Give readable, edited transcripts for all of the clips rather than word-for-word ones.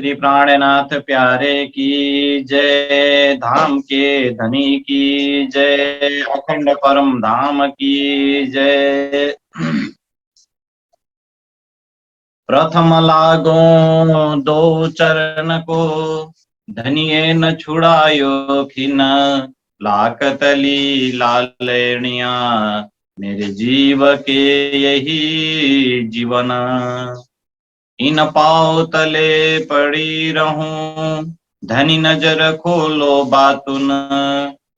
श्री प्राणनाथ प्यारे की जय। धाम के धनी की जय। अखंड परम धाम की जय। प्रथम लागो दो चरण को, धनिये न छुड़ायो खिन। लाकतली लालनिया, मेरे जीव के यही जीवन। इन पाँव तले पड़ी रहूं, धनी नजर खोलो बातुन।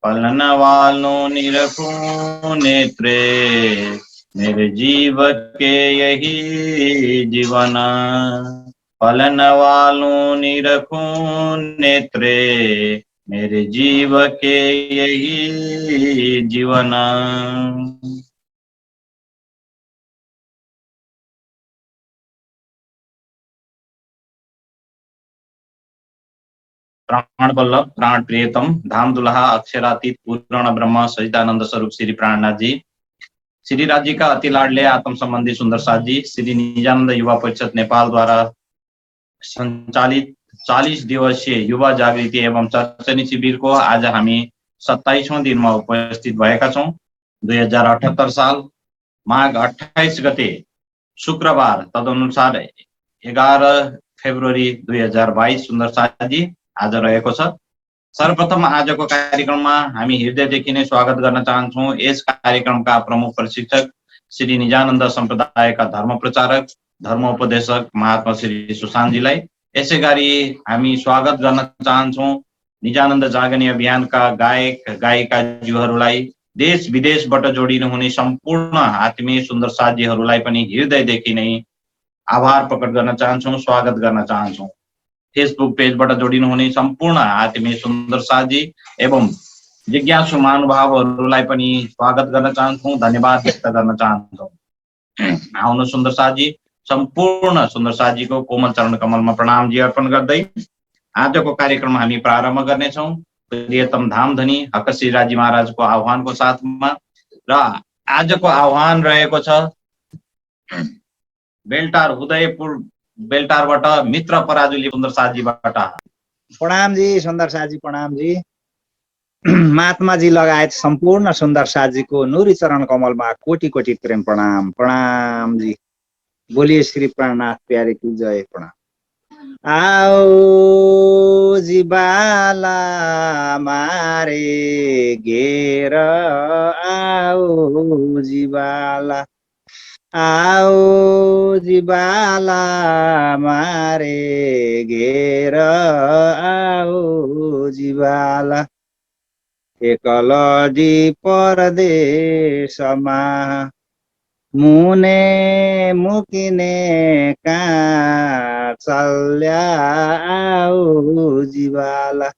पलन वालों निरखूं नेत्रे, मेरे जीव के यही जीवन। पलन वालों निरखूं नेत्रे, मेरे जीव के यही जीवन। प्राण वल्लभ प्राण प्रियतम धाम दुल्हा अक्षरातीत पूर्ण ब्रह्म सचिदानंद स्वरूप श्री प्राणनाथ जी, श्री राज्य का अति लाडले आत्म संबंधी सुंदर साथ जी, श्री निजानंद युवा परिषद नेपाल द्वारा संचालित 40 दिवसीय युवा जागृति एवं चर्चनी शिविर को आज हामी 27औं दिनमा उपस्थित भएका छौं। 2078 साल माघ 28 गते शुक्रबार, तदनुसार 11 फेब्रुअरी 2022 सुन्दर साथ जी आज रहेको छ। सर्वप्रथम आजको कार्यक्रममा हामी हृदयदेखि नै स्वागत गर्न चाहन्छौं यस कार्यक्रमका प्रमुख प्रशिक्षक श्री निजानन्द सम्प्रदायका धर्म प्रचारक धर्मोपदेशक महात्मा श्री सुशान्तजीलाई। यसै गरी हामी स्वागत गर्न चाहन्छौं निजानन्द जागने अभियानका गायक गायिकाज्यूहरूलाई, देश विदेशबाट जोडिनु हुने सम्पूर्ण आत्मीय सुन्दर साथीहरूलाई पनि हृदयदेखि नै आभार प्रकट गर्न चाहन्छौं, स्वागत गर्न चाहन्छौं। फेसबुक पेजबाट जोडिनु हुने सम्पूर्ण आत्मीय सुन्दर साथी एवं जिज्ञासु महानुभावहरूलाई पनि स्वागत गर्न चाहन्छौं, धन्यवाद व्यक्त गर्न चाहन्छौं। आउनु सुन्दर साथी, सम्पूर्ण सुन्दर साथीको कोमल चरण कमलमा प्रणाम जी अर्पण गर्दै आजको कार्यक्रम हामी प्रारम्भ गर्नेछौं। प्रियतम धामधनी हक श्री राजी महाराजको आह्वानको साथमा, र आजको आह्वान रहेको छ बेलटार उदयपुर बेलटारबाट मित्र पराजुली सुन्दर साथीबाट। प्रणाम जी सुन्दर साथी, प्रणाम जी। महात्मा जी लगायत सम्पूर्ण सुन्दर साथीको नुरी चरण कमलमा कोटि कोटि प्रेम प्रणाम, प्रणाम जी। बोलिए श्री प्राणनाथ प्यारे की जय, प्रणाम। आओ जी बाला मारे घेर, आओ जी बाला, आओ जी बाला मारे घेर, आओ जी बाला। एकलजी परदेशमा मुने मुकिने कहाँ चल्या, आओ जी बाला,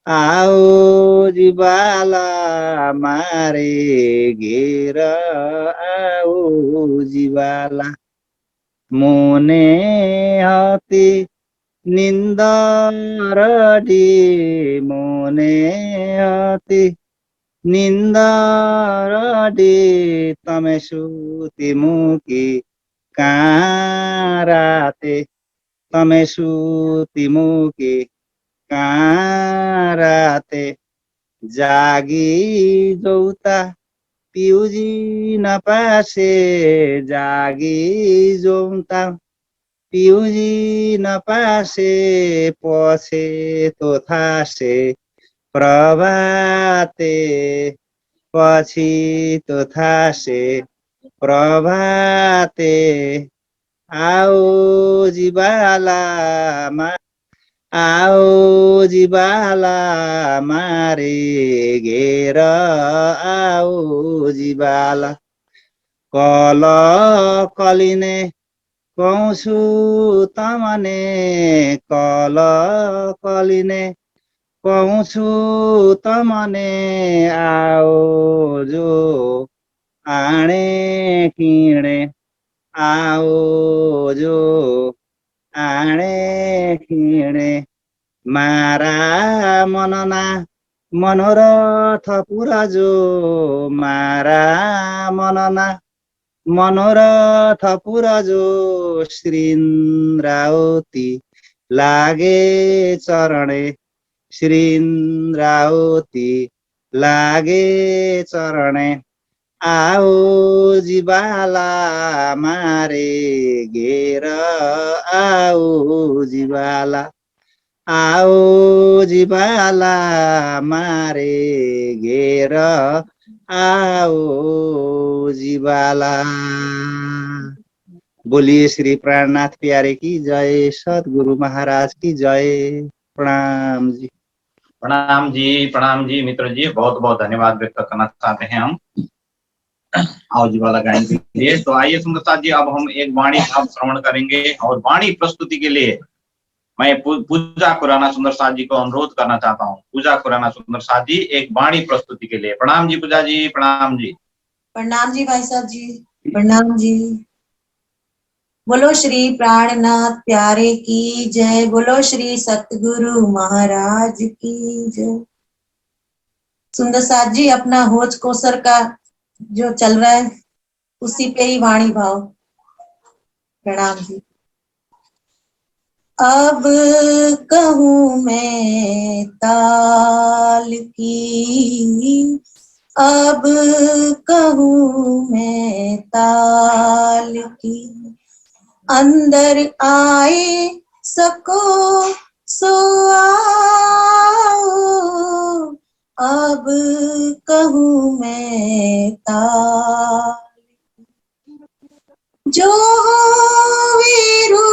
आओ जी बाला मारे घेर, आओ जी बाला। मुने हती निन्दर डी, मुने हती निन्दर डी, तमे सुती मुकी कहाँ राते, तमे सुती मुकी कहाँ राते। जागी जौता पिउजी नपासे, जागी जौता पिउजी नपासे, पछि तो थासे प्रभाते, पछि तो थासे प्रभाते। आओ जी बाला आओ जी बाला मारे घेर, आओ जी बाला। कल कलिने कौसु तमने, कल कलिने कौसु तमने। आओ जो आणे किणे, आओ जो आणे किणे। मारा मनना मनोरथ पुरा जो, मारा मनना मनोरथ पुरा जो। श्री इन्द्रावती लागे चरणे श्री इन्द्रावती लागे चरणे आओ जीवाला मारे घेर आओ जीवाला आओ जीवाला मारे घेर आओ जीवाला। बोलिए श्री प्राणनाथ प्यारे की जय, सतगुरु महाराज की जय। प्रणाम जी। प्रणाम जी मित्र जी, बहुत बहुत धन्यवाद व्यक्त करना चाहते हैं हम आओ जी वाला गायन के लिए। तो आइए सुंदर साथ जी, अब हम एक वाणी भाव श्रवण करेंगे और वाणी प्रस्तुति के लिए मैं पूजा खुराना सुंदर साथ जी को अनुरोध करना चाहता हूँ। पूजा खुराना सुंदर साथ जी एक वाणी प्रस्तुति के लिए। प्रणाम जी पूजा जी, प्रणाम जी। प्रणाम जी भाई साहब जी, प्रणाम जी। बोलो श्री प्राणनाथ प्यारे की जय, बोलो श्री सतगुरु महाराज की जय। सुंदर साथ जी अपना होज कोसर का जो चल रहा है उसी पे ही वाणी भाव। प्रणाम जी। अब कहूँ मैं ताल की, अब कहूँ मैं ताल की, अंदर आए सको सो आओ, अब कहूँ मैं ताल। जो वीरू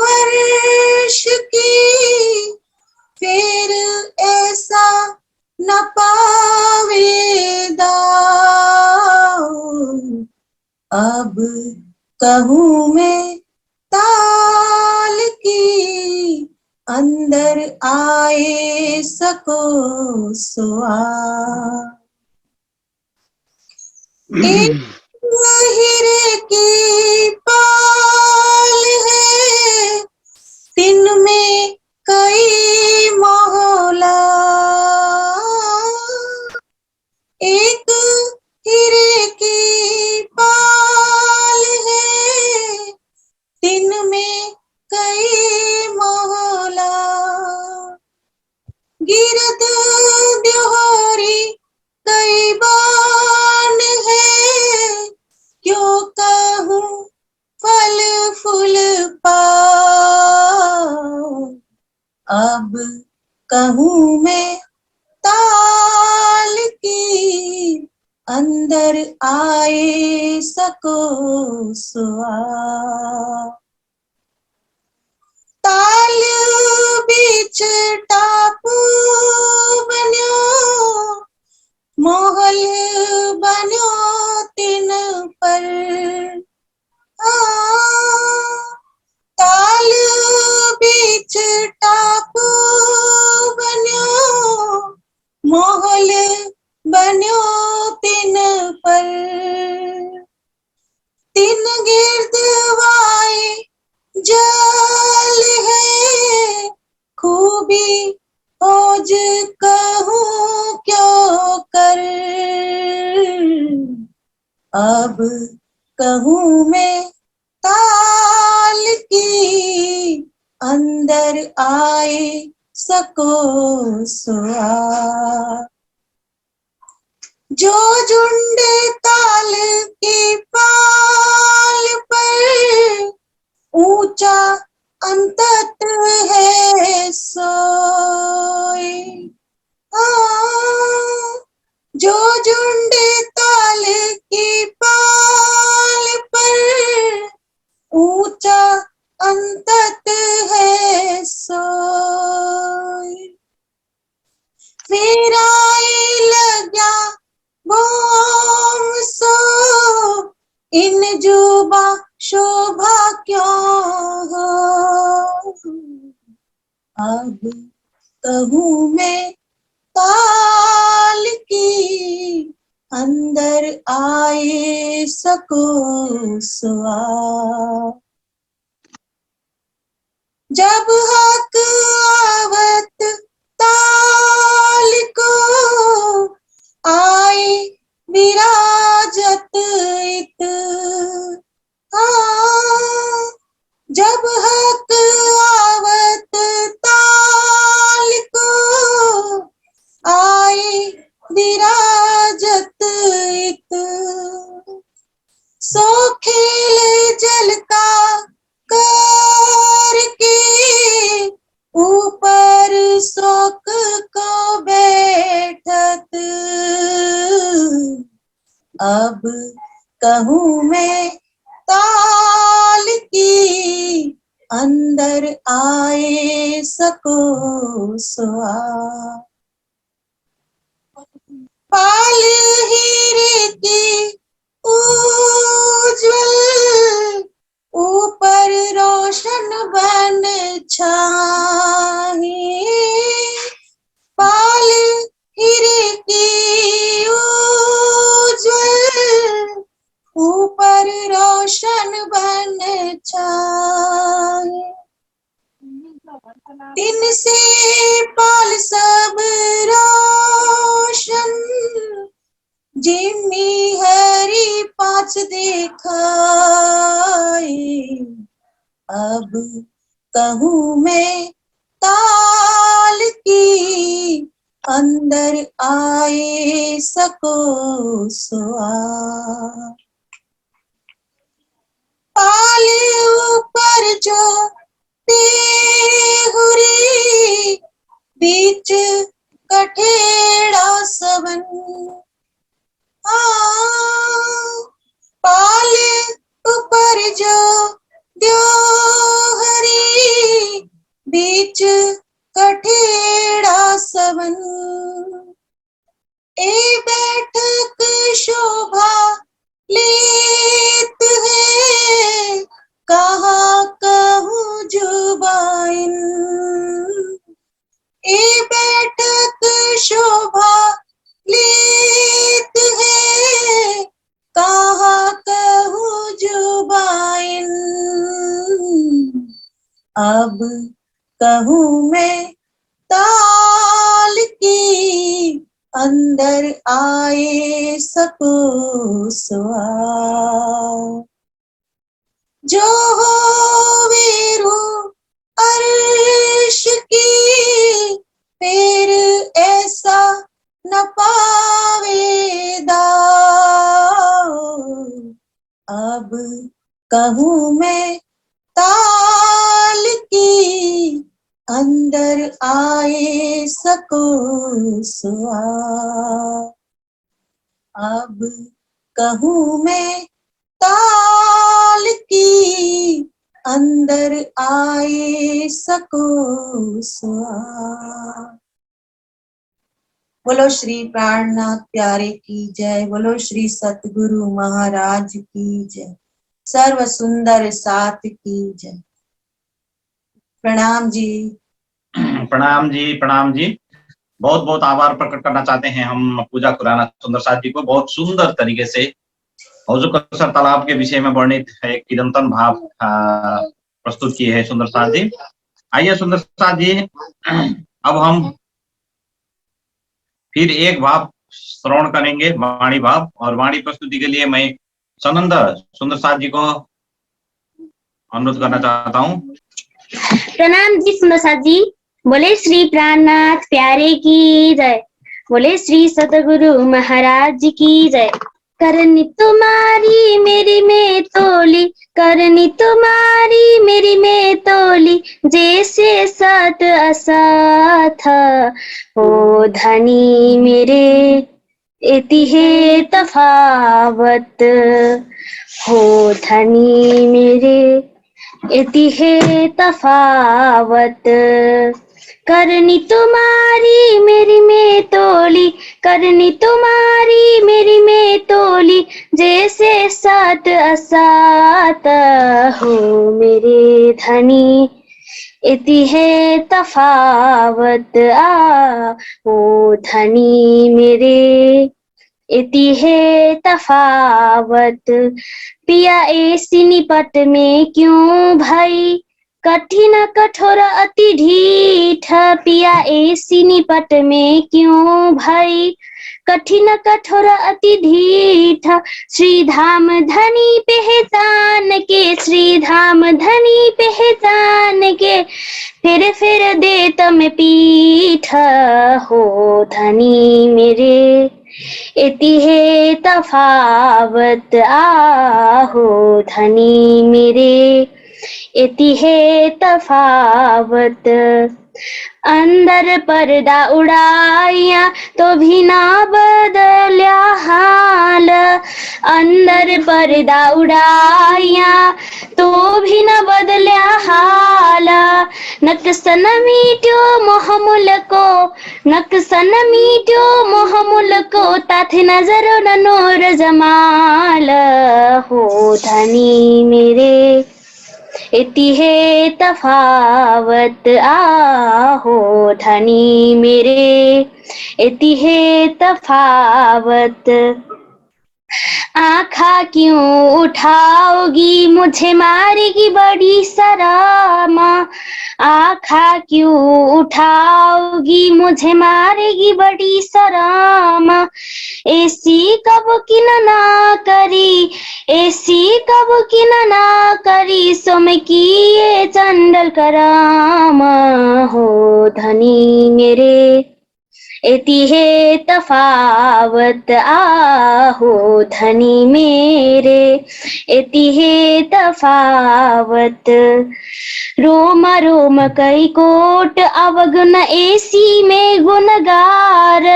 वर्ष की फिर ऐसा न पावे दाऊ, अब कहूँ मैं ताल की, अंदर आए सको सो आओ। एक हीरे की पाल है, दिन में कई मोहला, एक हीरे की पाल है, दिन में कई मोहला, गिरद द्योहरी कई बान है, क्यों कहूँ फल फूल पाओ, अब कहूँ मैं ताल की, अंदर आए सको सो आओ। ताल बीच टापू बन्यो, मोहल बन्यो तिन पर, ताल बीच टापू बन्यो, मोहल बन्यो तिन पर, तिन गिर्द वाए जल है, खूबी खोज कहूँ क्यों कर, अब कहूँ मैं ताल की, अंदर आए सको सो आओ। जो झुंड ताल की पाल पर, ऊंचा अंतत है सोए, जो झुंड ताल की पाल पर, ऊंचा अंतत है सोए, फिर आए लग्या बोम सो, इन जुबा शोभा क्यों हो, अब कहूँ मैं ताल की, अंदर आए सको सो आओ। जब हक आवत ताल को, आए विराजत इत, जब हक आवत विराजत इत, सो खेल जल का करके, ऊपर शोक को बैठत। अब कहूँ मैं ताल की, अंदर आए सको सुआ। पाल हीरे की उज्ज्वल, ऊपर रोशन बन छाए। पाल हीरे की उज्ज्वल, ऊपर रोशन बन छाए। दिन से पाल सब रोशन, जिम्मी हरी पाँच देखाए। अब कहूँ मैं ताल की, अंदर आए सको सुआ। पाल ऊपर जो हुरी, बीच कठेड़ा सबन। पाल ऊपर जो हरी, बीच कठेड़ा सबन। ए बैठक शोभा लेत है, कहाँ कहूँ जुबाइन। ए बैठक शोभा लेत है, कहाँ कहूँ जुबाइन। अब कहूँ मैं ताल की, अंदर आए सको सुआ। जो हो वीरू अर्श की, फिर ऐसा न पावे दाओ। अब कहूँ मैं ताल की, अंदर आए सको सुआ। अब कहूँ मैं ताल की, अंदर आए सको सुआ। बोलो श्री प्राणनाथ प्यारे की जय। बोलो श्री सतगुरु महाराज की जय। सर्व सुंदर साथ की जय। प्रणाम जी। प्रणाम जी, प्रणाम जी। बहुत बहुत आभार प्रकट करना चाहते हैं हम पूजा खुराना सुंदर साथ जी को। बहुत सुंदर तरीके से हौजू कसर तालाब के विषय में वर्णित एक चिरंतन भाव प्रस्तुत किए हैं सुंदर साथ जी। आइए सुंदर साथ जी, अब हम फिर एक भाव श्रवण करेंगे, वाणी भाव। और वाणी प्रस्तुति के लिए मैं सनंद सुंदर साथ जी को अनुरोध करना चाहता हूँ। प्रणाम जी सुंदर साथ जी। बोले श्री प्राणनाथ प्यारे की जय। बोले श्री सतगुरु महाराज की जय। करनी तुम्हारी मेरी में तोली, करनी तुम्हारी मेरी में तोली, जैसे सत असथ हो धनी मेरे इति है तफावत, हो धनी मेरे इति है तफावत। करनी तुम्हारी मेरी में तोली, करनी तुम्हारी मेरी में तोली, जैसे सत असत हो मेरे धनी इति है तफावत। हो धनी मेरे इति है तफावत। पिया ऐसी निपट में क्यों भाई, कठिन कठोर अति ढीठ। पिया ऐसी निपट में क्यों भाई, कठिन कठोर अति ढीठ, श्री धाम धनी पहचान के, श्री धाम धनी पहचान के, फिर दे तम पीठ हो धनी मेरे, इति है तफावत आहो धनी मेरे, इति है तफावत। अंदर पर्दा उड़ाया तो भी ना बदल्या हाल, अंदर पर्दा उड़ाया तो भी न बदल्या हाल, नक्सन मीट्यो मोहमुल को, नक्सन मीट्यो मोहमुल को, ताथे नजर नूर जमाल हो धनी मेरे, इति है तफावत आहो धनी मेरे, इति है तफावत। आँखा क्यों उठाओगी मुझे मारेगी बड़ी सरामा, आँखा क्यों उठाओगी मुझे मारेगी बड़ी सरामा, ऐसी कब की ना करी, ऐसी कब की ना करी, सो मैं किए चंडल करामा हो धनी मेरे, इति है तफावत आहो धनी मेरे, इति है तफावत। रोम रोम कई कोट अवगुण ऐसी में गुणगार,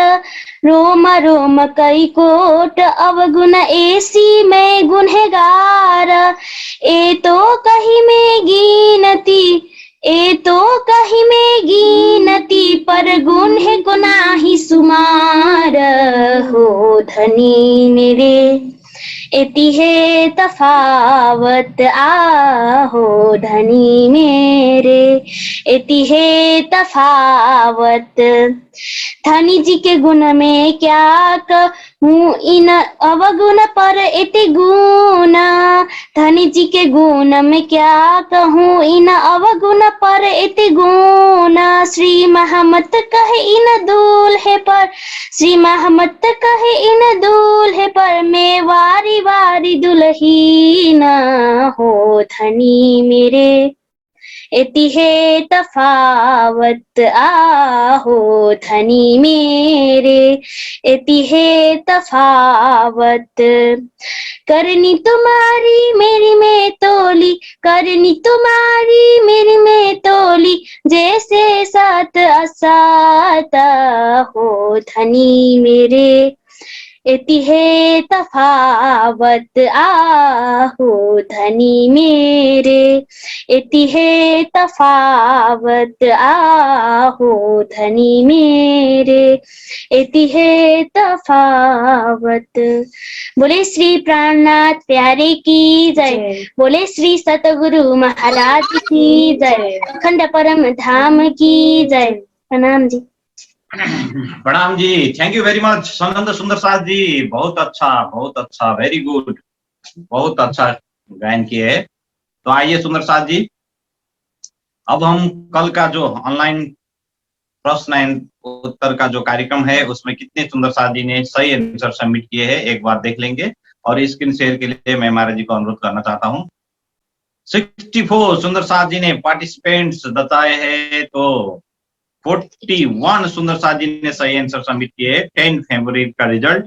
रोम रोम कई कोट अवगुण ऐसी में गुनहगार, ए तो कहीं में गिनती, ए तो कहीं में गिनती, पर गुण है गुनाही सुमार हो धनी मेरे, इति है तफावत आहो धनी मेरे, इति है तफावत। धनी जी के गुण में क्या कहूँ इन अवगुण पर इति गुण, धनी जी के गुण में क्या कहूँ इन अवगुण पर इति गुण, श्री महमत कहे इन दूल्हे पर, श्री महमत कहे इन दूल्हे पर, मैं वारी वारी दुल्हीन हो धनी मेरे, इति है तफावत आहो धनी मेरे, इति है तफावत। करनी तुम्हारी मेरी में तोली, करनी तुम्हारी मेरी में तोली, जैसे सात असात हो धनी मेरे, इति है तफावत आहो धनी मेरे, इति है तफावत आहो धनी मेरे, इति है तफावत। बोले श्री प्राणनाथ प्यारे की जय, बोले श्री सतगुरु महाराज की जय, अखंड परम धाम की जय। प्रणाम जी। प्रणाम जी, थैंक यू वेरी मच संगंद सुंदर साथ जी, बहुत अच्छा, वेरी गुड, बहुत अच्छा गायन किए है। तो आइए सुंदर साथ जी, अब हम कल का जो ऑनलाइन प्रश्न एंड उत्तर का जो कार्यक्रम है उसमें कितने सुंदर साथ जी ने सही आंसर सबमिट किए हैं एक बार देख लेंगे, और स्क्रीन शेयर के लिए मैं महाराज जी को अनुरोध करना चाहता हूँ। 64 सुंदर साथ जी ने पार्टिसिपेंट्स बताए हैं, तो 41 सुंदर साथ जी ने सही आंसर सबमिट किए। 10 फरवरी का रिजल्ट।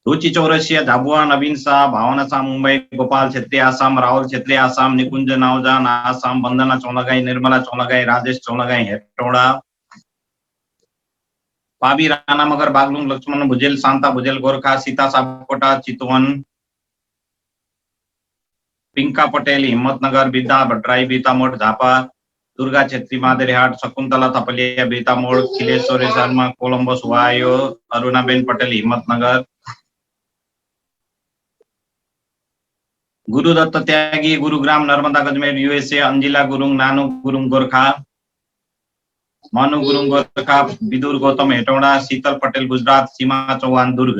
रुचि चौरसिया, झाबुआ, नवीन शाह, भावना शाह मुंबई, गोपाल छेत्री आसाम, राहुल छेत्री आसाम, निकुंज नावजान आसाम, वंदना चौलागाई, निर्मला चौलागाई, राजेश चौलागाई हेटौड़ा, पाबी राणा मगर बागलुंग, लक्ष्मण भुजेल, शांता भुजेल गोरखा, सीता सापकोटा चितवन, पिंका पटेल हिम्मतनगर, विद्या भट्टराई बीतामोड़ झापा, दुर्गा छेत्री मादरिहाट, शकुंतला थपलिया बीतामोड़, खिलेश्वरी शर्मा कोलंबस वायो, अरुणाबेन पटेल हिम्मतनगर, गुरुदत्त त्यागी गुरुग्राम नर्मदा गजमेर यूएसए, अंजिला गुरुंग नानू गुरुंग गोरखा, मनु गुरुंग गोरखा, विदुर गौतम हेटौड़ा, शीतल पटेल गुजरात, सीमा चौहान दुर्ग,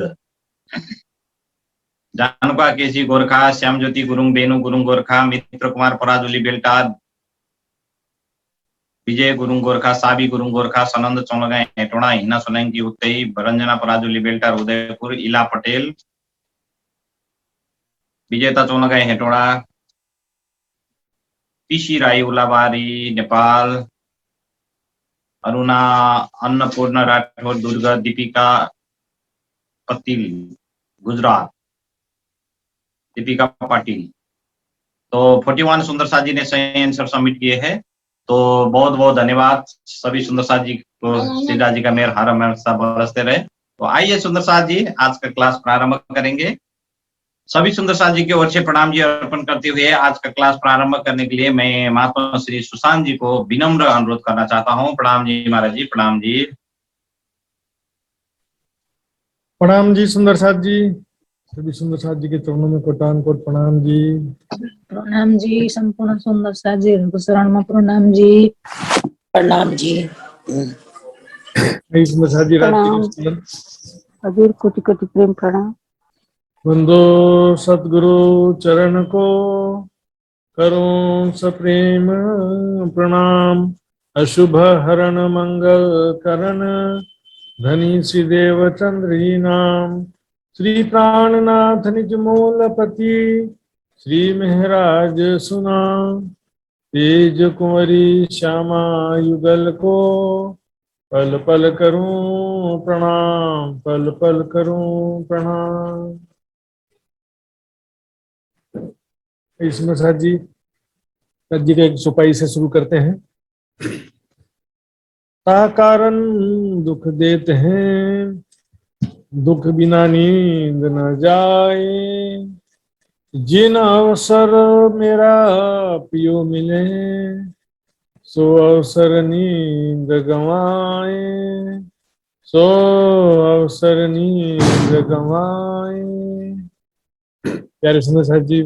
जानुका केसी गोरखा, श्याम ज्योति गुरुंग बेनु गुरुंग गोरखा, मित्र कुमार पराजुली बेल्टा, विजय गुरुङ गोर्खा, साबी गुरुङ गोर्खा, सनन्द चौलगाई हेटौँडा, हिना सोलङ्की उत्तै, रञ्जना पराजुली बेल्टार उदयपुर, इला पटेल, विजेता चौलगाई हेटौँडा, पिसी राई उलाबारी नेपाल, अरुणा अन्नपूर्ण राठौर दुर्ग, दीपिका पतिल गुजरात, दीपिका पाटिल। तो 41 सुंदर साथ जी ने सही आंसर सबमिट किए हैं। तो बहुत बहुत धन्यवाद सभी सुंदर साथ जी को। श्रीराज जी का मेहर हर हमेशा बरसते रहे। तो आइए सुंदर साथ जी आज का क्लास प्रारंभ करेंगे। सभी सुंदर साथ जी की ओर से प्रणाम जी अर्पण करते हुए आज का क्लास प्रारंभ करने के लिए मैं महात्मा श्री सुशांत जी को विनम्र अनुरोध करना चाहता हूँ। प्रणाम जी महाराज जी, प्रणाम जी। प्रणाम जी सुंदर साथ जी, सभी सुंदर साथ जी के चरणों में कोटान कोट प्रणाम जी। प्रणाम जी, संपूर्ण सुंदर साथ जी शरण में प्रणाम जी। प्रणाम जी। सुंदर साथ जी राज अबीर कोटि कोटि प्रेम प्रणाम। बंदो सतगुरु चरण को करो सप्रेम प्रणाम। अशुभ हरण मंगल करण धनी श्री देव चंद्री नाम। श्री प्राणनाथ निज मूलपति श्री महराज सुना। तेज कुंवरी श्यामा युगल को पल पल करूं प्रणाम, पल पल करूं प्रणाम। इसमें साथ जी का एक चौपाई से शुरू करते हैं। ता कारण दुख देते हैं, दुख बिना नींद न जाए। जिन अवसर मेरा पियो मिले, सो अवसर नींद गंवाए, सो अवसर नींद गंवाए। प्यारे सुंदर साहब जी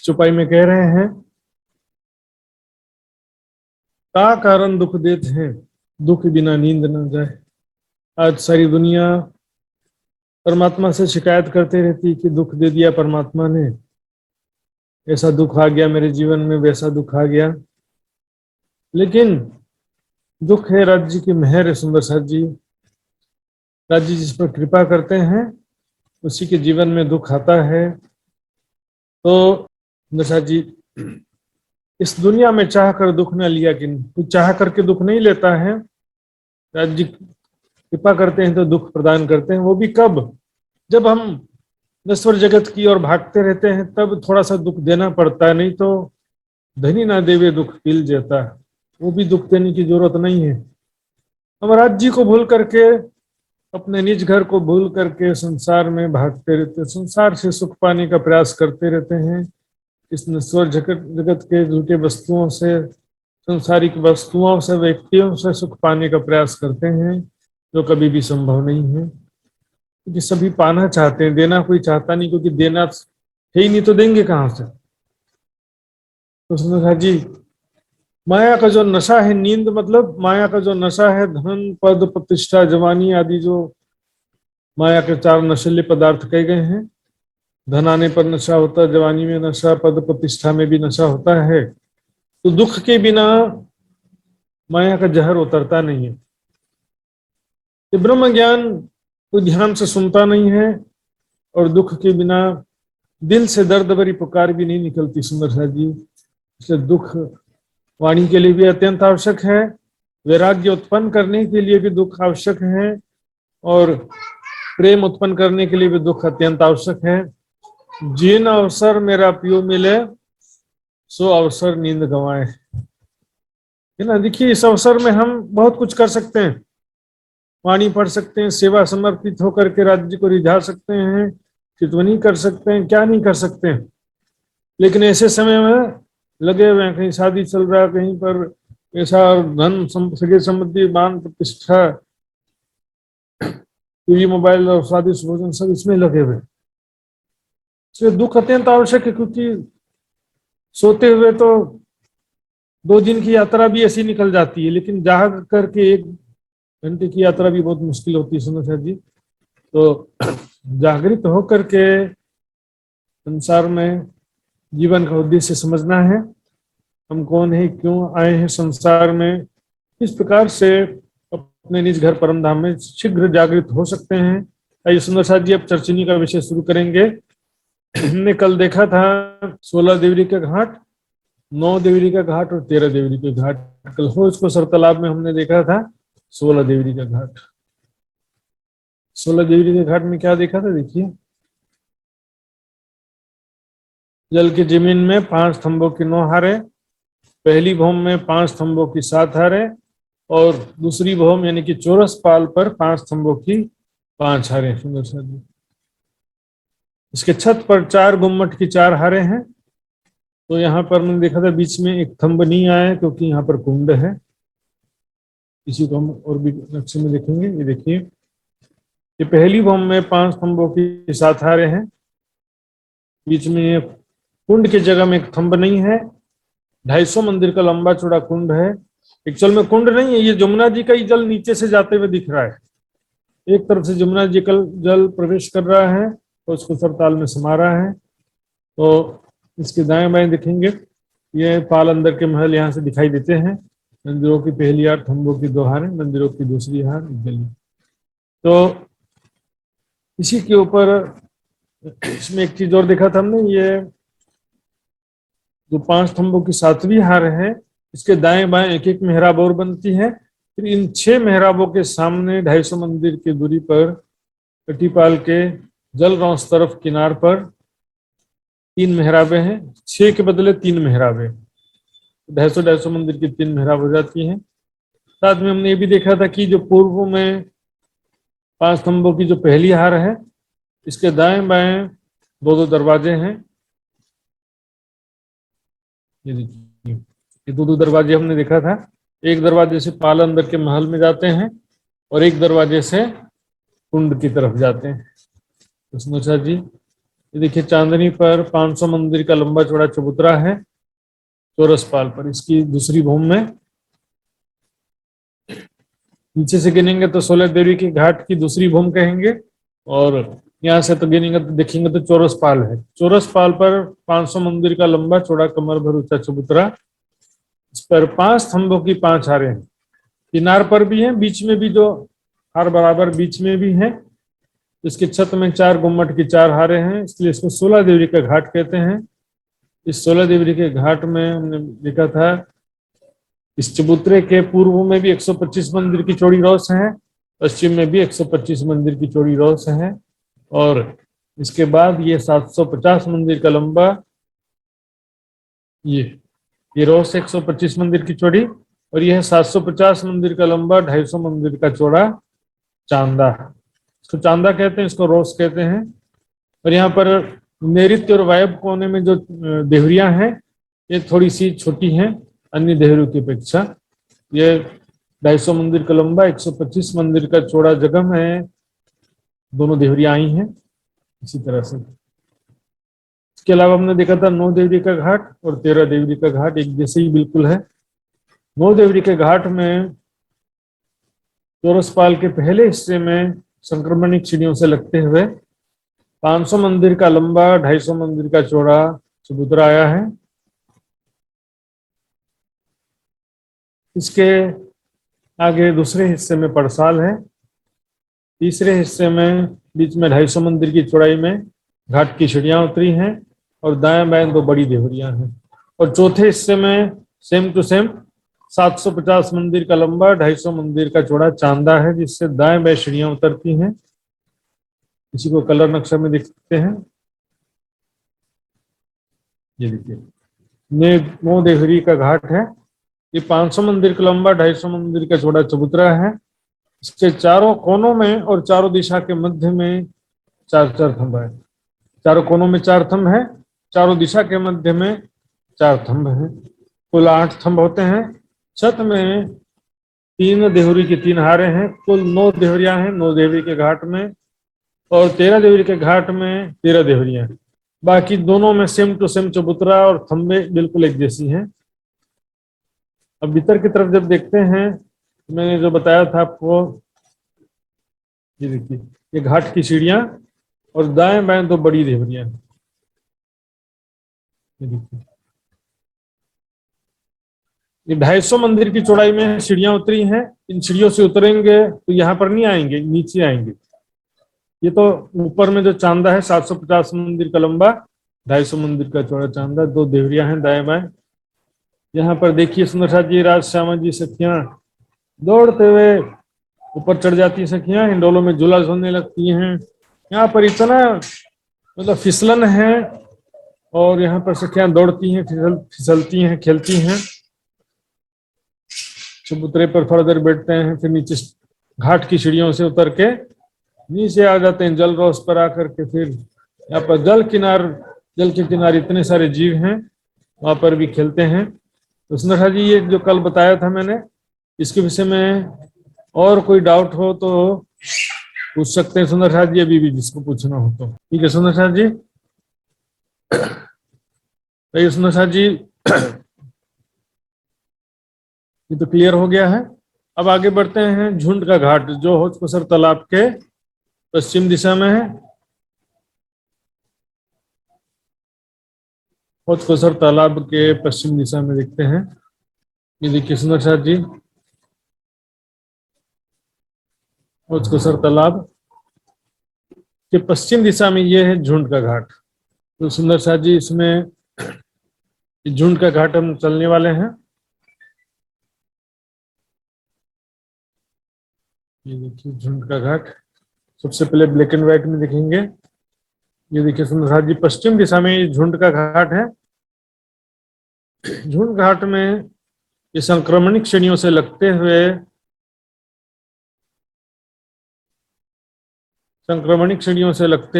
चौपाई में कह रहे हैं, का कारण दुख देते हैं, दुख बिना नींद न जाए। आज सारी दुनिया परमात्मा से शिकायत करते रहती कि दुख दे दिया परमात्मा ने, ऐसा दुख आ गया मेरे जीवन में, वैसा दुख आ गया। लेकिन दुख है राज्य जी की मेहर है। सुंदर साथ जी, राज्य जी जिस पर कृपा करते हैं उसी के जीवन में दुख आता है। तो सुंदर साथ जी इस दुनिया में चाह कर दुख न लिया, कि कोई चाह करके दुख नहीं लेता है। राज्य जी कृपा करते हैं तो दुख प्रदान करते हैं। वो भी कब? जब हम नश्वर जगत की ओर भागते रहते हैं तब थोड़ा सा दुख देना पड़ता है, नहीं तो धनी ना देवे दुख किल जाता है। वो भी दुख देने की जरूरत नहीं है। हम राज्य जी को भूल करके, अपने निज घर को भूल करके संसार में भागते रहते, संसार से सुख पाने का प्रयास करते रहते हैं। इस नश्वर जगत के झूठे वस्तुओं से, संसारिक वस्तुओं से, व्यक्तियों से सुख पाने का प्रयास करते हैं, जो कभी भी संभव नहीं है। क्योंकि सभी पाना चाहते हैं, देना कोई चाहता नहीं, क्योंकि देना है ही नहीं तो देंगे कहाँ से। तो सुंदर जी, माया का जो नशा है, नींद मतलब माया का जो नशा है, धन पद प्रतिष्ठा जवानी आदि जो माया के 4 नशीले पदार्थ कहे गए हैं। धन आने पर नशा होता है, जवानी में नशा, पद प्रतिष्ठा में भी नशा होता है। तो दुख के बिना माया का जहर उतरता नहीं है। ये ब्रह्म ज्ञान कोई ध्यान से सुनता नहीं है, और दुख के बिना दिल से दर्द भरी पुकार भी नहीं निकलती। सुंदर साथ जी, इसलिए दुख वाणी के लिए भी अत्यंत आवश्यक है, वैराग्य उत्पन्न करने के लिए भी दुख आवश्यक है, और प्रेम उत्पन्न करने के लिए भी दुख अत्यंत आवश्यक है। जिन अवसर मेरा पियो मिले, सो अवसर नींद गंवाए। है ना। देखिए, इस अवसर में हम बहुत कुछ कर सकते हैं। वाणी पढ़ सकते हैं, सेवा समर्पित होकर के राज्य को रिझा सकते हैं, चितवनी कर सकते हैं, क्या नहीं कर सकते हैं। लेकिन ऐसे समय में लगे हुए हैं, कहीं शादी चल रहा है, कहीं पर ऐसा धन सगे संबंधी मान प्रतिष्ठा, टीवी मोबाइल और स्वादिष्ट भोजन सब इसमें लगे हुए। इसलिए दुख अत्यंत आवश्यक है, क्योंकि सोते हुए तो 2 दिन की यात्रा भी ऐसी निकल जाती है, लेकिन जाग करके 1 घंटे की यात्रा भी बहुत मुश्किल होती है। सुनो जी, तो जागृत होकर के संसार में जीवन का उद्देश्य समझना है, हम कौन है, क्यों आए हैं संसार में, इस प्रकार से अपने निज घर परम धाम में शीघ्र जागृत हो सकते हैं। आइए सुंदर साथ जी अब चर्चनी का विषय शुरू करेंगे। हमने कल देखा था 16 देवरी का घाट, 9 देवरी का घाट और 13 देवरी के घाट। कल हो इसको सरतालाब में हमने देखा था 16 देवरी का घाट। 16 देवरी के घाट में क्या देखा था, देखिए जल की जमीन में 5 स्तंभों की 9 हारें, पहली भौम में 5 स्तंभों की 7 हारें और दूसरी भौम यानी कि चौरस पाल पर 5 स्तंभों की 5 हारें। सुंदर सा जी, इसके छत पर 4 गुम्मट की 4 हारें हैं। तो यहाँ पर मैंने देखा था बीच में एक थंब नहीं आया क्योंकि यहाँ पर कुंड है। इसी को हम और भी नक्शे में देखेंगे। ये देखिए, ये पहली भौम में 5 स्तंभों की 7 हारें हैं, बीच में ये कुंड की जगह में एक थंब नहीं है। 250 मंदिर का लंबा चौड़ा कुंड है। एक्चुअल में कुंड नहीं है, ये जमुना जी का ही जल नीचे से जाते हुए दिख रहा है। एक तरफ से जमुना जी का जल प्रवेश कर रहा है और उसको सरताल में समा रहा है। तो इसके दाएं बाएं देखेंगे, ये पाल अंदर के महल यहाँ से दिखाई देते हैं। मंदिरों की पहली हार, थंबों की 2 हारें, मंदिरों की दूसरी हार, गली। तो इसी के ऊपर इसमें एक चीज और देखा था हमने, ये जो 5 स्तंभों की 7वीं हार है, इसके दाएं बाएं एक एक मेहराब और बनती है। फिर इन 6 मेहराबों के सामने 250 मंदिर की दूरी पर कटीपाल के जल रौस तरफ किनार पर 3 मेहराबें हैं। 6 के बदले 3 मेहराबें, 250 मंदिर की 3 मेहराब हो जाती हैं। साथ में हमने ये भी देखा था कि जो पूर्व में 5 स्तंभों की जो पहली हार है, इसके दाएं बाएं 2-2 दरवाजे हैं। ये देखिए, ये 2-2 दरवाजे हमने देखा था। एक दरवाजे से पाल अंदर के महल में जाते हैं और एक दरवाजे से कुंड की तरफ जाते हैं। तो सुनोचा जी, ये देखिए चांदनी पर 500 मंदिर का लंबा चौड़ा चबूतरा है चौरस पाल पर। इसकी दूसरी भूमि में नीचे से गिनेंगे तो 16 देवी के घाट की दूसरी भूमि कहेंगे और यहाँ से तो गिनेंगे तो देखेंगे तो चौरस पाल है। चौरस पाल पर 500 मंदिर का लंबा चौड़ा कमर भर ऊंचा चबूतरा, इस पर 5 स्तंभों की 5 हारें हैं। किनार पर भी हैं, बीच में भी जो हार बराबर बीच में भी है। इसके छत में 4 गुम्मट की 4 हारें हैं, इसलिए इसको 16 देवरी का घाट कहते हैं। इस 16 देवरी के घाट में हमने देखा था इस चबूतरे के पूर्व में भी 125 मंदिर की चौड़ी रौस है, पश्चिम में भी 125 मंदिर की चौड़ी रौस है और इसके बाद ये 750 मंदिर का लंबा ये रौस 125 मंदिर की चौड़ी और यह 750 मंदिर का लंबा 250 मंदिर का चौड़ा चांदा। इसको चांदा कहते हैं, इसको रौस कहते हैं। और यहाँ पर नैऋत्य और वायव्य कोने में जो देवरियां हैं ये थोड़ी सी छोटी हैं अन्य देवरियों की अपेक्षा। ये 250 मंदिर का लंबा 125 मंदिर का चौड़ा जगह में दोनों देवरियां आई हैं इसी तरह से। इसके अलावा हमने देखा था 9 देवरी का घाट और 13 देवरी का घाट एक जैसे ही बिल्कुल है। 9 देवरी के घाट में चौरस पाल के पहले हिस्से में संक्रमणिक सीढ़ियों से लगते हुए 500 मंदिर का लंबा 250 मंदिर का चौड़ा चबूतरा आया है। इसके आगे दूसरे हिस्से में पड़साल है। तीसरे हिस्से में बीच में 250 मंदिर की चौड़ाई में घाट की सीढ़ियां उतरी हैं और दाएं बाएं 2 बड़ी देवरियां हैं। और चौथे हिस्से में सेम टू सेम 750 मंदिर का लंबा 250 मंदिर का चौड़ा चांदा है जिससे दाएं बाएं सीढ़ियां उतरती हैं। इसी को कलर नक्शा में देख सकते हैं। ये देखिए 9 देवरी का घाट है। ये 500 मंदिर का लंबा 250 मंदिर का चौड़ा चबूतरा है। इसके चारों कोनों में और चारों दिशा के मध्य में 4-4 थंब है। चारों कोनों में 4 थंब है, चारों दिशा के मध्य में 4 थंब हैं। कुल 8 थंब होते हैं। छत में 3 देवरी की 3 हारें हैं। कुल 9 देवरियां हैं 9 देवरी के घाट में और 13 देवरी के घाट में 13 देवरियां। बाकी दोनों में सेम टू सेम चबूतरा और थंबे बिल्कुल एक जैसी हैं। अब भीतर की तरफ जब देखते हैं, मैंने जो बताया था आपको, ये देखिए ये घाट की सीढ़ियां और दाएं बाएं 2 बड़ी देवरियां। ये देखिए ये 250 मंदिर की चौड़ाई में सीढ़ियां उतरी हैं। इन सीढ़ियों से उतरेंगे तो यहाँ पर नहीं आएंगे, नीचे आएंगे। ये तो ऊपर में जो चांदा है 750 मंदिर का लंबा, 250 मंदिर का चौड़ा चांदा, 2 देवरियां हैं दाएं बाएं। यहाँ पर देखिए सुंदर साथ जी, राज श्यामा जी सखियां दौड़ते हुए ऊपर चढ़ जाती हैं। सखियां हिंडोलों में झूला झूलने लगती हैं। यहाँ पर इतना मतलब फिसलन है, और यहाँ पर सखियां दौड़ती हैं, फिसलती हैं, खेलती हैं। चबूतरे पर थोड़ा देर बैठते हैं, फिर नीचे घाट की सीढ़ियों से उतर के नीचे आ जाते हैं जल रोस पर आकर के। फिर यहाँ पर जल के किनारे इतने सारे जीव हैं, वहां पर भी खेलते हैं। तो सुंदर जी, ये जो कल बताया था मैंने, इसके विषय में और कोई डाउट हो तो पूछ सकते हैं सुंदर साथ जी, अभी भी जिसको पूछना हो तो। ठीक है सुंदर साथ जी, तो सुंदर साथ जी ये तो क्लियर हो गया है। अब आगे बढ़ते हैं। झुंड का घाट जो हौजकोसर तालाब के पश्चिम दिशा में है। हौजकोसर तालाब के पश्चिम दिशा में देखते हैं। ये देखिए सुंदर साथ जी, हौजकोसर तालाब के पश्चिम दिशा में ये है झुंड का घाट। तो सुंदर साथ जी, इसमें झुंड का घाट हम चलने वाले हैं। ये देखिए झुंड का घाट, सबसे पहले ब्लैक एंड व्हाइट में देखेंगे। ये देखिए सुंदर साथ जी, पश्चिम दिशा में ये झुंड का घाट है। झुंड घाट में ये संक्रमणिक श्रेणियों से लगते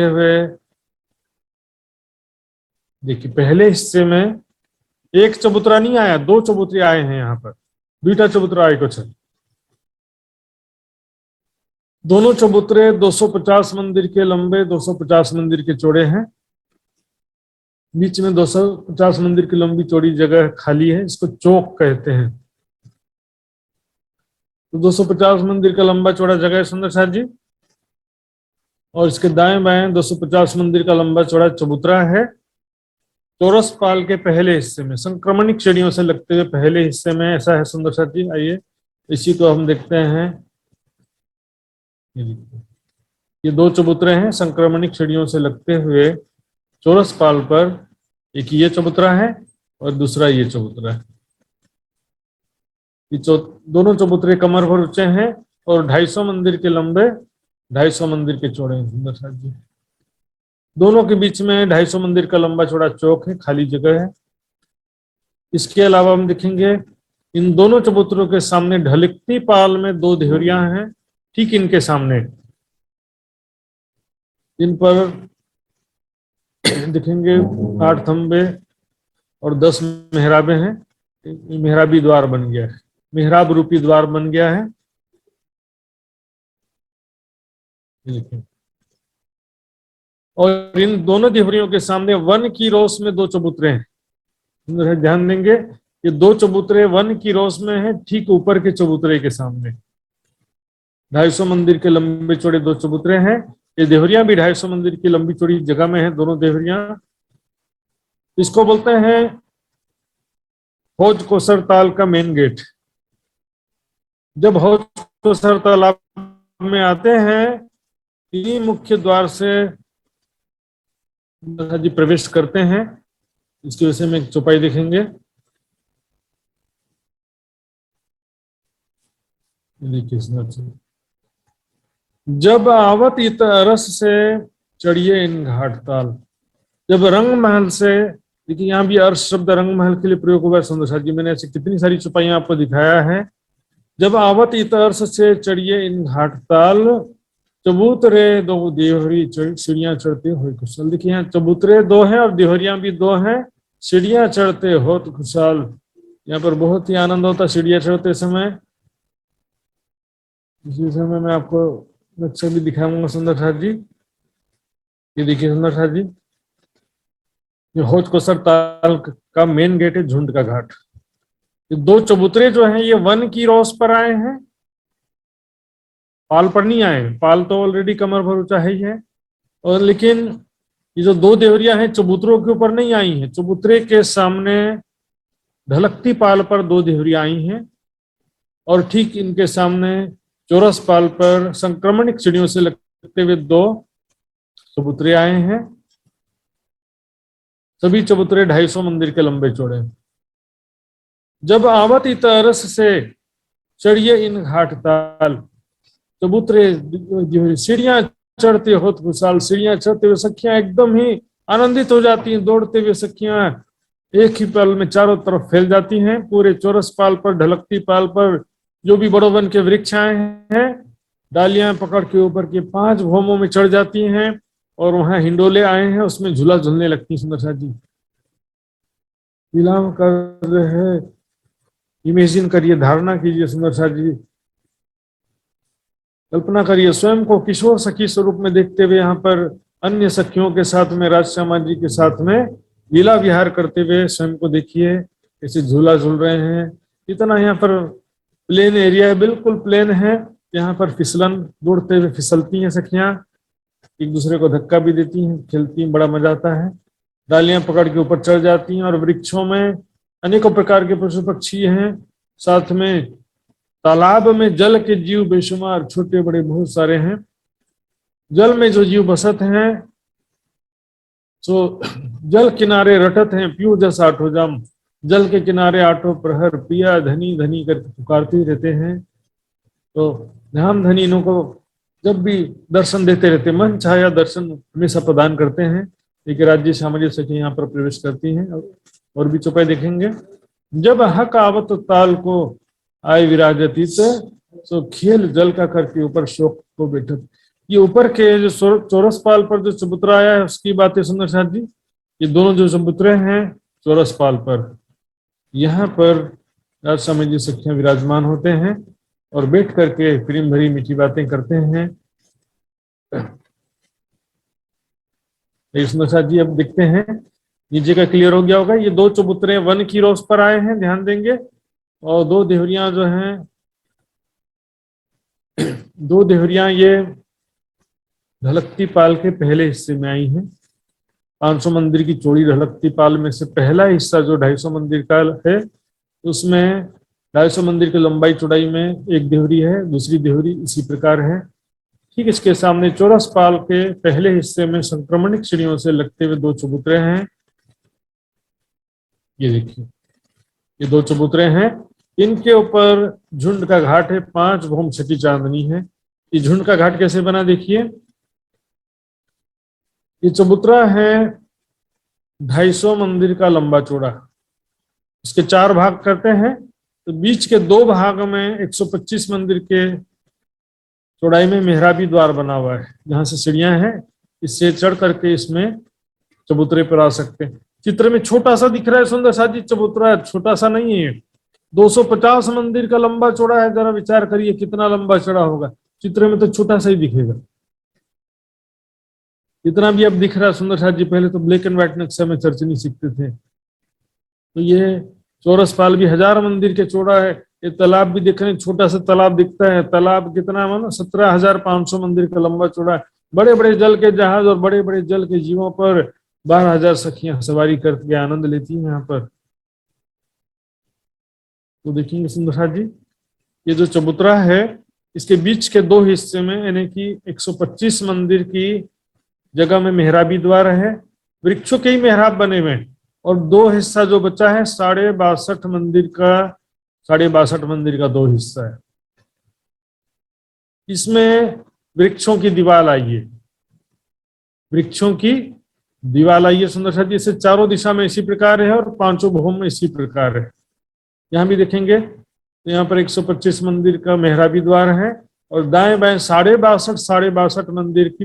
हुए देखिए पहले हिस्से में एक चबूतरा नहीं आया, 2 चबूतरे आए हैं। यहाँ पर 2टा चबूतरा आए कुछ। दोनों चबूतरे 250 मंदिर के लंबे, 250 मंदिर के चौड़े हैं। बीच में 250 मंदिर की लंबी चौड़ी जगह खाली है, इसको चौक कहते हैं। तो 250 मंदिर का लंबा चौड़ा जगह है सुंदर साथ जी, और इसके दाएं बाएं 250 मंदिर का लंबा चौड़ा चबूतरा है। चौरस पाल के पहले हिस्से में, संक्रमणिक श्रेणियों से लगते हुए पहले हिस्से में ऐसा है सुंदर साथ जी। आइए इसी को हम देखते हैं। ये 2 चबूतरे हैं संक्रमणिक श्रेणियों से लगते हुए चौरस पाल पर। एक ये चबूतरा है और दूसरा ये चबूतरा है। ये दोनों चबूतरे कमर भर ऊंचे हैं और 250 मंदिर के लंबे, 250 मंदिर के चौड़े हैं सुंदर साथ जी। दोनों के बीच में 250 मंदिर का लंबा चौड़ा चौक है, खाली जगह है। इसके अलावा हम देखेंगे इन दोनों चबूतरों के सामने ढलकती पाल में 2 देहरियां हैं। ठीक इनके सामने, इन पर देखेंगे 8 थंबे और 10 मेहराबे हैं। मेहराबी द्वार बन गया है, मेहराब रूपी द्वार बन गया है। और इन दोनों देहरियों के सामने वन की रोश में 2 चबूतरे हैं। ध्यान देंगे, ये 2 चबूतरे वन की रोश में है, ठीक ऊपर के चबूतरे के सामने। 250 मंदिर के लंबे चौड़े 2 चबूतरे हैं। ये देहरियां भी 250 मंदिर की लंबी चौड़ी जगह में है, दोनों देहरियां। इसको बोलते हैं हौजकोसर ताल का मेन गेट। जब हौजकोसर तालाब में आते हैं, इन्हीं मुख्य द्वार से जी प्रवेश करते हैं। इसके विषय में एक चौपाई देखेंगे। देखिए, जब आवत इत रस से चढ़िए इन घाट ताल। जब रंग महल से, देखिए यहाँ भी अर्श शब्द रंग महल के लिए प्रयोग हुआ है सुंदर साथ जी। मैंने ऐसी कितनी सारी चौपाइयां आपको दिखाया है। जब आवत इत अर्श से चढ़िए इन घाट ताल, चबूतरे 2 देहरी सीढ़ियां चढ़ते हो खुशहाल। देखिए यहाँ चबूतरे 2 हैं और देहरियां भी 2 हैं। सीढ़ियां चढ़ते हो तो खुशहाल। यहाँ पर बहुत ही आनंद होता सीढ़ियां चढ़ते समय। इसी समय मैं आपको नक्शा भी दिखाऊंगा सुंदर साथ जी। ये देखिए सुंदर साथ जी, ये हौजकोसर ताल का मेन गेट है, झुंड का घाट। ये 2 चबूतरे जो हैं ये वन की रोश पर आए हैं, पाल पर नहीं आए। पाल तो ऑलरेडी कमर भर ऊंचा है ही है, और लेकिन ये जो 2 देहरियां हैं चबूतरों के ऊपर नहीं आई हैं। चबूतरे के सामने ढलकती पाल पर दो देहरियां आई हैं और ठीक इनके सामने चौरस पाल पर संक्रमणिक सीढ़ियों से लगते हुए दो चबूतरे आए हैं। सभी चबूतरे 250 मंदिर के लंबे चौड़े। जब आवत इत अरस से चढ़िए इन घाट ताल, चबूतरे सीढ़ियां चढ़ते होत खुशहाल, सीढ़ियां चढ़ते हुए सखियां एकदम ही आनंदित हो जाती हैं। दौड़ते हुए सखियां एक ही पल में चारों तरफ फैल जाती हैं। पूरे चौरस पाल पर, ढलकती पाल पर जो भी बड़ोवन के वृक्ष आए हैं, डालियां पकड़ के ऊपर के 5 भौमों में चढ़ जाती हैं और वहां हिंडोले आए हैं, उसमें झूला झूलने लगती हैं। सुंदरसा जी विलाम कर रहे हैं, इमेजिन करिए, धारणा कीजिए सुंदरसा जी, कल्पना करिए स्वयं को किशोर सखी स्वरूप में देखते हुए यहाँ पर अन्य सखियों के साथ में, राजश्यामा जी के साथ में लीला विहार करते हुए स्वयं को देखिए कैसे झूला झूल रहे हैं। इतना यहाँ पर प्लेन एरिया है, बिल्कुल प्लेन है। यहाँ पर फिसलन, दौड़ते हुए फिसलती हैं सखियां, एक दूसरे को धक्का भी देती हैं, खेलती हैं, बड़ा मजा आता है। डालियां पकड़ के ऊपर चढ़ जाती हैं और वृक्षों में अनेकों प्रकार के पशु पक्षी हैं। साथ में तालाब में जल के जीव बेशुमार, छोटे बड़े बहुत सारे हैं। जल में जो जीव बसत हैं तो जल किनारे रटत हैं, पीऊ जस आठो जाम, जल के किनारे आठो प्रहर, पिया धनी धनी करके पुकारते ही रहते हैं। तो ध्यान धनीनों को जब भी दर्शन देते रहते, मन छाया दर्शन हमेशा प्रदान करते हैं। एक राज्य सामाजिक सखी यहाँ पर प्रवेश करती हैं और भी चौपाई देखेंगे। जब हक आवत ताल को आय विराजती तो खेल जल का करके ऊपर शोक को बैठत। ये ऊपर के जो चौरस पाल पर जो चबूतरा आया है उसकी बात है सुंदर साथ जी। ये दोनों जो चबूतरे हैं चौरस पाल पर, यहाँ पर राजश्यामा जी सखियां विराजमान होते हैं और बैठ करके प्रेम भरी मीठी बातें करते हैं। सुंदर साथ जी अब देखते हैं, नीचे का क्लियर हो गया होगा। ये दो चबूतरे वन की रोज पर आए हैं, ध्यान देंगे। और दो देहरियां जो हैं, दो देहरियां ये ढलकती पाल के पहले हिस्से में आई हैं। 500 मंदिर की चौड़ी ढलकती पाल में से पहला हिस्सा जो 250 मंदिर का है, उसमें 250 मंदिर की लंबाई चौड़ाई में एक देहरी है, दूसरी देहरी इसी प्रकार है। ठीक इसके सामने चौरस पाल के पहले हिस्से में संक्रमणिक सीढ़ियों से लगते हुए दो चबूतरे हैं। ये देखिए, ये दो चबूतरे हैं, इनके ऊपर झुंड का घाट है, 5 भौम छठी चांदनी है। ये झुंड का घाट कैसे बना देखिए, ये चबूतरा है 250 मंदिर का लंबा चौड़ा। इसके 4 भाग करते हैं, तो बीच के 2 भाग में 125 मंदिर के चौड़ाई में मेहराबी द्वार बना हुआ है, जहां से सीढ़ियां हैं, इससे चढ़ करके इसमें चबूतरे पर आ सकते हैं। चित्र में छोटा सा दिख रहा है सुंदर सा जी चबूतरा, छोटा सा नहीं है, 250 मंदिर का लंबा चौड़ा है। जरा विचार करिए कितना लंबा चौड़ा होगा, चित्र में तो छोटा सा ही दिखेगा। इतना भी अब दिख रहा है सुंदर साथ जी, पहले तो ब्लैक एंड व्हाइट नक्शा में चर्च नहीं सीखते थे। तो ये चौरस पाल भी 1000 मंदिर के चौड़ा है। ये तालाब भी देखने में छोटा सा तालाब दिखता है, तालाब कितना मानो 17,500 मंदिर का लंबा चौड़ा है। बड़े बड़े जल के जहाज और बड़े बड़े जल के जीवों पर 12,000 सखियां सवारी करके आनंद लेती हैं यहाँ पर। तो देखेंगे सुंदर साथ जी, ये जो चबूतरा है इसके बीच के 2 हिस्से में यानी कि 125 मंदिर की जगह में मेहराबी द्वार है, वृक्षों के ही मेहराब बने हुए हैं। और 2 हिस्सा जो बचा है 62 मंदिर का 2 हिस्सा है। इसमें वृक्षों की दीवार आई है, वृक्षों की दीवार आई है सुंदर साथ जी। इसे चारों दिशा में इसी प्रकार है और 5 भौम में इसी प्रकार है। यहाँ भी देखेंगे तो यहाँ पर 125 मंदिर का मेहराबी द्वार है और दाएं बाएं 62 मंदिर की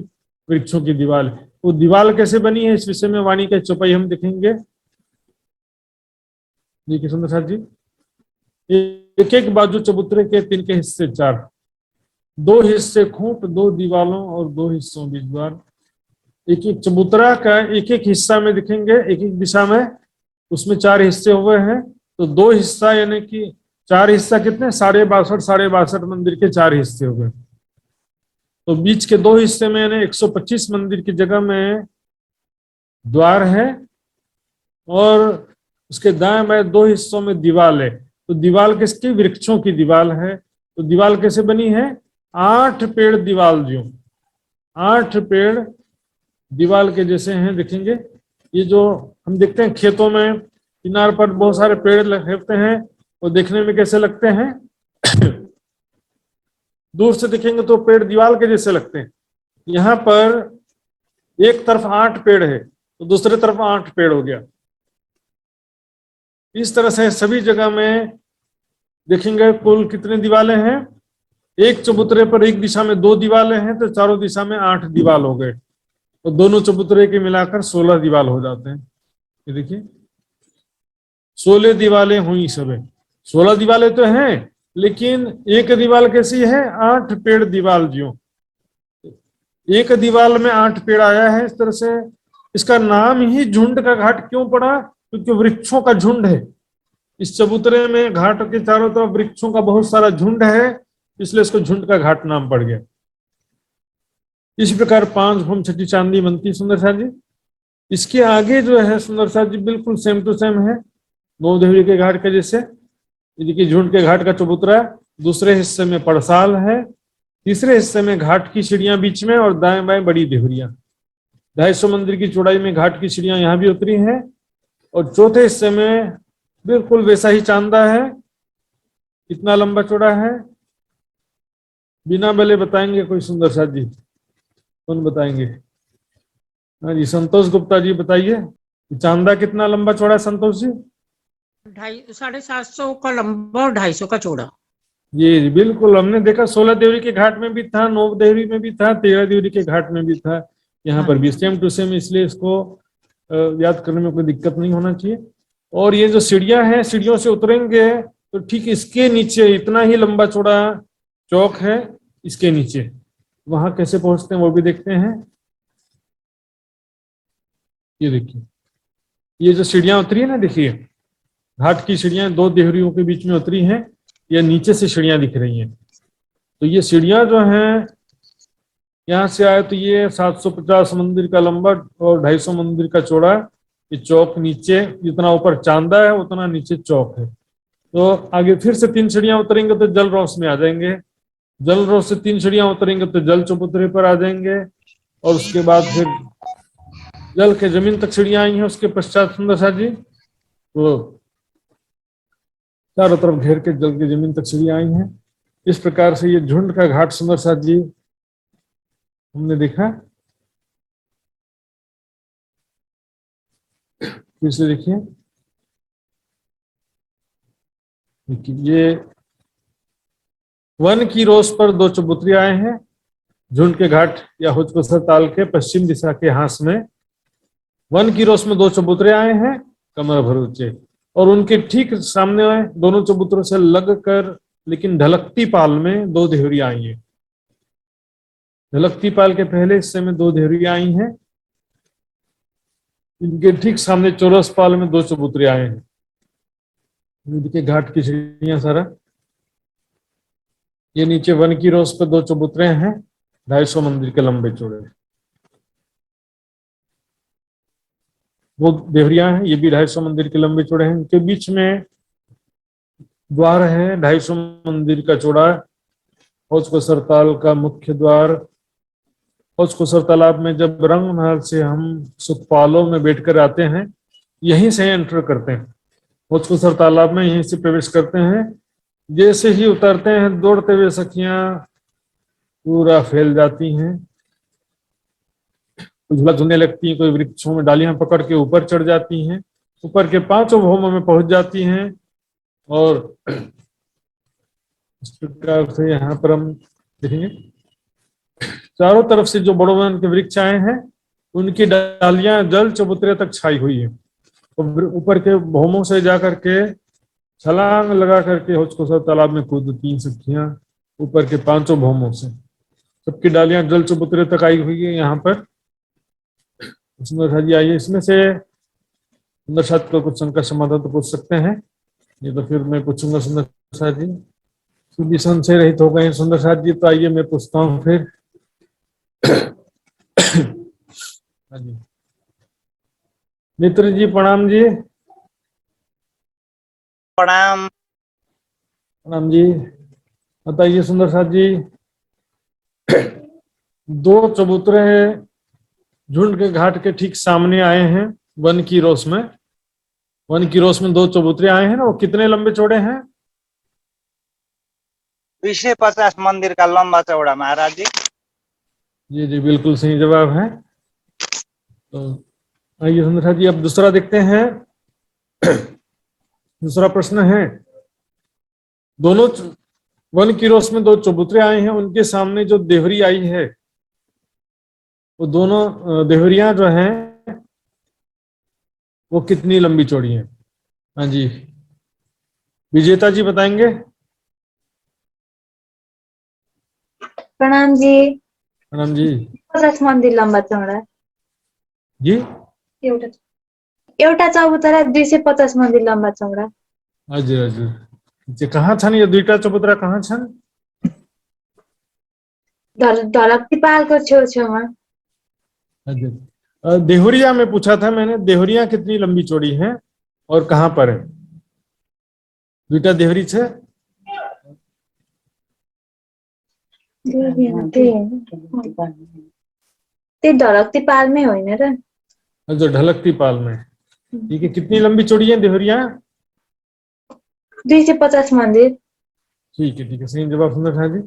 वृक्षों की दीवार है। वो दीवार कैसे बनी है इस विषय में वाणी का चौपाई हम देखेंगे। देखिए सुंदर साथ जी, एक एक बाजू चबूतरे के 3 के हिस्से 4, 2 हिस्से खूंट, 2 दीवालों और 2 हिस्सों बीच द्वार। एक एक चबूतरा का एक एक हिस्सा में दिखेंगे, एक एक दिशा में, उसमें 4 हिस्से हुए हैं। तो 2 हिस्सा यानी कि 4 हिस्सा कितने 62 मंदिर के 4 हिस्से हो गए। तो बीच के 2 हिस्से में यानी 125 मंदिर की जगह में द्वार है और उसके दाएं बाएं दो हिस्सों में दीवाल है। तो दीवाल किसकी? वृक्षों की दीवाल है। तो दीवाल कैसे बनी है? 8 पेड़ दीवाल जो 8 पेड़ दीवाल के जैसे हैं। देखेंगे ये जो हम देखते हैं खेतों में किनार पर बहुत सारे पेड़ लगते हैं, वो देखने में कैसे लगते हैं? दूर से देखेंगे तो पेड़ दीवाल के जैसे लगते हैं। यहाँ पर एक तरफ 8 पेड़ है तो दूसरे तरफ 8 पेड़ हो गया। इस तरह से सभी जगह में देखेंगे कुल कितने दीवालें हैं? एक चबूतरे पर एक दिशा में 2 दीवालें हैं तो चारों दिशा में 8 दीवाल हो गए। तो दोनों चबूतरे के मिलाकर 16 दीवाल हो जाते हैं। ये देखिए 16 दीवालें हुई सब है। 16 दीवालें तो हैं, लेकिन एक दीवाल कैसी है? 8 पेड़ दीवाल जो एक दीवाल में 8 पेड़ आया है। इस तरह से इसका नाम ही झुंड का घाट क्यों पड़ा? क्योंकि वृक्षों का झुंड है। इस चबूतरे में घाट के चारों तरफ वृक्षों का बहुत सारा झुंड है, इसलिए इसको झुंड का घाट नाम पड़ गया। इस प्रकार 5 भूम छठी चांदी बनती सुंदर सा जी। इसके आगे जो है सुंदर सा जी बिल्कुल सेम टू सेम है, नौदेवरी के घाट के जैसे। देखिए झुंड के घाट का चबूतरा, दूसरे हिस्से में पड़साल है, तीसरे हिस्से में घाट की सीढ़ियां बीच में और दाएं बाएं बड़ी देवरियां। 250 मंदिर की चौड़ाई में घाट की सीढ़ियां यहाँ भी उतरी हैं। और चौथे हिस्से में बिल्कुल वैसा ही चांदा है। कितना लंबा चौड़ा है? बिना बले बताएंगे कोई सुंदर सा जी? कौन बताएंगे? हाँ जी, संतोष गुप्ता जी बताइए, चांदा कितना लंबा चौड़ा है संतोष जी? 750 का लंबा और 250 का चौड़ा। ये बिल्कुल हमने देखा 16 देवरी के घाट में भी था, 9 देवरी में भी था, 13 देवरी के घाट में भी था, यहाँ पर भी सेम टू सेम। इसलिए इसको याद करने में कोई दिक्कत नहीं होना चाहिए। और ये जो सीढ़ियां हैं, सीढ़ियों से उतरेंगे तो ठीक इसके नीचे इतना ही लंबा चौड़ा चौक है। इसके नीचे वहां कैसे पहुंचते हैं वो भी देखते हैं। ये देखिए ये जो सीढ़ियां उतरी है ना, देखिए घाट की सीढ़ियां 2 देहरियों के बीच में उतरी हैं, या नीचे से सीढ़ियां दिख रही हैं। तो ये सीढ़ियां जो हैं यहाँ से आए तो ये 750 मंदिर का लंबा और 250 मंदिर का चौड़ा। ये चौक नीचे जितना ऊपर चांदा है उतना नीचे चौक है। तो आगे फिर से 3 सीढ़ियां उतरेंगे तो जल रौस में आ जाएंगे। जल रौस से 3 सीढ़ियां उतरेंगे तो जल चबूतरे पर आ जाएंगे। और उसके बाद फिर जल के जमीन तक सीढ़ियां आई हैं। उसके पश्चात सुंदर सा जी तो चारों तरफ घेर के जल की जमीन तक सीढ़ियां आई हैं। इस प्रकार से ये झुंड का घाट सुंदर सा जी हमने देखा। फिर से देखिए ये वन की रोस पर 2 चबूतरे आए हैं। झुंड के घाट या हुजकोसर ताल के पश्चिम दिशा के हांस में वन की रोस में 2 चबूतरे आए हैं कमर भर ऊंचे। और उनके ठीक सामने दोनों चबूतरों से लग कर लेकिन ढलकती पाल में 2 देहरियां आई हैं। ढलकती पाल के पहले हिस्से में 2 देहरियां आई हैं। इनके ठीक सामने चौरस पाल में 2 चबूतरे आए हैं। देखिए घाट की सीढ़ियां सारा। ये नीचे वन की रोस पे 2 चबूतरे हैं 250 मंदिर के लंबे चौड़े। वो देवरियां हैं, ये भी 250 मंदिर के लंबे चौड़े हैं। इनके बीच में द्वार है 250 मंदिर का चौड़ा। हुजकोसर ताल का मुख्य द्वार। हुजकोसर तालाब में जब रंग महल से हम सुखपालों में बैठकर आते हैं, यहीं से एंटर करते हैं। हुजकोसर तालाब में यहीं से प्रवेश करते हैं। जैसे ही उतरते हैं दौड़ते हुए सखियां पूरा फैल जाती हैं, झूला झूलने लगती हैं, कोई वृक्षों में डालियां पकड़ के ऊपर चढ़ जाती हैं, ऊपर के 5 भौमों में पहुंच जाती हैं। और इस प्रकार से यहाँ पर हम देखेंगे चारों तरफ से जो बड़ोवन के वृक्ष आए हैं उनकी डालियां जल चबूतरे तक छाई हुई है। तो ऊपर के भौमों से जाकर के छलांग लगा करके हुजकोसर तालाब में कूदती हैं सखियां ऊपर के 5 भौमों से। सबकी डालियां जल चबूतरे तक आई हुई है। यहाँ पर सुंदर सा जी आइए, इसमें से सुंदर सा को कुछ शंका समाधान तो पूछ सकते हैं, ये तो फिर मैं पूछूंगा सुंदर सा जी। सभी संशय रहित हो गए सुंदर सा जी, तो आइए मैं पूछता हूँ फिर। हाँ जी मित्र जी प्रणाम जी। प्रणाम। प्रणाम जी। बताइए सुंदर साथ जी, दो चबूतरे झुंड के घाट के ठीक सामने आए हैं। वन की रोस में, वन की रोस में दो चबूतरे आए हैं ना, वो कितने लंबे चौड़े हैं? 250 मंदिर का लंबा चौड़ा महाराज जी। जी जी, बिल्कुल सही जवाब है। तो आइए सुंदर साथ जी, अब दूसरा देखते हैं। दूसरा प्रश्न है, दोनों वन की रोस में दो चबूतरे आए हैं, उनके सामने जो देहरी आई है, वो दोनों देहरियां जो हैं वो कितनी लंबी चौड़ी हैं? हाँ जी, विजेता जी बताएंगे। प्रणाम जी। प्रणाम जी। 50 मन्दिर लम्बा चौडा। जी, एउटा एउटा चबुतरा 250 मन्दिर लम्बा चौडा। हजुर हजुर। जे कहाँ छन् यो दुईटा चबुतरा, कहाँ छन्? ढलक तिपालको छेउछेउमा। हजुर, देहुरिया में पूछा था मैंने, देहुरिया कितनी लंबी चौड़ी है और कहाँ पर है? दुईटा देहुरी छे। त्यो ढलक तिपालमै होइन र? हजुर, ढलक तिपाल में। ठीक है, कितनी लंबी चौड़ी है देहुरिया? 250 मन्दिर। ठीक है, सही जवाब सुंदर था जी।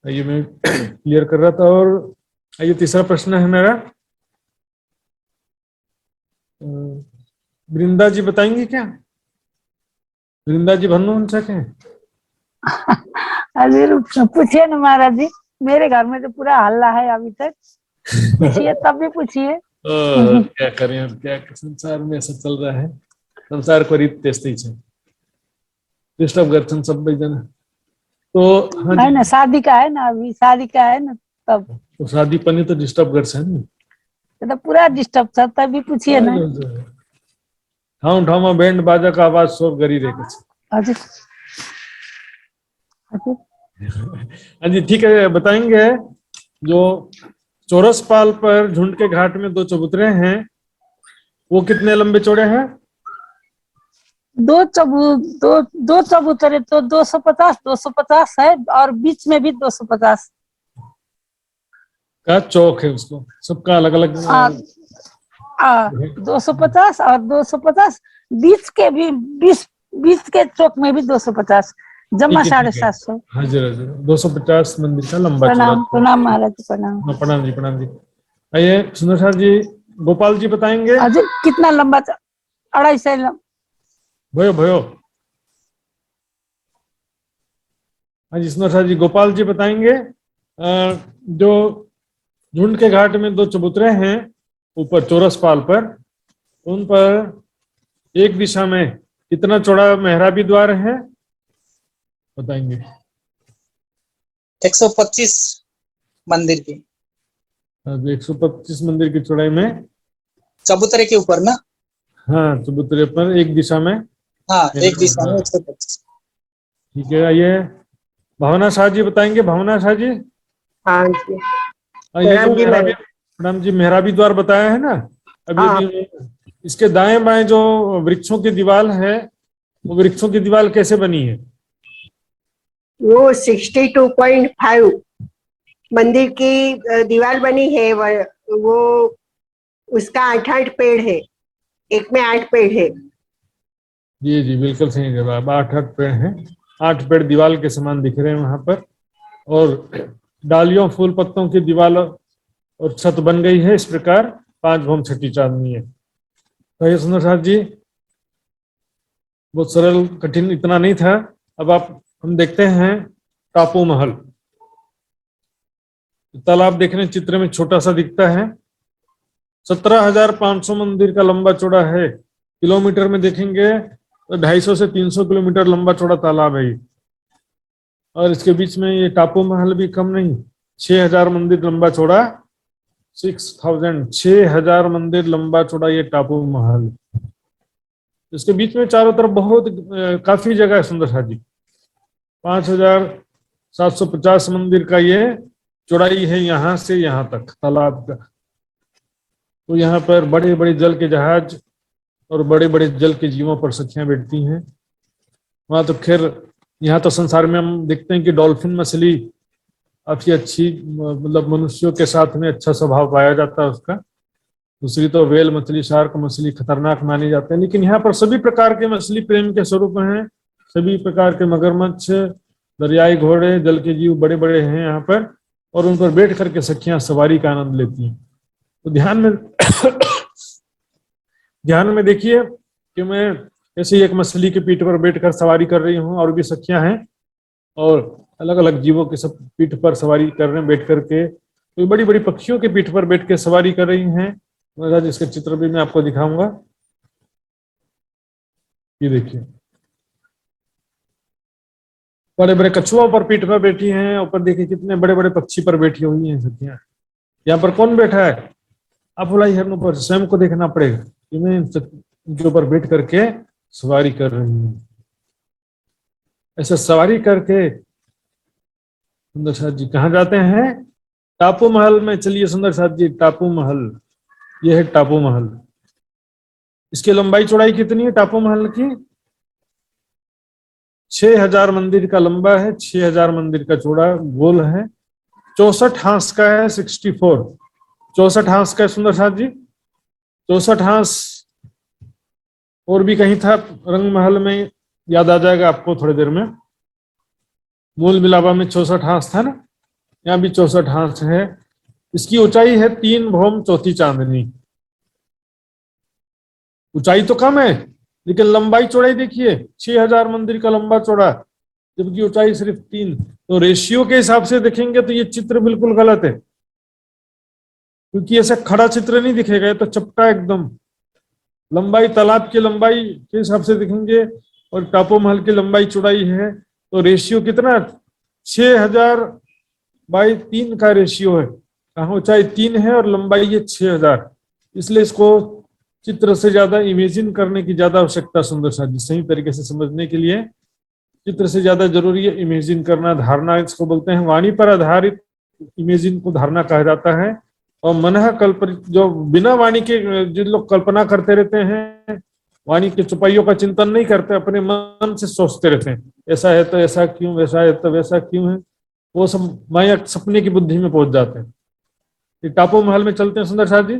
आइए मैं क्लियर कर रहा था। और आइए तीसरा प्रश्न है मेरा। वृंदा जी बताएंगे क्या? वृंदा जी भन्नु हुन्छ क्या? हजुर पूछिए ना महाराज जी, मेरे घर में तो पूरा हल्ला है अभी तक। पूछिए, तब भी पूछिए। क्या करें, और क्या संसार में ऐसा चल रहा है, संसार को रीत त्यस्तै छ, डिस्टर्ब गर्छन् सबैजना। तो हाँ है जी, ना, शादी का है ना, अभी शादी का है ना, तब तो शादी पनि त डिस्टर्ब गर्छ नि। तो पूरा डिस्टर्ब था, तब भी पूछिए ना। ठाउँ ठाउँमा बैंड बाजाको आवाज शोर गरिरहेको छ। हजुर हजुर। हाँ जी, ठीक है, बताएंगे। जो चौरस पाल पर झुंड के घाट में दो चबूतरे हैं, वो कितने लंबे चौड़े हैं? दो चबूतरे तो 250 है, और बीच में भी 250 का चौक है, उसको सबका अलग अलग 250 और 250 बीच के भी, बीच के चौक में भी 250, जमा 750। हाजिर हाजिर, 250 मंदिर का लंबा चौड़ा। प्रणाम प्रणाम महाराज जी, प्रणाम। हाँ, प्रणाम जी, प्रणाम जी। आइए सुंदर साहब जी, गोपाल जी बताएंगे। हजुर कितना लंबा? 250 भयो भयो। हाँ जी, सुंदर साहब जी, गोपाल जी बताएंगे। जो झुंड के घाट में दो चबूतरे हैं ऊपर चौरस पाल पर, उन पर एक दिशा में कितना चौड़ा मेहराबी द्वार है, बताएंगे। 125 मंदिर की। 125 मंदिर की चौड़ाई में, चबूतरे के ऊपर ना? हाँ, चबूतरे पर एक दिशा में। हाँ, एक दिशा में 125। ठीक है, आइए भावना शाह जी बताएंगे। भावना शाह जी। हाँ जी, ये जो प्रणाम जी, मेहराबी द्वार बताया है ना अभी हाँ। अभी, इसके दाएं बाएं जो वृक्षों की दीवार है, वो वृक्षों की दीवार कैसे बनी है? वो 62.5 मंदिर की दीवार बनी है। वो उसका 8 पेड़ है, एक में 8 पेड़ है। जी जी, बिल्कुल सही जवाब। 8 पेड़ हैं, 8 पेड़ दीवार के समान दिख रहे हैं वहां पर, और डालियों फूल पत्तों की दीवार और छत बन गई है। इस प्रकार 5 भौम छठी चांदनी है। तो ये सुंदर साहब जी, बहुत सरल, कठिन इतना नहीं था। अब हम देखते हैं टापू महल। तालाब देखने चित्र में छोटा सा दिखता है। 17,500 मंदिर का लंबा चौड़ा है। किलोमीटर में देखेंगे तो 250 से 300 किलोमीटर लंबा चौड़ा तालाब है ये। और इसके बीच में ये टापू महल भी कम नहीं, 6,000 मंदिर लंबा चौड़ा, 6,000 मंदिर लंबा चौड़ा ये टापू महल। इसके बीच में चारों तरफ बहुत काफी जगह है सुंदर साथ जी। 5,750 मंदिर का ये चौड़ाई है, यहाँ से यहाँ तक तालाब का। तो यहाँ पर बड़े बड़े जल के जहाज और बड़े बड़े जल के जीवों पर सखियां बैठती हैं। वहां तो खैर, यहाँ तो संसार में हम देखते हैं कि डॉल्फिन मछली काफी अच्छी, मतलब मनुष्यों के साथ में अच्छा स्वभाव पाया जाता है उसका। दूसरी तो वेल मछली, शार्क मछली खतरनाक मानी जाते हैं, लेकिन यहाँ पर सभी प्रकार के मछली प्रेम के स्वरूप हैं। सभी प्रकार के मगरमच्छ, दरियाई घोड़े, जल के जीव बड़े बड़े हैं यहाँ पर, और उन पर बैठ करके सखियां सवारी का आनंद लेती हैं। तो ध्यान में देखिए कि मैं ऐसे ही एक मछली के पीठ पर बैठकर सवारी कर रही हूँ, और भी सखियां हैं और अलग अलग जीवों के सब पीठ पर सवारी कर रहे हैं बैठ करके। तो बड़ी बड़ी पक्षियों के पीठ पर बैठ के सवारी कर रही हैं। महाराज इसका चित्र भी मैं आपको दिखाऊंगा। ये देखिए, बड़े बड़े कछुओं पर पीठ पर बैठी हैं, ऊपर देखिए कितने बड़े बड़े पक्षी पर बैठी हुई हैं सखियां। यहाँ पर कौन बैठा है? अफुलाई हिरणों पर स्वयं को देखना पड़ेगा कि मैं इनके ऊपर बैठ करके सवारी कर रही हूँ। ऐसे सवारी करके सुंदर साथ जी कहाँ जाते हैं? टापू महल में। चलिए सुंदर साथ जी, टापू महल, यह है टापू महल। इसकी लंबाई चौड़ाई कितनी है टापू महल की? 6000 मंदिर का लंबा है, 6000 मंदिर का चौड़ा गोल है, 64 हांस का है, 64 64 हांस का है सुंदर साथ जी। 64 हांस और भी कहीं था रंग महल में, याद आ जाएगा आपको थोड़ी देर में। मूल मिलावा में 64 हांस था ना, यहाँ भी 64 हांस है। इसकी ऊंचाई है 3 भौम चौथी चांदनी। ऊंचाई तो कम है लेकिन लंबाई चौड़ाई देखिए, 6000 मंदिर का लंबा चौड़ा, जबकि ऊंचाई सिर्फ 3। तो रेशियो के हिसाब से देखेंगे तो ये चित्र बिल्कुल गलत है, क्योंकि ऐसा खड़ा चित्र नहीं दिखेगा, ये तो चपटा एकदम। लंबाई तालाब की लंबाई के हिसाब से देखेंगे और टापू महल की लंबाई चौड़ाई है, तो रेशियो कितना? 6000/3 का रेशियो है। कहाँ ऊंचाई 3 है और लंबाई है 6000, इसलिए इसको चित्र से ज्यादा इमेजिन करने की ज्यादा आवश्यकता। सुंदर साथ जी, सही तरीके से समझने के लिए चित्र से ज्यादा जरूरी है इमेजिन करना। धारणा इसको बोलते हैं, वाणी पर आधारित इमेजिन को धारणा कहा जाता है। और मनः कल्पित, जो बिना वाणी के जिन लोग कल्पना करते रहते हैं, वाणी के चौपाइयों का चिंतन नहीं करते, अपने मन से सोचते रहते हैं, ऐसा है तो ऐसा क्यों, वैसा है तो वैसा क्यों है, वो सब माया सपने की बुद्धि में पहुंच जाते हैं। ये टापू महल में चलते हैं सुंदर साथ जी।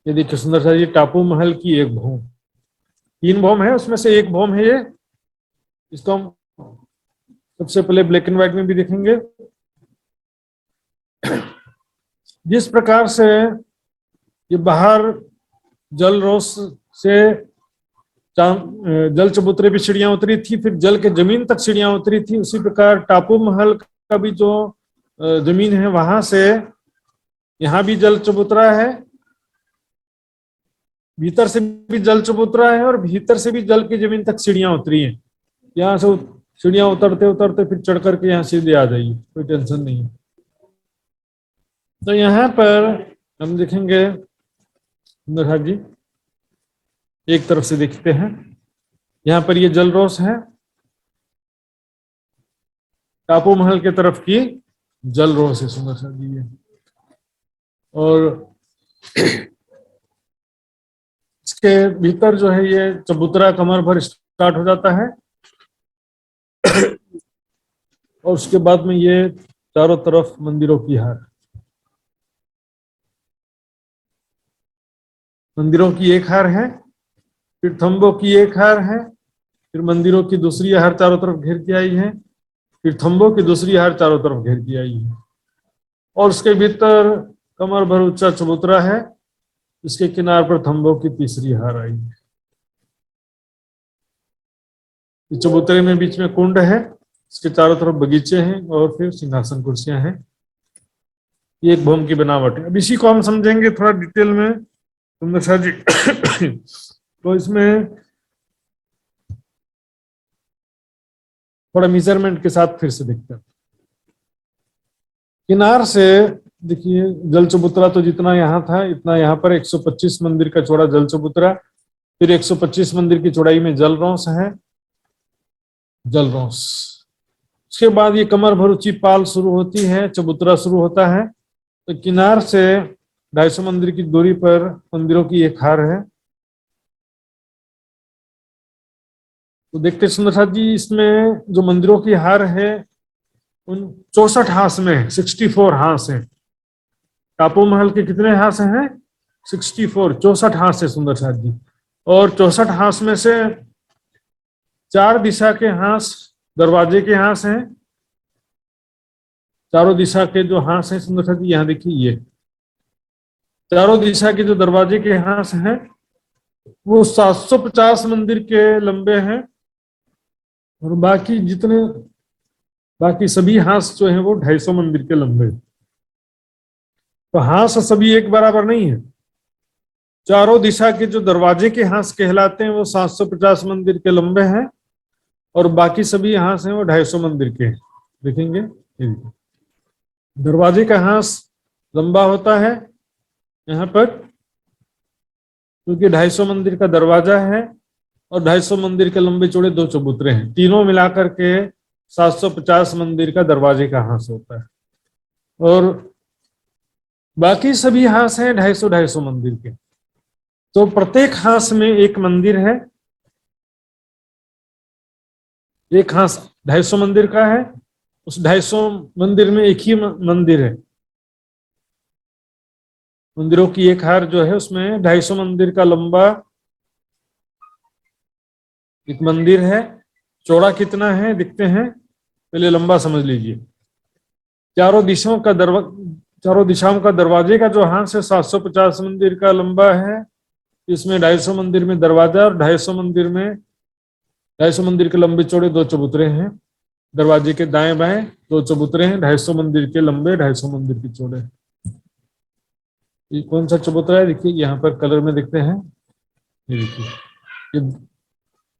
ये देखिए सुंदर साथ जी, टापू महल की एक भौम, 3 भौम है, उसमें से एक भौम है ये। इसको हम सबसे पहले ब्लैक एंड व्हाइट में भी देखेंगे। जिस प्रकार से ये बाहर जल रोस से जल चबूतरे पे सीढ़ियां उतरी थी, फिर जल के जमीन तक सीढ़ियां उतरी थी, उसी प्रकार टापू महल का भी जो जमीन है वहां से यहाँ भी जल चबूतरा है, भीतर से भी जल चबूतरा है और भीतर से भी जल की जमीन तक सीढ़ियां उतरी हैं। यहाँ से सीढ़ियां उतरते उतरते फिर चढ़ करके यहाँ सीधे आ जाइए, कोई टेंशन नहीं है। तो यहाँ पर हम देखेंगे सुंदर जी, एक तरफ से देखते हैं, यहाँ पर ये जल रोस है, टापू महल के तरफ की जल रोस है सुंदर जी ये। और इसके भीतर जो है ये चबूतरा कमर भर स्टार्ट हो जाता है और उसके बाद में ये चारों तरफ मंदिरों की हार, मंदिरों की एक हार है, फिर थंबों की एक हार है, फिर मंदिरों की दूसरी हार चारों तरफ घेर के आई है, फिर थंबों की दूसरी हार चारों तरफ घेर के आई है, और उसके भीतर कमर भर ऊंचा चबूतरा है, इसके किनार पर थंबों की तीसरी हार आई है। चबूतरे में बीच में कुंड है, इसके चारों तरफ बगीचे हैं और फिर सिंहासन कुर्सियां हैं। ये एक भौम की बनावट है। अब इसी को हम समझेंगे थोड़ा डिटेल में सुंदर साथ जी। तो इसमें थोड़ा मेजरमेंट के साथ फिर से देखते हैं। किनार से देखिए जल चबूतरा तो जितना यहाँ था इतना यहाँ पर 125 मंदिर का चौड़ा जल चबूतरा, फिर 125 मंदिर की चौड़ाई में जल रोंस है, जल रोंस। उसके बाद ये कमर भर ऊंची पाल शुरू होती है, चबूतरा शुरू होता है। तो किनार से 250 मंदिर की दूरी पर मंदिरों की एक हार है, तो देखते सुंदर साथ जी, इसमें जो मंदिरों की हार है उन 64 हास में 64 हास है। टापू महल के कितने हास हैं? 64, 64 हास है सुंदर साथ जी। और 64 हास में से 4 दिशा के हास दरवाजे के हास हैं। चारों दिशा के जो हास हैं सुंदर साथ जी, यहाँ देखिए, ये चारों दिशा के जो दरवाजे के हास हैं वो 750 मंदिर के लंबे हैं। और बाकी सभी हास जो है वो 250 मंदिर के लंबे। तो हास सभी एक बराबर नहीं है। चारों दिशा के जो दरवाजे के हास कहलाते हैं वो 750 मंदिर के लंबे हैं, और बाकी सभी हास हैं वो 250 मंदिर के हैं। देखेंगे, ये देखिए, दरवाजे का हास लंबा होता है यहाँ पर, क्योंकि 250 मंदिर का दरवाजा है और 250 मंदिर के लंबे चौड़े 2 चबूतरे हैं। तीनों मिलाकर के 750 मंदिर का दरवाजे का हास होता है, और बाकी सभी हास हैं 250 मंदिर के। तो प्रत्येक हास में एक मंदिर है। एक हास 250 मंदिर का है, उस 250 मंदिर में एक ही मंदिर है। मंदिरों की एक हार जो है उसमें 250 मंदिर का लंबा एक मंदिर है। चौड़ा कितना है दिखते हैं, पहले लंबा समझ लीजिए। चारों दिशाओं का दरवाजे का जो हास है 750 मंदिर का लंबा है। इसमें 250 मंदिर में दरवाजा और 250 मंदिर के लंबे चौड़े 2 चबूतरे हैं। दरवाजे के दाएं बाएं 2 चबूतरे हैं, 250 मंदिर के लंबे, 250 मंदिर के चौड़े। ये कौन सा चबूतरा है देखिए, यहाँ पर कलर में दिखते हैं। ये देखिए, ये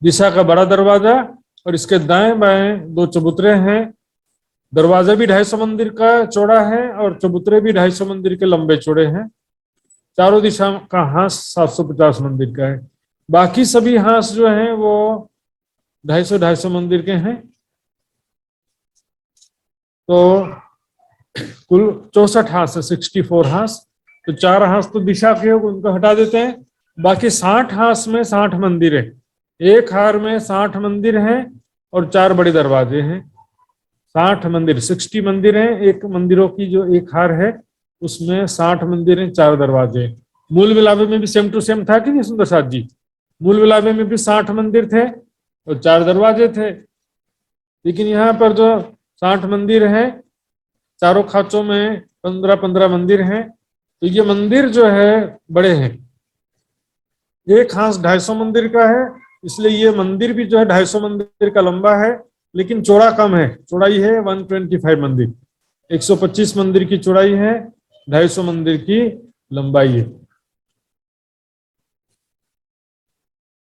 दिशा का बड़ा दरवाजा और इसके दाएं बाएं 2 चबूतरे हैं। दरवाजा भी 250 मंदिर का चौड़ा है और चबूतरे भी 250 मंदिर के लंबे चौड़े हैं। चारों दिशा का हास 750 मंदिर का है। बाकी सभी हास जो हैं वो 250 मंदिर के हैं। तो कुल 64 हास है, 64 हास। तो 4 हास तो दिशा के हो, उनको हटा देते हैं। बाकी 60 हास में 60 मंदिर है। एक हार में 60 मंदिर हैं और 4 बड़े दरवाजे हैं। 60 मंदिर, 60 मंदिर हैं। एक मंदिरों की जो एक हार है उसमें 60 मंदिर हैं, 4 दरवाजे। मूल विलावे में भी सेम टू सेम था कि नहीं सुंदर साथ जी? मूल विलावे में भी 60 मंदिर थे और 4 दरवाजे थे। लेकिन यहाँ पर जो 60 मंदिर हैं, चारों खाचों में 15-15 मंदिर हैं। तो ये मंदिर जो है बड़े हैं। एक हास 250 मंदिर का है, इसलिए ये मंदिर भी जो है 250 मंदिर का लंबा है, लेकिन चौड़ा कम है। चौड़ाई है 125 मंदिर, 125 मंदिर की चौड़ाई है, 250 मंदिर की लंबाई है।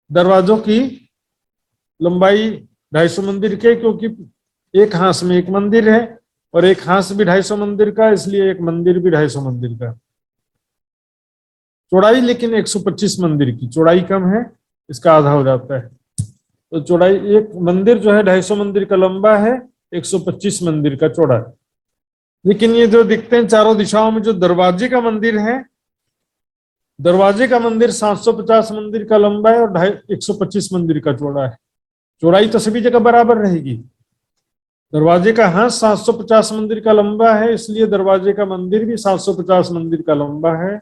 दरवाजों की लंबाई 250 मंदिर के, क्योंकि एक हास में एक मंदिर है और एक हास भी 250 मंदिर का, इसलिए एक मंदिर भी 250 मंदिर का। चौड़ाई लेकिन 125 मंदिर की, चौड़ाई कम है, इसका आधा हो जाता है। तो चौड़ाई, एक मंदिर जो है 250 मंदिर का लंबा है, 125 मंदिर का चौड़ा है। लेकिन ये जो दिखते हैं चारों दिशाओं में जो दरवाजे का मंदिर है, दरवाजे का मंदिर 750 मंदिर का लंबा है और 125 मंदिर का चौड़ा है। चौड़ाई तो सभी जगह बराबर रहेगी। दरवाजे का हाथ 750 मंदिर का लंबा है, इसलिए दरवाजे का मंदिर भी 750 मंदिर का लंबा है,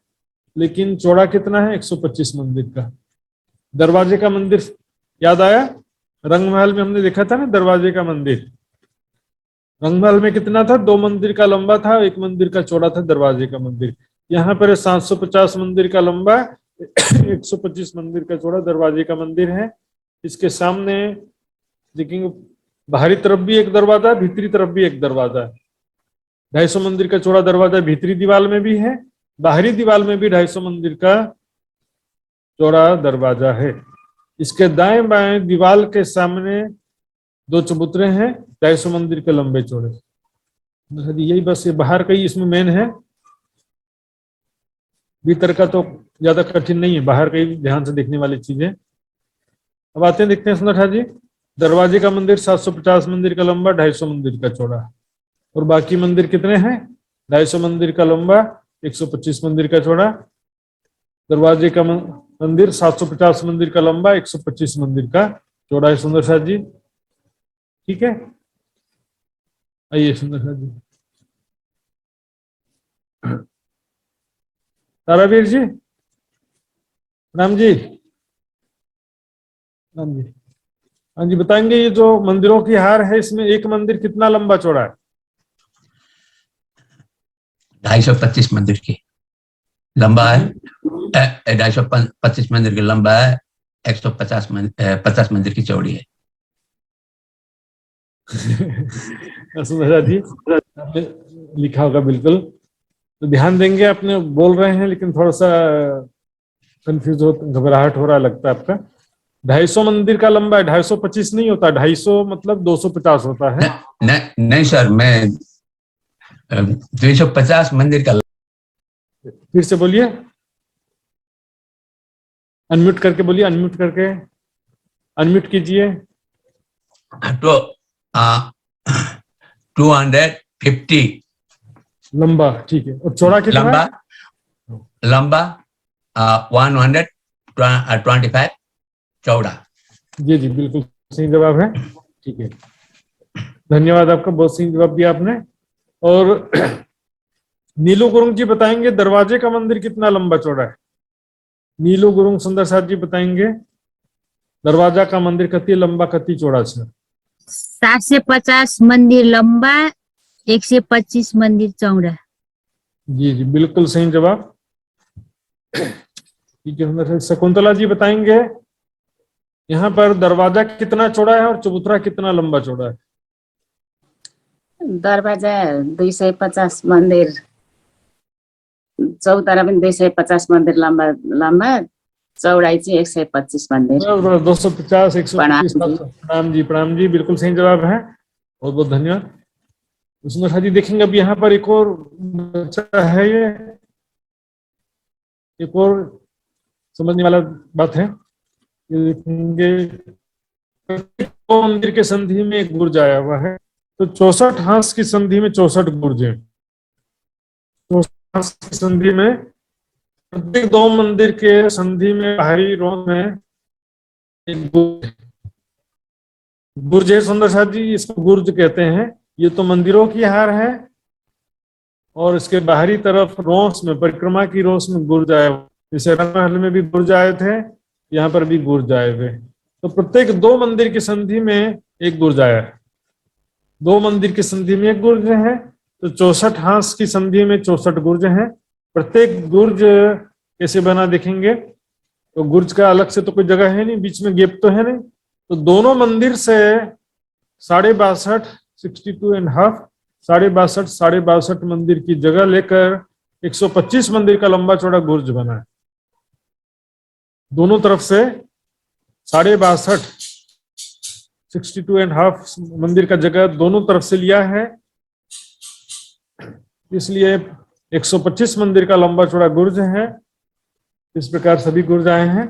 लेकिन चौड़ा कितना है? 125 मंदिर का। दरवाजे का मंदिर याद आया? रंगमहल में हमने देखा था ना दरवाजे का मंदिर। रंगमहल में कितना था? 2 मंदिर का लंबा था, 1 मंदिर का चौड़ा था दरवाजे का मंदिर। यहाँ पर 750 मंदिर का लंबा, 125 मंदिर का चौड़ा दरवाजे का मंदिर है। इसके सामने देखेंगे बाहरी तरफ भी एक दरवाजा है, भीतरी तरफ भी एक दरवाजा है। 250 मंदिर का चौड़ा दरवाजा भीतरी दीवार में भी है, बाहरी दीवार में भी 250 मंदिर का चौड़ा दरवाजा है। इसके दाएं बाएं दीवार के सामने 2 चबूतरे हैं, 250 मंदिर के लंबे चौड़े। यही बस, ये बाहर का ही इसमें मेन है, भीतर का तो ज्यादा कठिन नहीं है, बाहर का ही ध्यान से देखने वाली चीज है। अब आते हैं, देखते हैं सुंदर जी। दरवाजे का मंदिर 750 मंदिर का लंबा, 250 मंदिर का चौड़ा। और बाकी मंदिर कितने हैं? 250 मंदिर का लंबा, 125 मंदिर का चौड़ा। दरवाजे का मंदिर 750 मंदिर का लंबा, 125 मंदिर का चौड़ा है सुंदर साथ जी, ठीक है। आइए सुंदर साथ जी। तारावीर जी, राम जी, राम जी, हाँ जी, बताएंगे ये जो मंदिरों की हार है, इसमें एक मंदिर कितना लंबा चौड़ा है? 225 मंदिर की लंबा है, 225 मंदिर की लंबा है, 50 मंदिर की चौड़ी है। सुंदर जी आपने लिखा होगा बिल्कुल, तो ध्यान देंगे। आपने बोल रहे हैं लेकिन थोड़ा सा कंफ्यूज हो, घबराहट हो रहा लगता है आपका। 250 मंदिर का लंबा है, 225 नहीं होता, 250 मतलब 250 होता है। नहीं सर, मैं 250 मंदिर का। फिर से बोलिए, अनम्यूट करके बोलिए, अनम्यूट करके, अनम्यूट कीजिए। तो 250 लंबा, ठीक है। और चौड़ा कितना? लंबा 125, चौड़ा। जी जी, बिल्कुल सही जवाब है, ठीक है। धन्यवाद आपका, बहुत सही जवाब दिया आपने। और नीलू गुरुंग जी बताएंगे दरवाजे का मंदिर कितना लंबा चौड़ा है? नीलू गुरुंग सुंदर साथ जी बताएंगे दरवाजा का मंदिर कति लंबा कति चौड़ा है? 750 मंदिर लंबा, 125 मंदिर चौड़ा। जी जी, बिल्कुल सही जवाब, ठीक है। शकुंतला जी बताएंगे यहाँ पर दरवाजा कितना चौड़ा है और चबूतरा कितना लंबा चौड़ा है? दरवाजा 250 मंदिर, चौतारा पनि 250 मंदिर लंबा लंबा, चौड़ाई चाहिँ 125 मंदिर। 250, 125। प्रणाम जी, प्रणाम जी, बिल्कुल सही जवाब है, बहुत बहुत धन्यवाद। उसमें जी देखेंगे अब यहाँ पर एक और बचा है, ये एक और समझने वाला बात है। ये देखेंगे मंदिर के संधि में एक बुर्ज आया हुआ है, तो 64 हांस की संधि में 64 बुर्ज हैं। 64 हांस की संधि में प्रत्येक 2 मंदिर के संधि में बाहरी रोड में एक बुर्ज है। सुंदर साथ जी, इसको बुर्ज कहते हैं। ये तो मंदिरों की हार है और इसके बाहरी तरफ रोस में, परिक्रमा की रोस में बुर्ज आए, जैसे रंगमहल में भी बुर्ज आए थे, यहाँ पर भी बुर्ज आए हुए। तो प्रत्येक 2 मंदिर की संधि में एक बुर्ज आया है। 2 मंदिर की संधि में एक बुर्ज है, तो 64 हांस की संधि में 64 गुर्ज हैं। प्रत्येक गुर्ज कैसे बना देखेंगे, तो गुर्ज का अलग से तो कोई जगह है नहीं, बीच में गैप तो है नहीं, तो दोनों मंदिर से 62.5, 62.5, 62.5 मंदिर की जगह लेकर 125 मंदिर का लंबा चौड़ा गुर्ज बना है। दोनों तरफ से 62.5, 62.5 मंदिर का जगह दोनों तरफ से लिया है, इसलिए 125 मंदिर का लंबा चौड़ा गुर्ज है। इस प्रकार सभी गुर्ज आए हैं।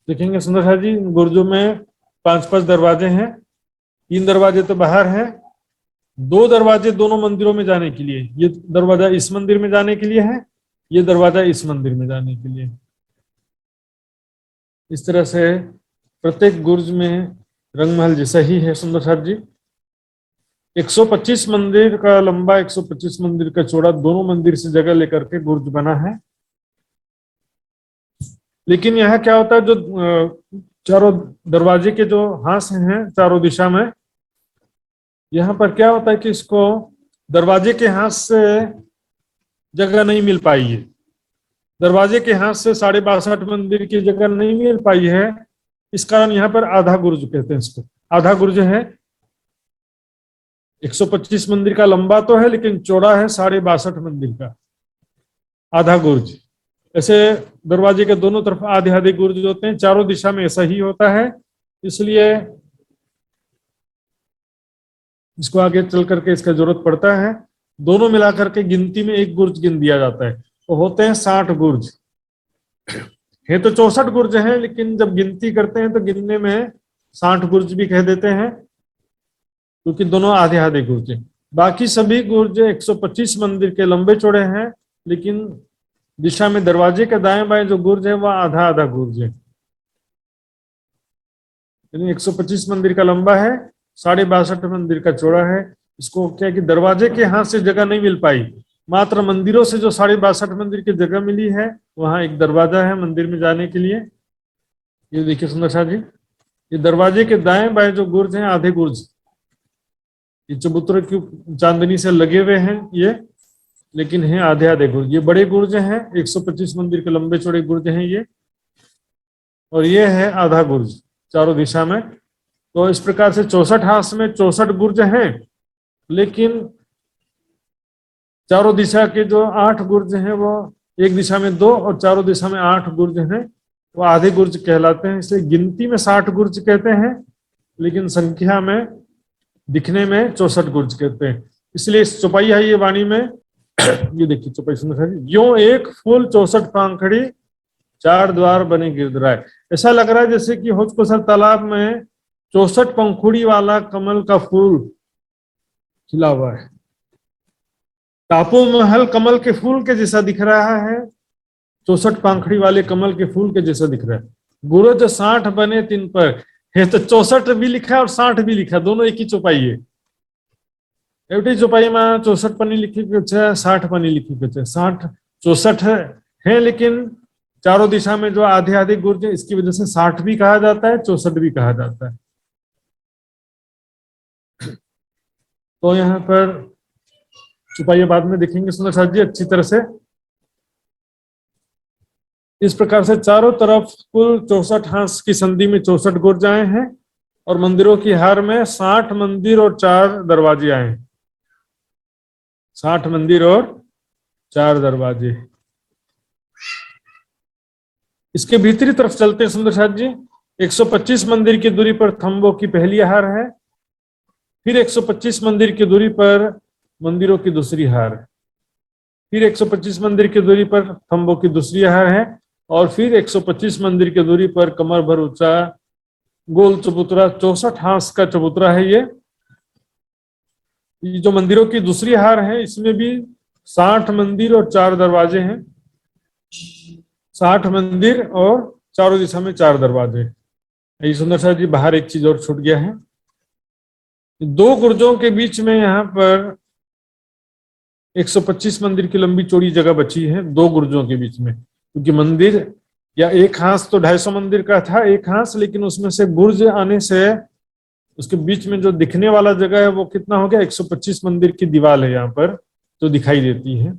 देखेंगे सुंदर साथ जी, गुर्जों में 5-5 दरवाजे हैं। 3 दरवाजे तो बाहर हैं, 2 दरवाजे दोनों मंदिरों में जाने के लिए। ये दरवाजा इस मंदिर में जाने के लिए है, ये दरवाजा इस मंदिर में जाने के लिए। इस तरह से प्रत्येक गुर्ज में रंगमहल जैसा ही है। सुंदर साथ जी, 125 मंदिर का लंबा, 125 मंदिर का चौड़ा, दोनों मंदिर से जगह लेकर के गुर्ज बना है। लेकिन यहाँ क्या होता है, जो चारों दरवाजे के जो हांस हैं चारों दिशा में, यहाँ पर क्या होता है कि इसको दरवाजे के हाथ से जगह नहीं मिल पाई है। दरवाजे के हाथ से 62.5 मंदिर की जगह नहीं मिल पाई है, इस कारण यहाँ पर आधा गुर्ज कहते हैं इसको। आधा गुर्ज है, 125 मंदिर का लंबा तो है लेकिन चौड़ा है 62.5 मंदिर का, आधा गुर्ज। ऐसे दरवाजे के दोनों तरफ आधे आधे गुर्ज होते हैं, चारों दिशा में ऐसा ही होता है, इसलिए इसको आगे चल करके इसका जरूरत पड़ता है। दोनों मिलाकर के गिनती में एक गुर्ज गिन दिया जाता है, तो होते हैं 60 गुर्ज। है तो 64 गुर्ज हैं, लेकिन जब गिनती करते हैं तो गिनने में 60 गुर्ज भी कह देते हैं, क्योंकि दोनों आधे आधे गुर्ज हैं। बाकी सभी गुर्ज 125 मंदिर के लंबे चौड़े हैं, लेकिन दिशा में दरवाजे के दाएं बाएं जो गुर्ज है वह आधा आधा गुर्ज है। यानी 125 मंदिर का लंबा है, 62.5 मंदिर का चौड़ा है। इसको क्या है कि दरवाजे के हाथ से जगह नहीं मिल पाई, मात्र मंदिरों से जो 62.5 मंदिर की जगह मिली है वहां एक दरवाजा है मंदिर में जाने के लिए। ये देखिए सुंदर शाह जी, ये दरवाजे के दाएं बाएं जो गुर्ज हैं आधे गुर्ज, ये चबूतरे की चांदनी से लगे हुए हैं ये, लेकिन हैं आधे आधे गुर्ज। ये बड़े गुर्ज हैं, 125 मंदिर के लंबे चौड़े गुर्ज हैं ये, और ये है आधा गुर्ज चारों दिशा में। तो इस प्रकार से 64 हाथ में 64 गुर्ज हैं, लेकिन चारों दिशा के जो 8 गुर्ज हैं वो एक दिशा में 2 और चारों दिशा में 8 गुर्ज हैं, वो आधे गुर्ज कहलाते हैं। इसलिए गिनती में 60 गुर्ज कहते हैं, लेकिन संख्या में दिखने में 64 गुर्ज कहते हैं। इसलिए इस चौपाई है ये वाणी में ये देखिए चौपाई सुंदर, यो एक फूल 64 पांखड़ी 4 द्वार बने गिरधराए। ऐसा लग रहा है जैसे कि होचकोसर तालाब में 64 पंखुड़ी वाला कमल का फूल खिला हुआ है। टापू महल कमल के फूल के जैसा दिख रहा है, 64 पांखड़ी वाले कमल के फूल के जैसा दिख रहा है। गुरज 60 बने 3 पर है, तो 64 भी लिखा है और 60 भी लिखा, दोनों एक ही चौपाई है। एवटी चौपाई में 64 पन्नी लिखी है, 60 पन्नी लिखी है। 60 64 है, लेकिन चारों दिशा में जो आधे आधे गुर्ज है इसकी वजह से 60 भी कहा जाता है, 64 भी कहा जाता है। तो यहाँ पर चौपाई बाद में देखेंगे सुंदर साथ जी अच्छी तरह से। इस प्रकार से चारों तरफ कुल 64 हाथ की संधि में 64 गुर्ज आए हैं, और मंदिरों की हार में 60 मंदिर और 4 दरवाजे आए हैं। 60 मंदिर और 4 दरवाजे। इसके भीतरी तरफ चलते हैं सुंदर साथ जी। 125 मंदिर की दूरी पर थंबों की पहली हार है, फिर 125 मंदिर की दूरी पर मंदिरों की दूसरी हार है, फिर 125 मंदिर की दूरी पर थंबों की दूसरी हार है, और फिर 125 मंदिर की दूरी पर कमर भर ऊंचा गोल चबूतरा 64 हाथ का चबूतरा है। ये जो मंदिरों की दूसरी हार है इसमें भी 60 मंदिर और 4 दरवाजे हैं। 60 मंदिर और चारों दिशा में 4 दरवाजे। यही सुंदर साहब जी, बाहर एक चीज और छूट गया है, 2 गुर्जों के बीच में यहाँ पर 125 मंदिर की लंबी चौड़ी जगह बची है 2 गुर्जों के बीच में, क्योंकि मंदिर या एक हाथ तो 250 मंदिर का था एक हाथ, लेकिन उसमें से गुर्ज आने से उसके बीच में जो दिखने वाला जगह है वो कितना हो गया, 125 मंदिर की दीवार है यहाँ पर जो दिखाई देती है,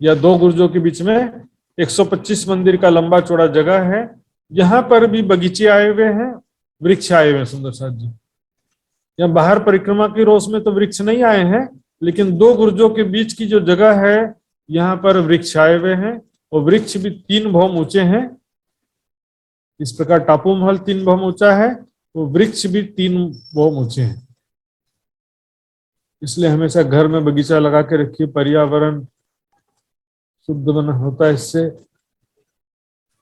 या 2 गुर्जों के बीच में 125 मंदिर का लंबा चौड़ा जगह है। यहाँ पर भी बगीचे आए हुए हैं, वृक्ष आए हुए हैं सुंदर साथ जी। यहाँ बाहर परिक्रमा की रोज में तो वृक्ष नहीं आए हैं, लेकिन 2 गुर्जों के बीच की जो जगह है यहाँ पर वृक्ष आए हुए हैं, और वृक्ष भी 3 भौम ऊंचे हैं। इस प्रकार टापू महल 3 भौम ऊंचा है, तो वृक्ष भी 3 भौम ऊंचे हैं। इसलिए हमेशा घर में बगीचा लगा के रखिए, पर्यावरण शुद्ध बना होता है, इससे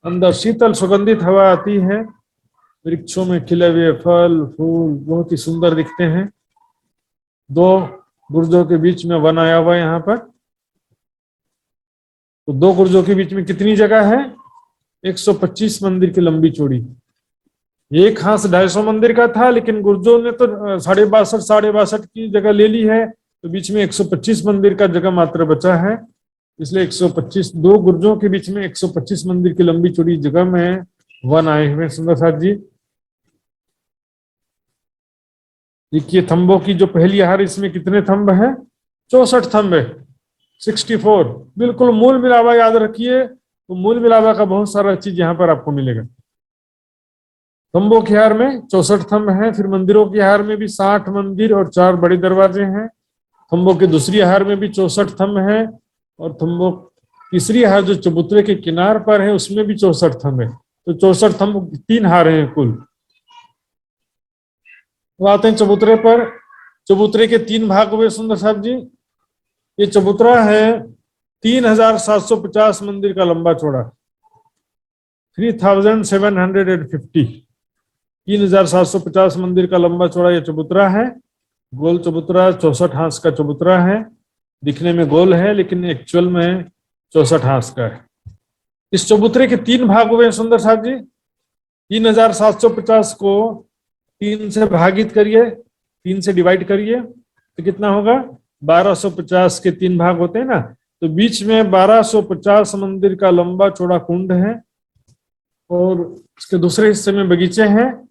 अंदर शीतल सुगंधित हवा आती है, वृक्षों में खिले हुए फल फूल बहुत ही सुंदर दिखते हैं। 2 गुर्जों के बीच में वन आया हुआ है यहाँ पर। तो 2 गुर्जों के बीच में कितनी जगह है, 125 मंदिर की लंबी चौड़ी। एक हाथ 250 मंदिर का था, लेकिन गुर्जों ने तो 62.5 की जगह ले ली है, तो बीच में 125 मंदिर का जगह मात्र बचा है। इसलिए 125 2 गुर्जों के बीच में 125 मंदिर की लंबी चौड़ी जगह में वन आए हुए सुंदर साथ जी। देखिए थंबों की जो पहली हार, इसमें कितने थंब हैं, 64 थंब है, 64। बिल्कुल मूल मिलावा याद रखिए, तो मूल मिलावा का बहुत सारा चीज यहाँ पर आपको मिलेगा। थंबों की हार में 64 थंब हैं, फिर मंदिरों की हार में भी 60 मंदिर और 4 बड़े दरवाजे हैं। थंबों की दूसरी हार में भी 64 थंब हैं, और थंबों तीसरी हार जो चबूतरे के किनार पर है उसमें भी 64 थंब है। तो 64 थंब 3 हार हैं कुल। तो आते हैं चबूतरे पर। चबूतरे के 3 भाग हुए सुंदर साहब जी। ये चबूतरा है 3750 मंदिर का लंबा चौड़ा, 3750 3750 मंदिर का लंबा चौड़ा ये चबूतरा है। गोल चबूतरा 64 हाथ का चबूतरा है, दिखने में गोल है लेकिन एक्चुअल में 64 हाथ का है। इस चबूतरे के 3 भाग हुए हैं सुंदर साथ जी। 3750 को 3 से भागित करिए, 3 से डिवाइड करिए तो कितना होगा? 1250 के 3 भाग होते हैं ना, तो बीच में 1250 मंदिर का लंबा चौड़ा कुंड है और उसके दूसरे हिस्से में बगीचे हैं,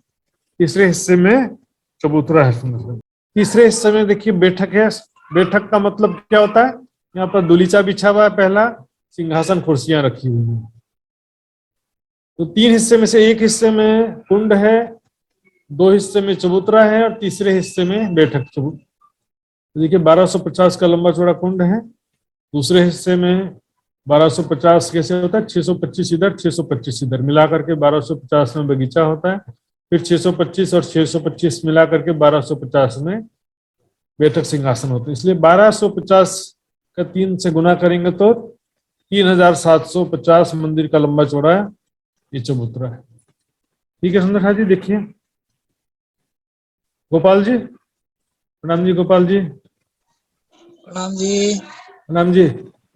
तीसरे हिस्से में चबूतरा है। तीसरे हिस्से में देखिए बैठक है। बैठक का मतलब क्या होता है? यहाँ पर दुलीचा बिछा हुआ है, पहला सिंहासन कुर्सियां रखी हुई है। तो 3 हिस्से में से एक हिस्से में कुंड है, 2 हिस्से में चबूतरा है और तीसरे हिस्से में बैठक चबूतरा। तो देखिए 1250 का लंबा चौड़ा कुंड है, दूसरे हिस्से में 1250 कैसे होता है? 625 इधर 625 इधर मिला करके 1250 में बगीचा होता है, फिर 625 और 625 मिला करके 1250 में बैठक सिंहासन होते हैं। इसलिए 1250 का 3 से गुना करेंगे तो 3750 मंदिर का लंबा चौड़ा ये चबूतरा है। ठीक है सुंदर जी, देखिए गोपाल जी, प्रणाम जी। गोपाल जी प्रणाम जी। प्रणाम जी।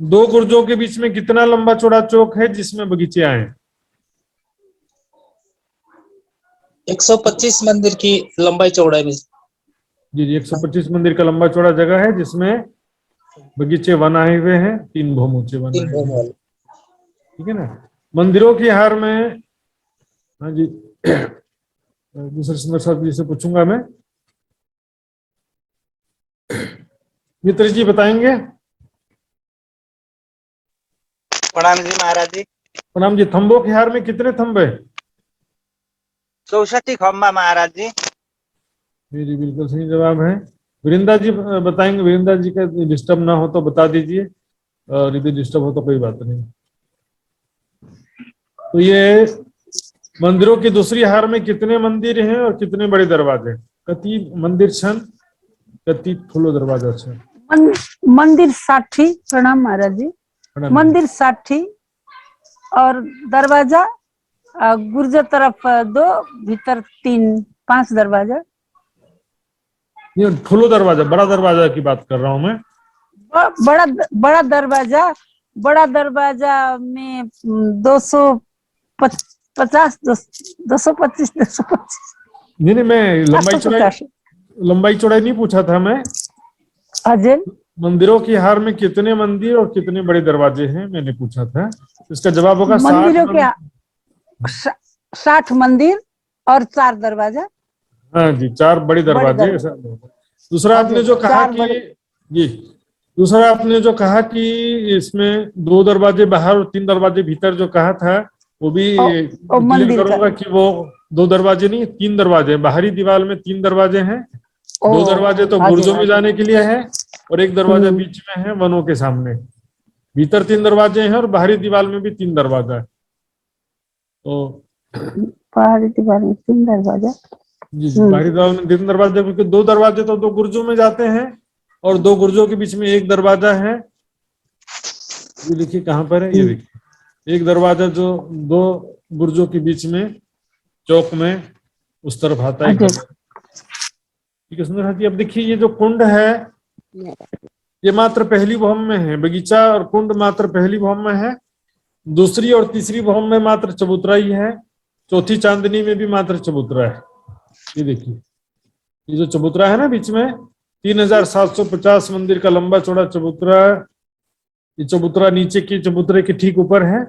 2 गुर्जों के बीच में कितना लंबा चौड़ा चौक है जिसमें बगीचे आए? 125 मंदिर की लंबाई चौड़ाई में। जी जी, 125 मंदिर का लंबा चौड़ा जगह है जिसमें बगीचे बनाए हुए हैं, 3 भवन ऊंचे बनाए हुए हैं। ठीक है ना। मंदिरों की हार में, हाँ जी, दूसरे सुंदर साहब जी से पूछूंगा मैं। मित्र जी बताएंगे। प्रणाम जी महाराज जी। प्रणाम जी। थंबों की हार में कितने थंबे? 64 खम्बा महाराज जी। जी बिल्कुल सही जवाब है। वृंदा जी बताएंगे। वृंदा जी का डिस्टर्ब ना हो तो बता दीजिए, और यदि डिस्टर्ब हो तो कोई बात नहीं। तो ये मंदिरों की दूसरी हार में कितने मंदिर हैं और कितने बड़े दरवाजे? कति मंदिर छन, कति खुलो दरवाजा छन? मंदिर 60। प्रणाम महाराज जी। मंदिर 60 और दरवाजा गुर्जर तरफ 2, भीतर 3, 5 दरवाजा। ये खुलो दरवाजा, बड़ा दरवाजा की बात कर रहा हूं मैं। बड़ा दरवाजा, बड़ा दरवाजा में 250, 225, 225। नहीं, मैं लंबाई चौड़ाई नहीं पूछा था मैं। अजय मंदिरों की हार में कितने मंदिर और कितने बड़े दरवाजे हैं मैंने पूछा था। इसका जवाब होगा मंदिरों के 60 मंदिर और 4 दरवाजा। हाँ जी, 4 बड़े दरवाजे। दूसरा आपने जो कहा कि जी, दूसरा आपने जो कहा कि इसमें 2 दरवाजे बाहर और 3 दरवाजे भीतर जो कहा था, वो भी क्लियर करूंगा कि वो 2 दरवाजे नहीं, 3 दरवाजे। बाहरी दीवार में 3 दरवाजे हैं, 2 दरवाजे तो गुर्जों में जाने के लिए है और 1 दरवाजा बीच में है वनों के सामने। भीतर 3 दरवाजे हैं और बाहरी दीवार में भी 3 दरवाजा है। तो बाहरी दीवार में 3 दरवाजा। जी, बाहरी दीवार में 3 दरवाजे, क्योंकि 2 दरवाजे तो 2 गुर्जों में जाते हैं और 2 गुर्जों के बीच में 1 दरवाजा है। ये देखिए कहाँ पर है, ये देखिए 1 दरवाजा जो 2 गुर्जों के बीच में चौक में उस तरफ आता है। ठीक है सुंदर साथी। अब देखिए ये जो कुंड है ये मात्र पहली भवन में है। बगीचा और कुंड मात्र पहली भवन में है, दूसरी और तीसरी भवन में मात्र चबूतरा ही है, चौथी चांदनी में भी मात्र चबूतरा है। ये देखिए ये जो चबूतरा है ना बीच में, 3750 मंदिर का लंबा चौड़ा चबूतरा। ये चबूतरा नीचे के चबूतरे के ठीक ऊपर है।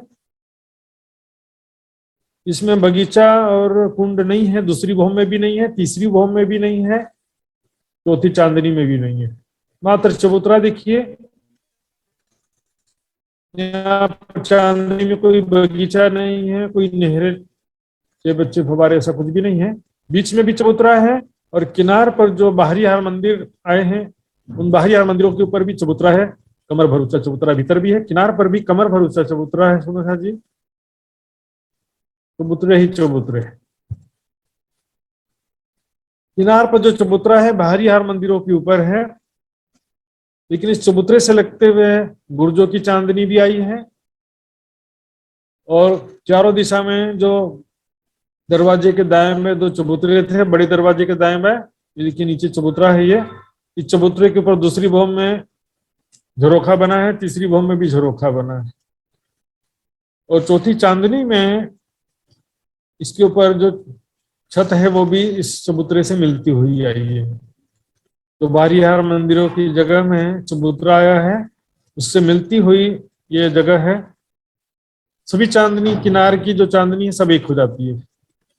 इसमें बगीचा और कुंड नहीं है, दूसरी भवन में भी नहीं है, तीसरी भवन में भी नहीं है, चौथी चांदनी में भी नहीं है, मात्र चबूतरा। देखिए यहाँ पर चांदनी में कोई बगीचा नहीं है, कोई नहरें के बच्चे फवारे ऐसा कुछ भी नहीं है। बीच में भी चबूतरा है और किनार पर जो बाहरी हार मंदिर आए हैं उन बाहरी हार मंदिरों के ऊपर भी चबूतरा है। कमर भरूचा चबूतरा भीतर भी है, किनार पर भी कमर भरूचा चबूतरा है। सुनो जी, चबूतरे ही चबूतरे। किनार पर जो चबूतरा है बाहरी हार मंदिरों के ऊपर है, लेकिन इस चबूतरे से लगते हुए गुर्जों की चांदनी भी आई है और चारों दिशा में जो दरवाजे के दाएं में 2 चबूतरे थे, बड़े दरवाजे के दाएं में, देखिए नीचे चबूतरा है। ये इस चबूतरे के ऊपर दूसरी भवन में झरोखा बना है, तीसरी भवन में भी झरोखा बना है और चौथी चांदनी में इसके ऊपर जो छत है वो भी इस चबूतरे से मिलती हुई आई है। तो बाहरी हार मंदिरों की जगह में चबूतरा आया है, उससे मिलती हुई ये जगह है। सभी चांदनी किनार की जो चांदनी है सब एक हो जाती है,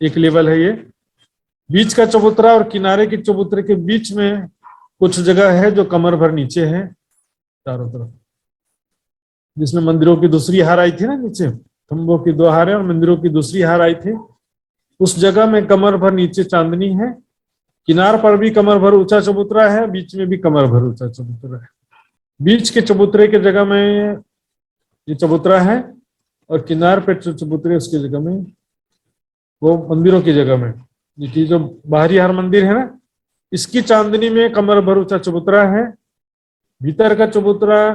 एक लेवल है ये। बीच का चबूतरा और किनारे के चबूतरे के बीच में कुछ जगह है जो कमर भर नीचे है चारों तरफ, जिसमें मंदिरों की दूसरी हार आई थी ना, नीचे खंभों की 2 हारें और मंदिरों की दूसरी हार आई थी, उस जगह में कमर भर नीचे चांदनी है। किनार पर भी कमर भर ऊंचा चबूतरा है, बीच में भी कमर भर ऊंचा चबूतरा है। बीच के चबूतरे के जगह में ये चबूतरा है और किनार पे जो चबूतरे उसकी जगह में वो मंदिरों की जगह में, ये जो बाहरी हार मंदिर है ना, इसकी चांदनी में कमर भर ऊंचा चबूतरा है। भीतर का चबूतरा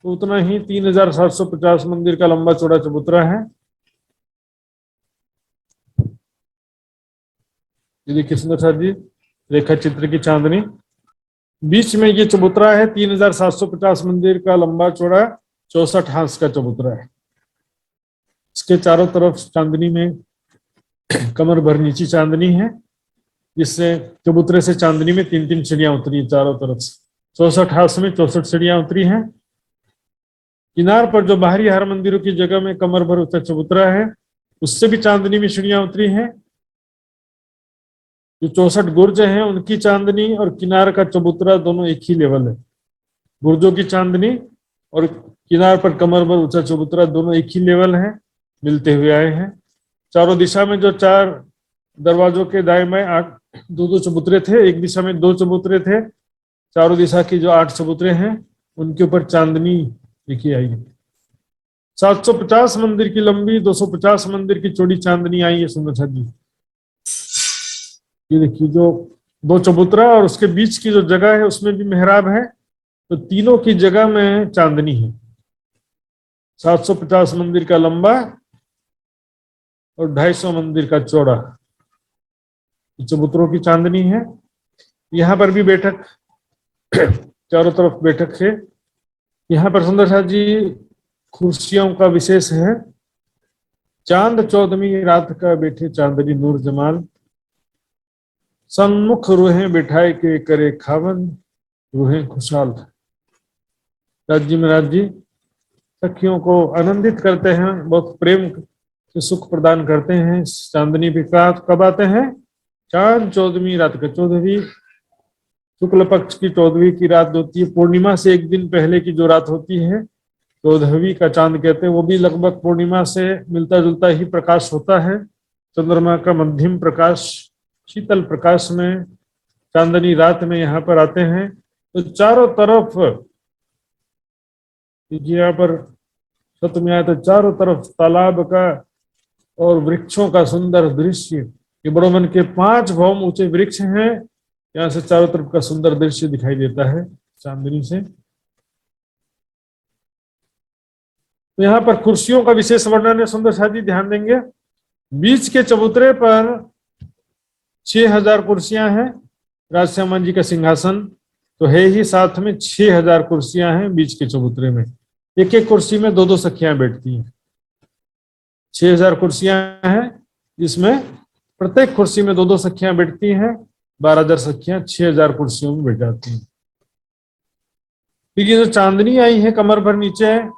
तो उतना ही 3750 मंदिर का लंबा चौड़ा चबूतरा है। ये देखिए सुंदर साहब जी, रेखा चित्र की चांदनी, बीच में ये चबूतरा है। 3750 मंदिर का लंबा चौड़ा 64 हांस का चबूतरा है। इसके चारों तरफ चांदनी में कमर भर नीची चांदनी है, जिससे चबूतरे से चांदनी में 3-3 सीढ़ियां उतरी चारों तरफ से। 64 हांस में 64 सीढ़ियां उतरी हैं। किनार पर जो बाहरी हार मंदिरों की जगह में कमर भर ऊंचा चबूतरा है, उससे भी चांदनी में सीढ़ियां उतरी हैं। जो 64 गुर्ज हैं उनकी चांदनी और किनार का चबूतरा दोनों एक ही लेवल है। गुर्जों की चांदनी और किनार पर कमर भर ऊंचा चबूतरा दोनों एक ही लेवल है, मिलते हुए आए हैं। चारों दिशा में जो 4 दरवाजों के दाएं बाएं 8 2-2 चबूतरे थे, एक दिशा में 2 चबूतरे थे। चारों दिशा की जो 8 चबूतरे हैं उनके ऊपर चांदनी लिखी आई है। 750 मंदिर की लंबी, 250 मंदिर की चौड़ी चांदनी आई है सुंदर साहब जी। ये देखिए जो 2 चबूतरा और उसके बीच की जो जगह है उसमें भी मेहराब है, तो तीनों की जगह में चांदनी है। 750 मंदिर का लंबा और 250 मंदिर का चौड़ा चबूतरों की चांदनी है। यहाँ पर भी बैठक, चारों तरफ बैठक है। यहाँ पर सुंदर साहब जी कुर्सियों का विशेष है। चांद 14वीं रात का बैठे चांदनी नूर जमाल, सन्मुख रूहें बिठाए के करे खावन, रूहें खुशहाल। राज्य महाराज जी सखियों को आनंदित करते हैं, बहुत प्रेम से सुख प्रदान करते हैं। चांदनी पे कब आते हैं? चांद 14वीं रात का, 14वीं शुक्ल पक्ष की 14वीं की रात होती है। पूर्णिमा से एक दिन पहले की जो रात होती है 14वीं का चांद कहते हैं। वो भी लगभग पूर्णिमा से मिलता जुलता ही प्रकाश होता है। चंद्रमा का मध्यम प्रकाश, शीतल प्रकाश में चांदनी रात में यहाँ पर आते हैं। तो चारों तरफ यहाँ पर छत में आए तो चारों तरफ तालाब का और वृक्षों का सुंदर दृश्य। ये बड़ोमन के 5 भौम ऊंचे वृक्ष हैं, यहाँ से चारों तरफ का सुंदर दृश्य दिखाई देता है चांदनी से। तो यहाँ पर कुर्सियों का विशेष वर्णन है सुंदर साहब जी, ध्यान देंगे। बीच के चबूतरे पर 6000 कुर्सियां हैं। राजश्याम जी का सिंहासन तो है ही, साथ में 6000 कुर्सियां हैं बीच के चबूतरे में। एक एक कुर्सी में 2-2 सखियां बैठती हैं। 6000 कुर्सियां हैं, जिसमें प्रत्येक कुर्सी में 2-2 सखियां बैठती हैं। 12000 सखियां 6000 कुर्सियों में बैठ जाती हैं। देखिए जो चांदनी आई है कमर भर नीचे है,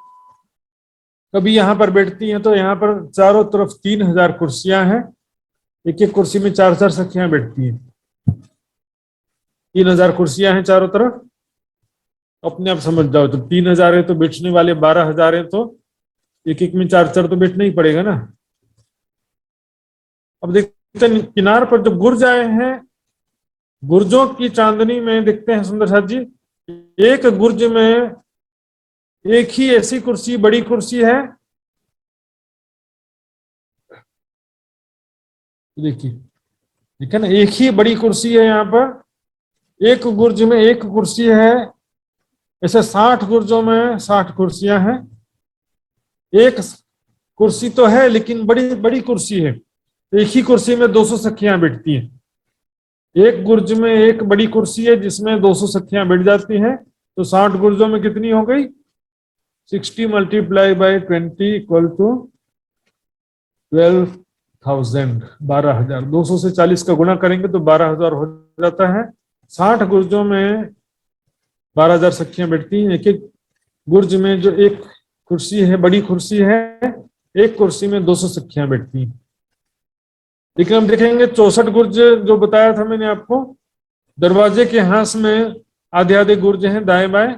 कभी यहाँ पर बैठती हैं तो यहाँ पर चारों तरफ 3000 कुर्सियां हैं। एक एक कुर्सी में 4-4 सखियां बैठती हैं। 3000 कुर्सियां हैं चारों तरफ। अपने आप समझ जाओ, तो 3000 है तो बैठने वाले 12000 है, तो एक एक में 4-4 तो बैठना ही पड़ेगा ना। अब देखते हैं किनार पर जो गुर्ज आए हैं, गुर्जों की चांदनी में देखते हैं सुंदर साहब जी, एक गुर्ज में एक ही ऐसी कुर्सी, बड़ी कुर्सी है। देखिए ठीक है ना, एक ही बड़ी कुर्सी है। यहाँ पर एक गुर्ज में एक कुर्सी है। ऐसे 60 गुर्जों में 60 कुर्सियां हैं। एक कुर्सी तो है लेकिन बड़ी बड़ी कुर्सी है। एक ही कुर्सी में 200 सखियां बैठती हैं। एक गुर्ज में एक बड़ी कुर्सी है जिसमें 200 सखियां बैठ जाती हैं। तो 60 गुर्जों में कितनी हो गई? 60 × 20 = 12,000, 12,000। 200 से 40 का गुणा करेंगे तो 12,000 हो जाता है। 60 गुर्जों में 12,000 सखियां बैठती हैं। एक एक गुर्ज में जो एक कुर्सी है, बड़ी कुर्सी है, एक कुर्सी में 200 सखियां बैठती हैं। लेकिन हम देखेंगे 64 गुर्ज जो बताया था मैंने आपको, दरवाजे के हांस में आधे आधे गुर्ज हैं दाएं बाएं,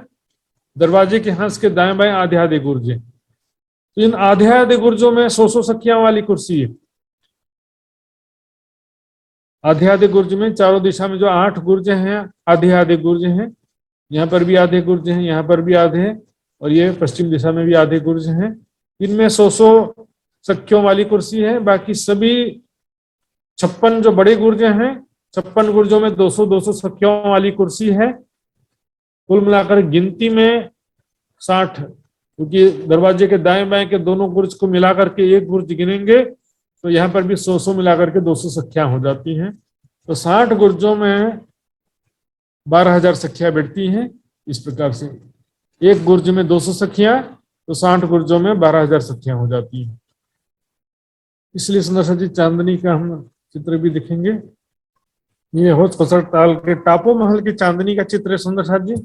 दरवाजे के हांस के दाएं बाएं आधे आधे गुर्ज हैं। तो इन आधे आधे गुर्जों में 100 सखियां वाली कुर्सी है। आधे आधे गुर्ज में चारों दिशा में जो 8 गुर्ज हैं, आधे आधे गुर्ज हैं, यहाँ पर भी आधे गुर्ज हैं, यहाँ पर भी आधे हैं, और ये पश्चिम दिशा में भी आधे गुर्ज हैं। इनमें 100 सखियों वाली कुर्सी है। बाकी सभी 56 जो बड़े गुर्ज हैं, 56 गुर्जों में 200 सखियों वाली कुर्सी है। कुल मिलाकर गिनती में 60, क्योंकि दरवाजे के दाएं बाएं के दोनों गुर्ज को मिलाकर के एक गुर्ज गिनेंगे तो यहाँ पर भी 100 मिलाकर के 200 सखियां हो जाती हैं। तो 60 गुर्जों में 12,000 सखियां बैठती हैं। इस प्रकार से एक गुर्ज में 200 सखियां, तो 60 गुर्जों में 12,000 सखियां हो जाती हैं। इसलिए सुंदर सा जी चांदनी का हम चित्र भी दिखेंगे। ये होच पसर ताल के टापो महल की चांदनी का चित्र है सुंदर सा जी।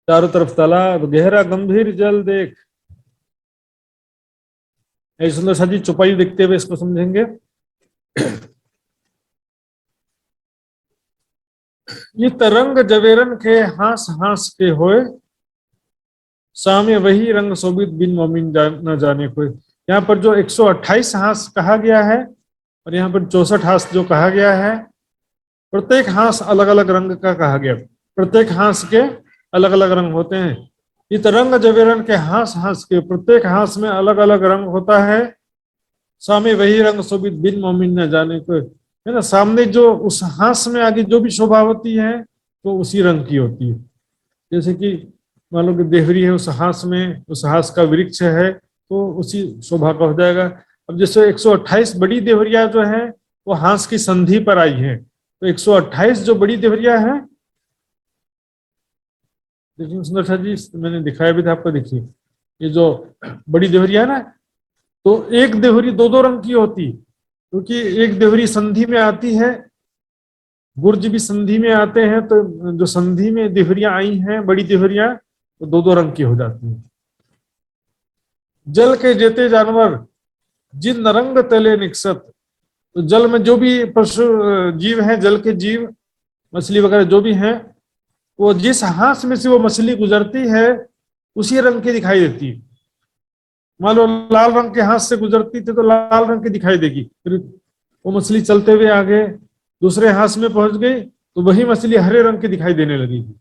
चारों तरफ तालाब, गहरा गंभीर जल देख। ऐसे सुंदर सा जी चौपाई देखते हुए इसको समझेंगे। ये तरंग जवेरन के हास हास के होए, सामे वही रंग शोभित बिन मोमिन न जाने कोई। यहाँ पर जो 128 हास कहा गया है और यहाँ पर 64 हास जो कहा गया है, प्रत्येक हास अलग अलग रंग का कहा गया। प्रत्येक हास के अलग अलग रंग होते हैं। ये तरंग जवेरन के हास हास के, प्रत्येक हास में अलग अलग रंग होता है। सामे वही रंग शोभित बिन मोमिन न जाने कोई, है ना। सामने जो उस हास में आगे जो भी शोभा होती है तो उसी रंग की होती है। जैसे कि मान लो कि देहरी है, उस हास में उस हास का वृक्ष है तो उसी शोभा का हो जाएगा। अब जैसे 128 बड़ी देवरिया जो है वो हास की संधि पर आई है, तो 128 जो बड़ी देवरिया है, देखिए सुंदर सा जी मैंने दिखाया भी था आपको। देखिए ये जो बड़ी देवरिया है ना, तो एक देवरी दो दो रंग की होती, क्योंकि एक देवरी संधि में आती है, गुर्ज भी संधि में आते हैं, तो जो संधि में देवरिया आई हैं बड़ी देवरिया, तो दो दो रंग की हो जाती है। जल के जेते जानवर जिन रंग तले निकसत, तो जल में जो भी पशु जीव हैं, जल के जीव मछली वगैरह जो भी हैं, वो जिस हाथ में से वो मछली गुजरती है उसी रंग की दिखाई देती है। मान लो लाल रंग के हाथ से गुजरती थी तो लाल रंग की दिखाई देगी, फिर वो मछली चलते हुए आगे दूसरे हाथ में पहुंच गई तो वही मछली हरे रंग की दिखाई देने लगेगी।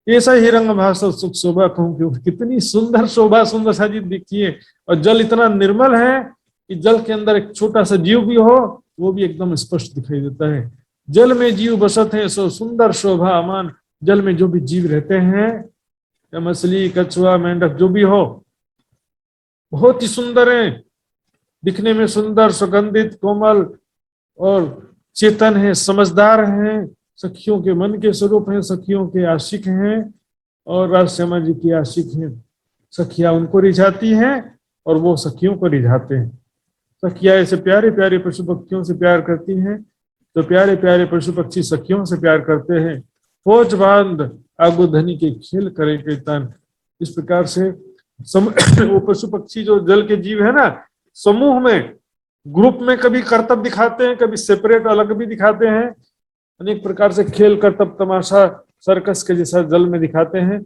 ऐसा ही रंग भाषा सुख शोभा कहूं, कितनी सुंदर शोभा सुंदर सा जी दिखिए। और जल इतना निर्मल है कि जल के अंदर एक छोटा सा जीव भी हो वो भी एकदम स्पष्ट दिखाई देता है। जल में जीव बसत है सो सुंदर शोभा अमान। जल में जो भी जीव रहते हैं, या मछली कछुआ मेंढक जो भी हो, बहुत ही सुंदर है, दिखने में सुंदर, सुगंधित, कोमल और चेतन है, समझदार हैं, सखियों के मन के स्वरूप हैं, सखियों के आशिक हैं और राजश्यामा जी की आशिक हैं। सखियां उनको रिझाती हैं और वो सखियों को रिझाते हैं। सखियां ऐसे प्यारे प्यारे पशु पक्षियों से प्यार करती हैं तो प्यारे प्यारे पशु पक्षी सखियों से प्यार करते हैं। फौज बांध आगो धनी के खेल करे कीर्तन। इस प्रकार से वो पशु पक्षी जो जल के जीव है ना, समूह में ग्रुप में कभी करतब दिखाते हैं, कभी सेपरेट अलग भी दिखाते हैं। अनेक प्रकार से खेल करतब तमाशा सर्कस के जैसा जल में दिखाते हैं।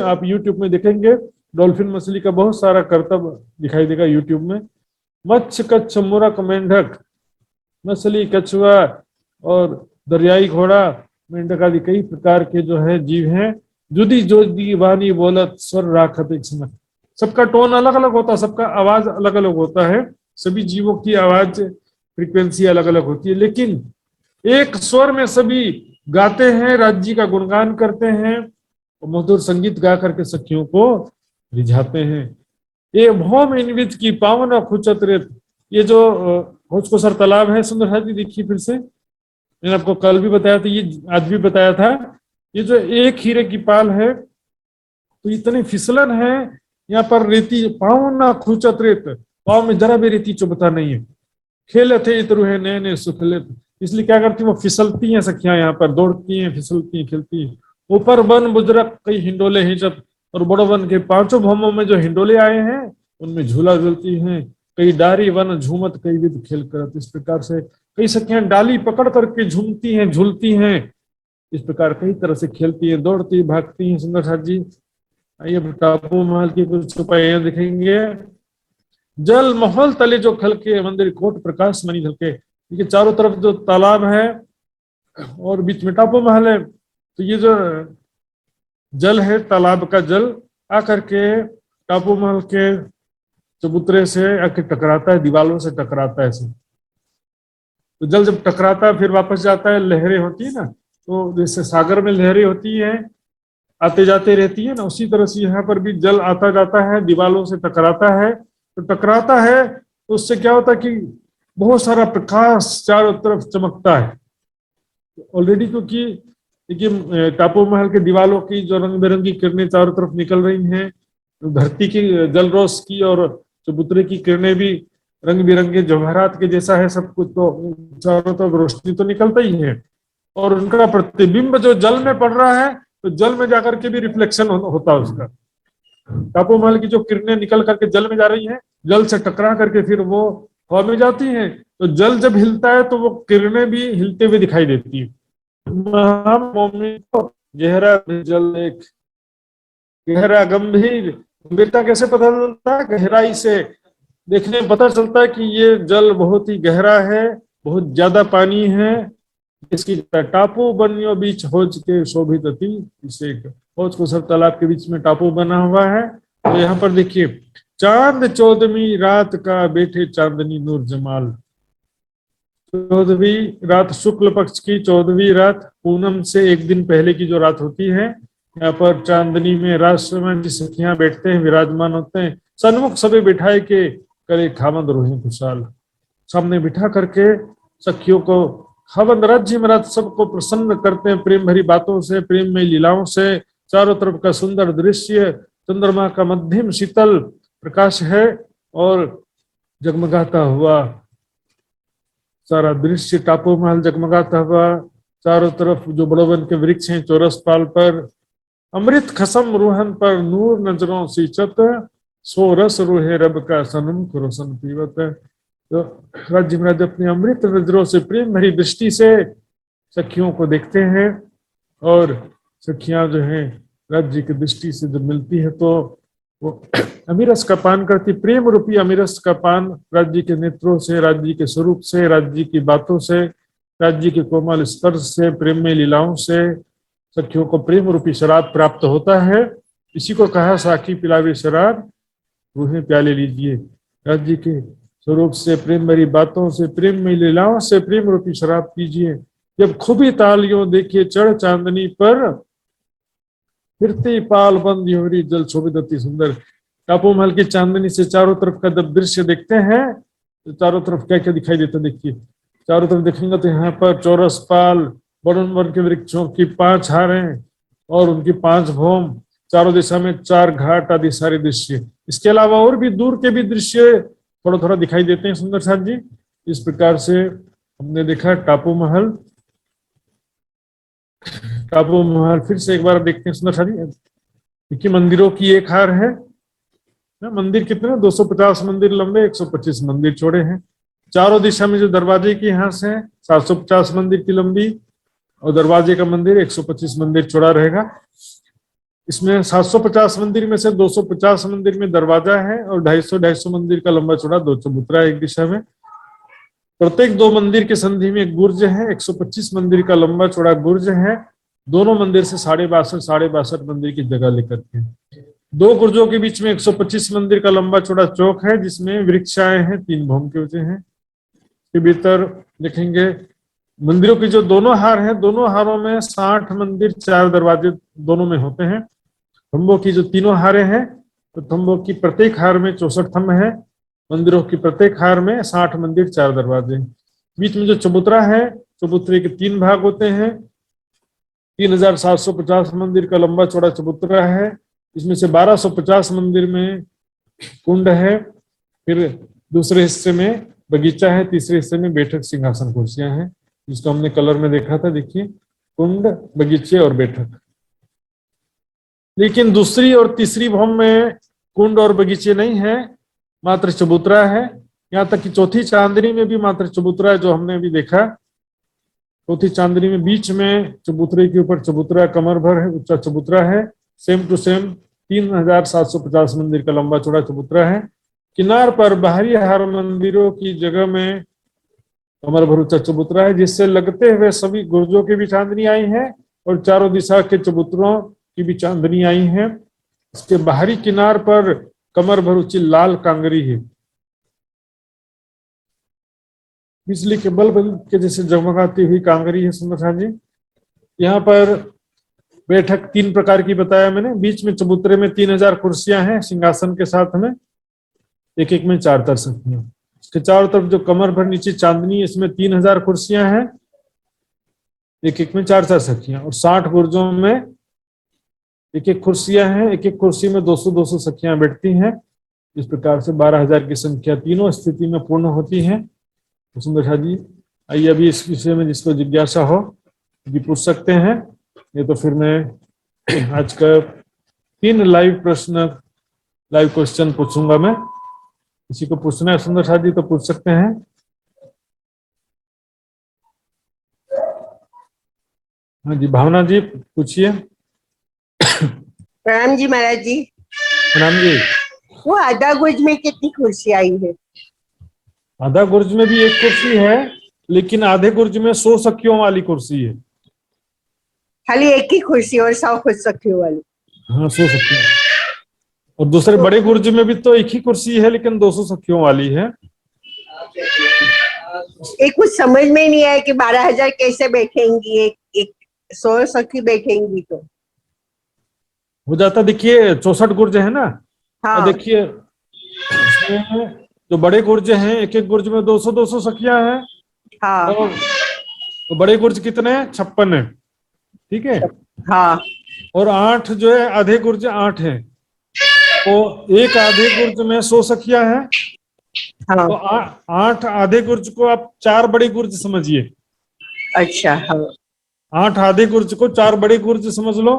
आप YouTube में देखेंगे डॉल्फिन मछली का बहुत सारा करतब दिखाई देगा YouTube में। मत्स्य कच्छ मूर्ख मेंढक मछली कछुआ और दरियाई घोड़ा मेंढक आदि कई प्रकार के जो है जीव हैं। जुदी जोदी वानी बोलत स्वर राखत एक समय। सबका टोन अलग अलग होता है, सबका आवाज अलग अलग होता है। सभी जीवों की आवाज फ्रीक्वेंसी अलग अलग होती है, लेकिन एक स्वर में सभी गाते हैं, राज्य का गुणगान करते हैं और मधुर संगीत गा करके सखियों को रिझाते हैं। ये भौम इनवित की पावन खुचत रेत। ये जो भोजकोसर तालाब है सुंदर सा जी देखिए, फिर से मैंने आपको कल भी बताया था, ये आज भी बताया था। ये जो एक हीरे की पाल है तो इतनी फिसलन है यहाँ पर रेती पाँव ना खूचत रेत, पाँव में जरा भी रेती चुभता नहीं है। खेले थे इतरु है नए नए सुख ले, इसलिए क्या करती वो फिसलती हैं सखियां, यहाँ पर दौड़ती हैं, फिसलती हैं, खेलती हैं। ऊपर वन बुजरक कई हिंडोले हिंचत, और बड़ो वन के पांचों भौमों में जो हिंडोले आए हैं उनमें झूला झूलती हैं। कई डारी वन झूमत कई विध खेल करत, इस प्रकार से कई सखियां डाली पकड़ करके झूमती हैं, झूलती हैं, इस प्रकार कई तरह से खेलती हैं, दौड़ती भागती हैं। सुंदर साथ जी आइए टापू महल की कुछ उपाय दिखेंगे। जल महल तले जो खलके मंदिर कोट प्रकाश मणि झलके, देखिए चारों तरफ जो तालाब है और बीच में टापू महल है, तो ये जो जल है तालाब का जल आकर के टापू महल के चबूतरे से आके टकराता है, दीवारों से टकराता है ऐसे। तो जल जब टकराता है फिर वापस जाता है, लहरें होती है ना, तो जैसे सागर में लहरें होती है आते जाते रहती है ना, उसी तरह से यहाँ पर भी जल आता जाता है, दीवारों से टकराता है। तो टकराता है तो उससे क्या होता है कि बहुत सारा प्रकाश चारों तरफ चमकता है। ऑलरेडी क्योंकि देखिए टापू महल के दीवारों की जो रंग बिरंगी किरणें चारों तरफ निकल रही हैं, धरती की जलरोष की और चबूतरे की किरणें भी रंग बिरंगे जवाहरात के जैसा है सब कुछ, तो चारों तरफ रोशनी तो निकलता ही है, और उनका प्रतिबिंब जो जल में पड़ रहा है तो जल में जाकर के भी रिफ्लेक्शन होता है उसका। टापू महल की जो किरणें निकल करके जल में जा रही हैं, जल से टकरा करके फिर वो हवा में जाती हैं, तो जल जब हिलता है तो वो किरणें भी हिलते हुए दिखाई देती है। गहरा जल एक गहरा गंभीर, गंभीरता कैसे पता चलता है? गहराई से देखने में पता चलता है कि ये जल बहुत ही गहरा है, बहुत ज्यादा पानी है। इसकी टापू बनियो बीच होज के शोभित थी, इसे होज को सब तालाब के बीच में टापू बना हुआ है। तो यहाँ पर देखिए चांद 14वीं रात का बैठे चांदनी नूर जमाल, 14वीं रात शुक्ल पक्ष की 14वीं रात पूनम से एक दिन पहले की जो रात होती है, यहाँ पर चांदनी में राष्ट्रमंच सखियां बैठते हैं, विराजमान होते हैं। सन्मुख सभी बिठाए के करे खावंद रोहे खुशहाल, सामने बिठा करके सखियों को खावंद राज्य महाराज सबको प्रसन्न करते हैं प्रेम भरी बातों से, प्रेम में लीलाओं से। चारों तरफ का सुंदर दृश्य, चंद्रमा का मध्यम शीतल प्रकाश है और जगमगाता हुआ सारा दृश्य, टापू महल जगमगाता हुआ, चारों तरफ जो बड़ो वन के वृक्ष हैं चौरस पाल पर, अमृत खसम रूहन पर नूर नजरों सींचत, सो रस रूहे रब का सनम रोशन पीवत। तो राज्य महाराज अपनी अमृत नजरों से प्रेम भरी दृष्टि से सखियों को देखते हैं, और सखियां जो हैं राज्य की दृष्टि से जब मिलती है तो वो अमीरस का पान करती, प्रेम रूपी अमीरस का पान राज्य के नेत्रों से, राज्य के स्वरूप से, राज्य की बातों से, राज्य के कोमल स्पर्श से, प्रेम में लीलाओं से सखियों को प्रेम रूपी शराब प्राप्त होता है। इसी को कहा साखी पिलावे शराब रूहें प्याले लीजिए। राज्य के स्वरूप से, प्रेम भरी बातों से, प्रेम में लीलाओं से प्रेम रूपी शराब पीजिए। जब खूबी तालियों देखिए चढ़ चांदनी पर, फिरती पाल बंद योरी जल शोभित अति सुंदर। टापू महल की चांदनी से चारों तरफ का जब दृश्य देखते हैं तो चारों तरफ क्या क्या दिखाई देता, देखिए चारों तरफ देखेंगे तो यहाँ पर चौरस पाल, बड़न वन के वृक्षों की 5 हारें और उनकी 5 भौम, चारों दिशा में 4 घाट आदि सारे दृश्य। इसके अलावा और भी दूर के भी दृश्य थोड़ा थोड़ा दिखाई देते हैं सुंदर साथ जी। इस प्रकार से हमने देखा टापू महल। टापू महल फिर से एक बार देखते हैं सुंदर साथ जी। देखिए मंदिरों की एक हार है, मंदिर कितने 250 मंदिर लंबे, 125 मंदिर चौड़े हैं। चारों दिशा में जो दरवाजे की यहाँ से 750 मंदिर की लंबी और दरवाजे का मंदिर 125 मंदिर चौड़ा रहेगा। इसमें 750 मंदिर में से 250 मंदिर में दरवाजा है और 250 मंदिर का लंबा चौड़ा 2 चबूतरा एक दिशा में। प्रत्येक 2 मंदिर के संधि में एक गुर्ज है, 125 मंदिर का लंबा चौड़ा गुर्ज है। दोनों मंदिर से 62 मंदिर की जगह लेकर के 2 गुर्जों के बीच में 125 मंदिर का लंबा चौड़ा चौक है, जिसमें वृक्ष आए हैं 3 भौम के ऊंचे हैं। के भीतर देखेंगे मंदिरों की जो दोनों हार हैं, दोनों हारों में 60 मंदिर, 4 दरवाजे दोनों में होते हैं। थंबों की जो 3 हारें हैं, तो थंबों की प्रत्येक हार में 64 थंब है। मंदिरों की प्रत्येक हार में 60 मंदिर, 4 दरवाजे। बीच में जो चबूतरा है, चबूतरे के 3 भाग होते हैं। 3750 मंदिर का लंबा चौड़ा चबूतरा है। इसमें से 1250 मंदिर में कुंड है, फिर दूसरे हिस्से में बगीचा है, तीसरे हिस्से में बैठक सिंहासन कुर्सियां हैं, जिसको हमने कलर में देखा था। देखिए, कुंड, बगीचे और बैठक। लेकिन दूसरी और तीसरी भवन में कुंड और बगीचे नहीं है, मात्र चबूतरा है। यहाँ तक कि चौथी चांदनी में भी मात्र चबूतरा है, जो हमने अभी देखा। चौथी चांदनी में बीच में चबूतरे के ऊपर चबूतरा, कमर भर है, ऊंचा चबूतरा है। सेम टू सेम 3750 मंदिर का लंबा चौड़ा चबूतरा है। किनार पर बाहरी हार मंदिरों की जगह में कमर भर ऊंचा चबूतरा है, जिससे लगते हुए सभी गुर्जों की भी चांदनी आई है और चारों दिशा के चबूतरों की भी चांदनी आई है। इसके बाहरी किनार पर कमर भर ऊंची लाल कांगरी है, बिजली के बल्ब के जैसे जगमगाती हुई कांगरी है सुंदर साथ जी। यहाँ पर बैठक 3 प्रकार की बताया मैंने। बीच में चबूतरे में 3000 कुर्सियां हैं सिंहासन के साथ में, एक एक में 4 तर सखियां। इसके चारों तरफ जो कमर भर नीचे चांदनी है, इसमें 3000 कुर्सियां हैं, एक एक में 4 सखियां। और 60 गुर्जों में एक एक कुर्सियां हैं, एक एक कुर्सी में 200-200 सखियां बैठती हैं। इस प्रकार से 12000 की संख्या तीनों स्थिति में पूर्ण होती है। तो सुंदर शाह जी, आइए अभी इस विषय में जिसको जिज्ञासा हो भी पूछ सकते हैं। ये तो फिर मैं आज का 3 लाइव क्वेश्चन पूछूंगा मैं। किसी को पूछना है सुंदर शाह जी तो पूछ सकते हैं। हाँ जी, भावना जी पूछिए। प्रणाम जी महाराज जी। प्रणाम जी। वो आधा गुज में कितनी कुर्सी आई है? आधा गुर्ज में भी एक कुर्सी है, लेकिन आधे गुर्ज में 100 सखियों वाली कुर्सी है। खाली एक ही कुर्सी और 100 खुद सखियों वाली? हाँ, 100 सखियों। और दूसरे बड़े गुर्ज में भी तो एक ही कुर्सी है, लेकिन 200 सखियों वाली है। एक कुछ समझ में नहीं आया कि 12000 कैसे बैठेंगी, एक 100 सखी बैठेंगी तो हो जाता। देखिए 64 गुर्ज है ना। हाँ। और देखिए इसमें जो बड़े गुर्ज हैं, एक एक गुर्ज में 200-200 सखियां हैं। हाँ। तो बड़े गुर्ज कितने हैं? 56 है, ठीक है। हाँ। और 8 जो है आधे गुर्ज 8 है, तो एक आधे गुर्ज में 100 सखियां हैं। हाँ। तो 8 आधे गुर्ज को आप 4 बड़े गुर्ज समझिए। अच्छा। हाँ। 8 आधे गुर्ज को 4 बड़े गुर्ज समझ लो,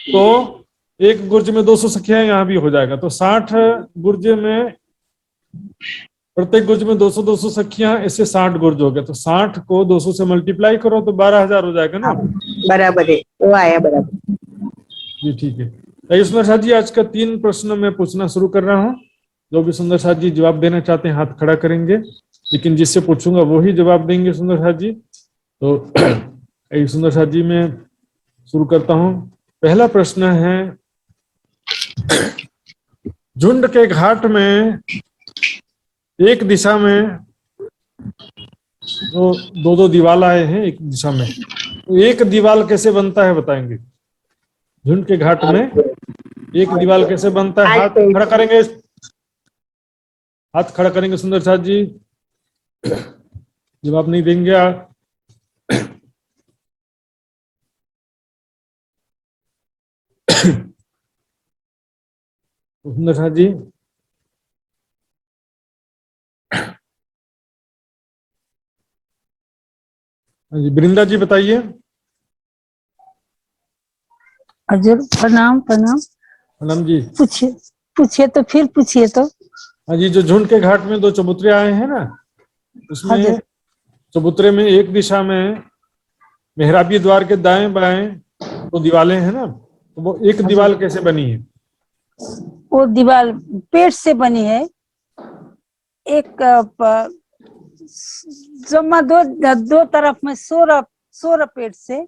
तो एक गुर्ज में 200 सखियां यहाँ भी हो जाएगा। तो 60 गुर्ज में, प्रत्येक गुर्ज में 200-200 सखियां, ऐसे 60 गुर्ज हो गए। तो 60 को 200 से मल्टीप्लाई करो तो 12000 हो जाएगा ना। बराबर है, वो आया बराबर जी, ठीक है। सुंदर साथ जी, आज का 3 प्रश्न मैं पूछना शुरू कर रहा हूँ। जो भी सुंदर साथ जी जवाब देना चाहते हैं हाथ खड़ा करेंगे, लेकिन जिससे पूछूंगा वो ही जवाब देंगे सुंदर साथ जी। तो सुंदर साथ जी मैं शुरू करता हूँ। पहला प्रश्न है, झुंड के घाट में एक दिशा में तो 2-2 दीवाल आए हैं एक दिशा में, तो एक दीवाल कैसे बनता है बताएंगे? झुंड के घाट में एक दीवाल कैसे बनता है? हाथ खड़ा करेंगे, हाथ खड़ा करेंगे सुंदर साथ जी। जवाब नहीं देंगे आप। सुंदर साथ जी, हाँ जी, वृंदा जी बताइए। हजूर प्रणाम प्रणाम। प्रणाम जी। पूछिए तो फिर पूछिए तो। हाँ जी, जो झुंड के घाट में 2 चबूतरे आए हैं ना, उसमें चबूतरे में एक दिशा में मेहराबी द्वार के दाएं बाएं तो दीवालें हैं ना, तो वो एक दीवाल कैसे बनी है? वो दीवार पेड़ से बनी है। एक जमा दो तरफ में 16 पेड़ से।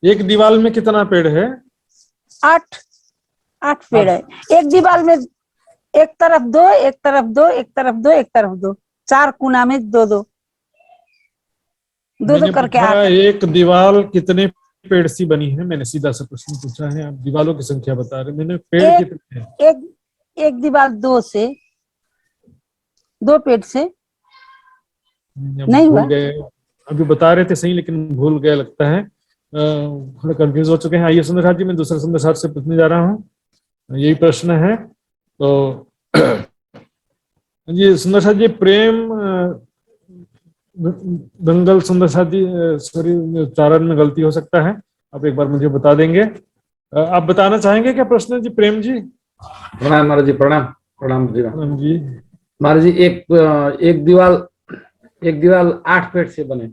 एक दीवाल में कितना पेड़ है? 8 पेड़ है एक दीवार में। एक तरफ 2, एक तरफ 2, एक तरफ 2, एक तरफ 2, 4 कोना में 2-2 करके 8। एक दीवार कितने पेड़ सी बनी है? मैंने सीधा सा प्रश्न पूछा है, आप दीवालों की संख्या बता रहे। मैंने पेड़ कितने हैं? एक दीवार 2 पेड़ से नहीं हुआ। गए, अभी बता रहे थे सही, लेकिन भूल गए लगता है। थोड़ा कंफ्यूज हो चुके हैं। आइए सुंदर साथ जी, मैं दूसरे सुंदर साथ से पूछने जा रहा हूँ, यही प्रश्न है। तो जी सुंदर साथ जी, प्रेम दंगल सुंदर साथ जी, सॉरी उच्चारण में गलती हो सकता है, आप एक बार मुझे बता देंगे। आप बताना चाहेंगे क्या प्रश्न जी? प्रेम जी। प्रणाम महाराज जी, प्रणाम प्रणाम जी। प्रणाम जी। महाराज जी, एक दीवाल 8 पेड़ से बने।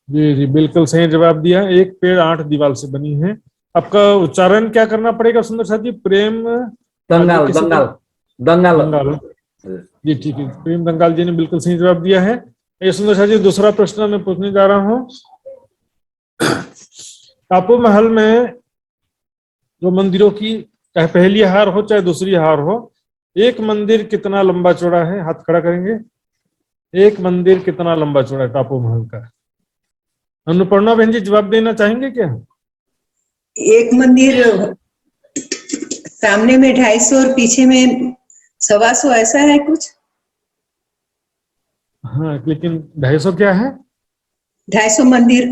जी जी, बिल्कुल सही जवाब दिया। एक पेड़ 8 दीवार से बनी है। आपका उच्चारण क्या करना पड़ेगा सुंदर साथ जी? प्रेम दंगाल दंगाल दंगाल दंगाल। जी ठीक है, प्रेम दंगाल जी ने बिल्कुल सही जवाब दिया है। ये सुंदर साथ जी, दूसरा प्रश्न मैं पूछने जा रहा हूँ। टापू महल में जो मंदिरों की, चाहे पहली हार हो चाहे दूसरी हार हो, एक मंदिर कितना लंबा चौड़ा है? हाथ खड़ा करेंगे। एक मंदिर कितना लंबा चौड़ा है टापू महल का? अन्नपूर्णा बहन जी जवाब देना चाहेंगे क्या? एक मंदिर सामने में 250 और पीछे में 125, ऐसा है कुछ। हाँ, लेकिन 250 क्या है? 250 मंदिर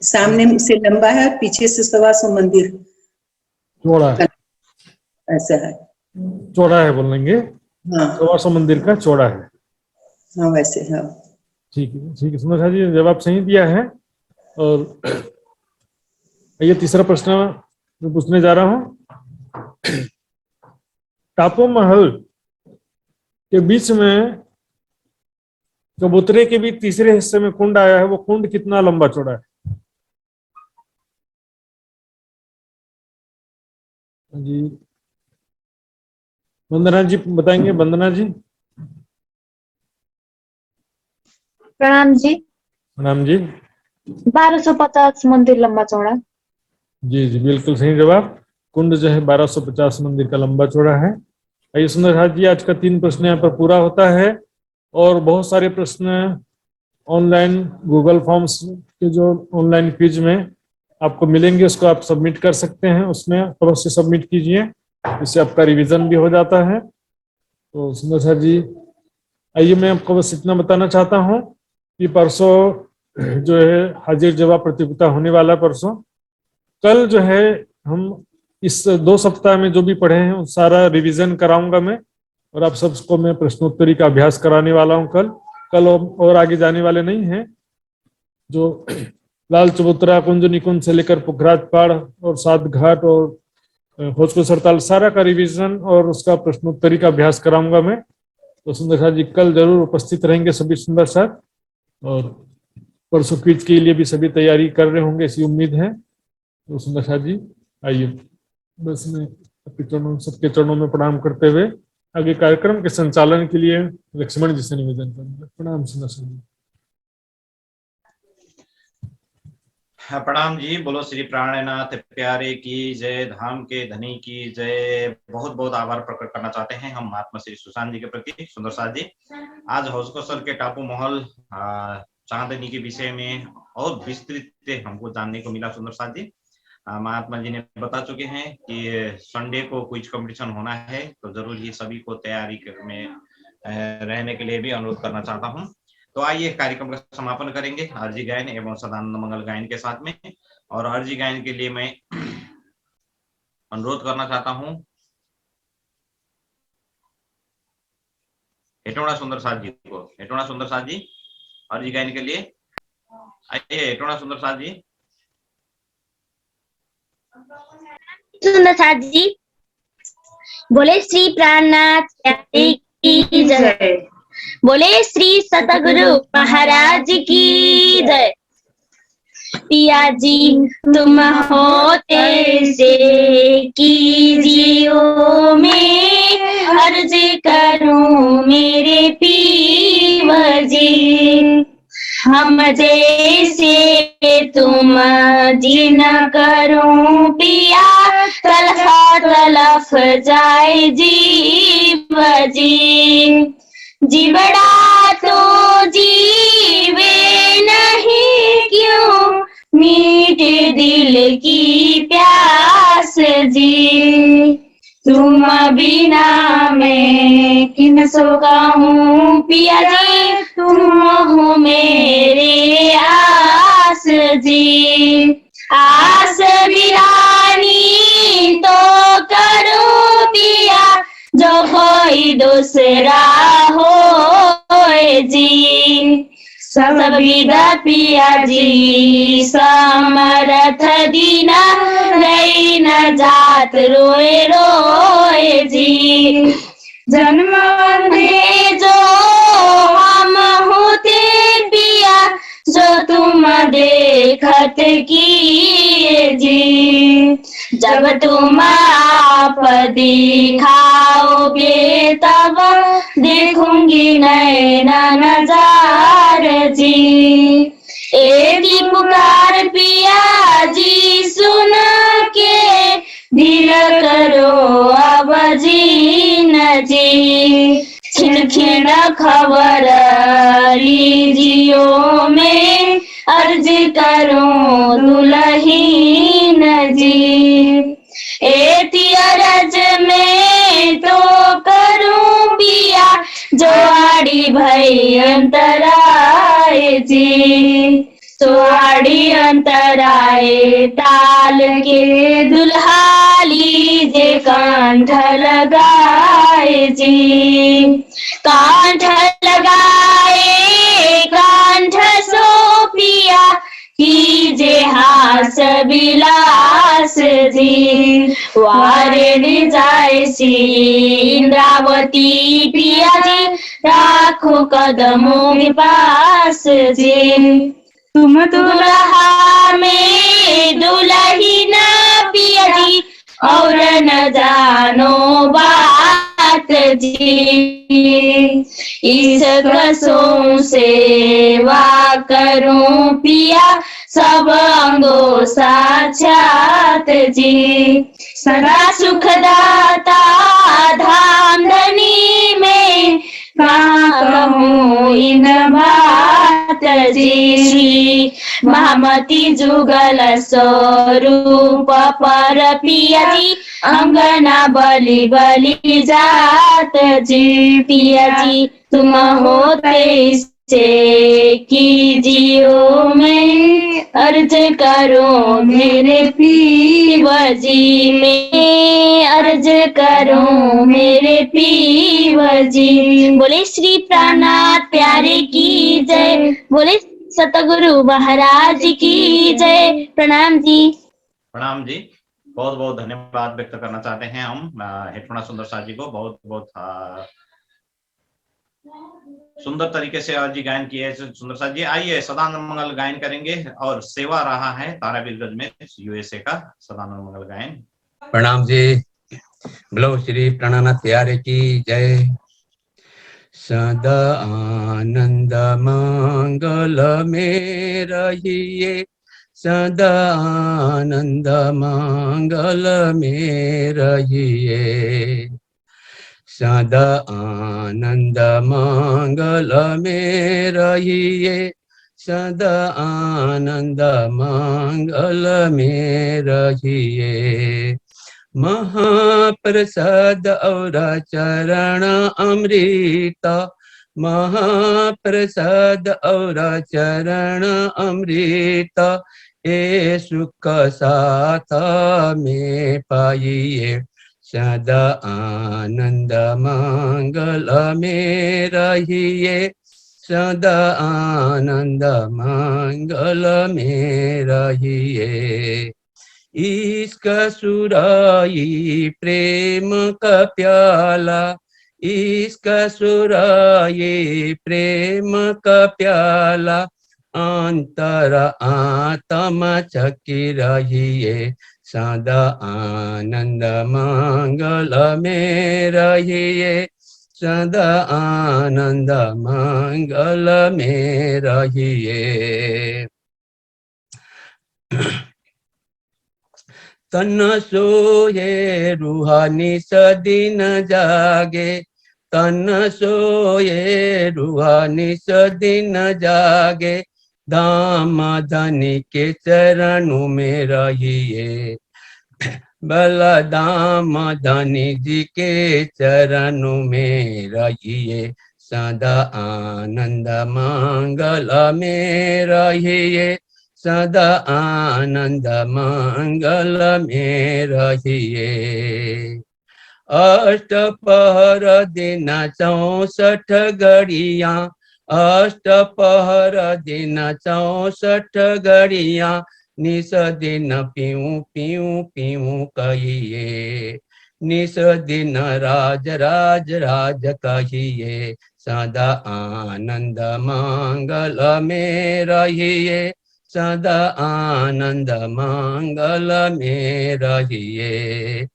सामने से लंबा है, पीछे से 125 मंदिर चौड़ा है। ऐसा है। चौड़ा है बोलेंगे। हाँ 125 मंदिर का चौड़ा है। हाँ वैसे हाँ। ठीक है सुंदर साथ जी, जवाब सही दिया है। और ये तीसरा प्रश्न मैं पूछने जा रहा हूँ। टापू महल के बीच में, चबूतरे के भी तीसरे हिस्से में कुंड आया है, वो कुंड कितना लंबा चौड़ा है? जी वंदना जी बताएंगे। वंदना जी। प्रणाम जी। प्रणाम जी। 1250 मंदिर लंबा चौड़ा। जी जी, बिल्कुल सही जवाब। कुंड जो है 1250 मंदिर का लंबा चौड़ा है। आइए सुंदर साथ जी, आज का 3 प्रश्न यहाँ पर पूरा होता है। और बहुत सारे प्रश्न ऑनलाइन गूगल फॉर्म्स के जो ऑनलाइन क्विज में आपको मिलेंगे, उसको आप सबमिट कर सकते हैं। उसमें अवश्य सबमिट कीजिए, इससे आपका रिवीजन भी हो जाता है। तो सुंदर साथ जी, आइए मैं आपको बस इतना बताना चाहता हूँ कि परसों जो है हाजिर जवाब प्रतियोगिता होने वाला। परसों कल जो है हम इस 2 सप्ताह में जो भी पढ़े हैं वो सारा रिवीजन कराऊंगा मैं, और आप सबको मैं प्रश्नोत्तरी का अभ्यास कराने वाला हूँ कल और आगे जाने वाले नहीं हैं। जो लाल चबूतरा, कुंज निकुंज से लेकर पुखराज पहाड़ और 7 घाट और खोजको सरताल, सारा का रिवीजन और उसका प्रश्नोत्तरी का अभ्यास कराऊंगा मैं। तो सुंदर साथ जी कल जरूर उपस्थित रहेंगे सभी सुंदर साथ, और परसों क्विज के लिए भी सभी तैयारी कर रहे होंगे, ऐसी उम्मीद है। तो सुंदर साथ जी आइए, बस मैं सबके चरणों में प्रणाम करते हुए आगे कार्यक्रम के संचालन के लिए लक्ष्मण जी से निवेदन करूंगा। प्रणाम सुंदर साथ जी। प्रणाम जी। बोलो श्री प्राणनाथ प्यारे की जय, धाम के धनी की जय। बहुत बहुत आभार प्रकट करना चाहते हैं हम महात्मा श्री सुशांत जी के प्रति। सुंदर साथ जी, आज हौजकोसर के टापू महल चांदनी के विषय में और विस्तृत हमको जानने को मिला। सुंदर साथ जी, महात्मा जी ने बता चुके हैं कि संडे को क्विज कंपटीशन होना है, तो जरूर ही सभी को तैयारी में रहने के लिए भी अनुरोध करना चाहता हूं। तो आइए कार्यक्रम का समापन करेंगे अर्जी गायन एवं सदानंद मंगल गायन के साथ में। और अर्जी गायन के लिए मैं अनुरोध करना चाहता हूं हेटोड़ा सुंदर साथ जी को। हेटोड़ा सुंदर साथ जी अर्जी गायन के लिए आइए। हेटोड़ा सुंदर साथ जी। सुंदर साथ जी, बोले श्री प्राणनाथ प्यारे की जय, बोले श्री सतगुरु महाराज की जय। पिया जी तुम होते से कीजियो, मैं अर्ज करूं मेरे पीवर जी। हम जैसे तुम जिन करूं पिया, तलफ जाए जीव जी। जीवड़ा तो जीवे नहीं क्यों, मीठे दिल की प्यास जी। तुम बिना मैं किन सो कहूँ पिया जी, तुम हो मेरे आस जी। आस वीरानी तो करूं पिया, जो कोई दूसरा हो जी। सब विदा पिया जी समरथ दीना, रही न जात रोए रोए जी। जन्म दे जो हम होते पिया, जो तुम देखत किए जी। जब तुम आप दिखाओगे तब देखूंगी नैन नजार जी। एक पुकार पिया जी सुन के, दिल करो अब जीन जी। खिन खिन खबर लीजियो में, अर्ज करूं दुल्हीन जी। एती अरज में तो करूं पिया, जो आड़ी भई अंतराय जी। तो आड़ी अंतराय टाल के, दुल्हा लीजे कंठ लगाए जी। कंठ लगाए कंठ सो पिया, कीजे हास विलास जी। वारे जाए सी इंद्रावती पिया जी, राखो कदमों के पास जी। तुम दुल्हा में दुल्ही न पिया जी, और न जानो बात जी। इस कसों सेवा करूं पिया, सब अंगो साक्षात जी। सदा सुखदाता धाम धनी में, कहाँ कहूँ इन बात जी। श्री महामती जुगल स्वरूप पर पिया जी, अंगना बलि बलि जात जी। पिया जी तुम होते से कीजियो मैं, अर्ज करो मेरे पीव जी। मैं अर्ज करो मेरे पीव जी। बोले श्री प्राणनाथ प्यारे की जय। बोले सतगुरु महाराज की जय। प्रणाम जी। प्रणाम जी। बहुत बहुत धन्यवाद व्यक्त करना चाहते हैं हम हेटफोना सुंदर साज जी को। बहुत बहुत सुंदर तरीके से आज जी गायन किए सुंदर साज जी। आइए सदानंद मंगल गायन करेंगे और सेवा रहा है तारावीर गंज में यूएसए का सदानंद मंगल गायन। प्रणाम जी। बोलो श्री प्राणनाथ प्यारे की जय। सदा आनंद मंगल में रहिए, सदा आनंद मंगल में रहिए। सदा आनंद मंगल में रहिए, सदा आनंद मंगल में रहिए। महाप्रसाद और चरण अमृत, महाप्रसाद और चरण अमृत, ए सुख साथ में पाइए। सदा आनंद मंगल में रहिए, सदा आनंद मंगल में रहिए। इश्क सुराई प्रेम का प्याला, इश्क सुराई प्रेम का प्याला, अंतर आत्मा चकी रहिए। सदा आनंद मंगल में रहिए, सदा आनंद मंगल में रहिए। तन सोए रूहानी सदिन जागे, तन सोए रूहानी सदिन जागे, धाम धनी के चरणों में रहिए। बलदाम धनी जी के चरणों में रहिए, सदा आनंद मंगल में रहिए, सदा आनंद मंगल में रहिए। अष्टपहर दिन 64 घड़ियाँ, अष्टपहर दिन 64 घड़ियाँ, निस दिन पीऊँ पीऊँ पीऊँ कहिए, निस दिन राज राज राज कहिए, सदा आनंद मंगल में रहिए, सदा आनंद मंगल में रहिए।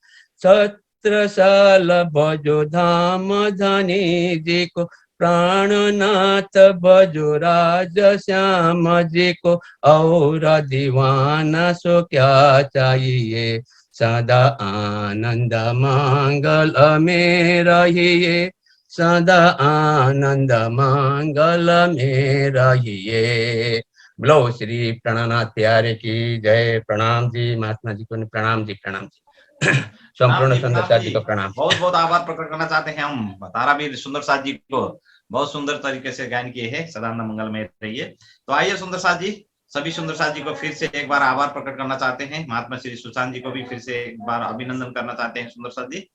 17 साल भजो धाम धनी जी को, प्राणनाथ भजो राज श्याम जी को, और दीवाना सो क्या चाहिए, सदा आनंद मंगल में रहिए, सदा आनंद मंगल में रहिए। बोलो श्री प्राणनाथ प्यारे की जय। प्रणाम जी महात्मा जी को, प्रणाम जी, प्रणाम जी। संपूर्ण सुंदर साथ जी को प्रणाम। बहुत बहुत आभार प्रकट करना चाहते हैं हम तारावीर सुंदर साथ जी को, बहुत सुंदर तरीके से गायन किए हैं, सदानंद मंगल में रहिए। तो आइए सुंदर साथ जी, सभी सुंदर साथ जी को फिर से एक बार आभार प्रकट करना चाहते हैं। महात्मा श्री सुशांत जी को भी फिर से एक बार अभिनंदन करना चाहते हैं सुंदर साथ जी।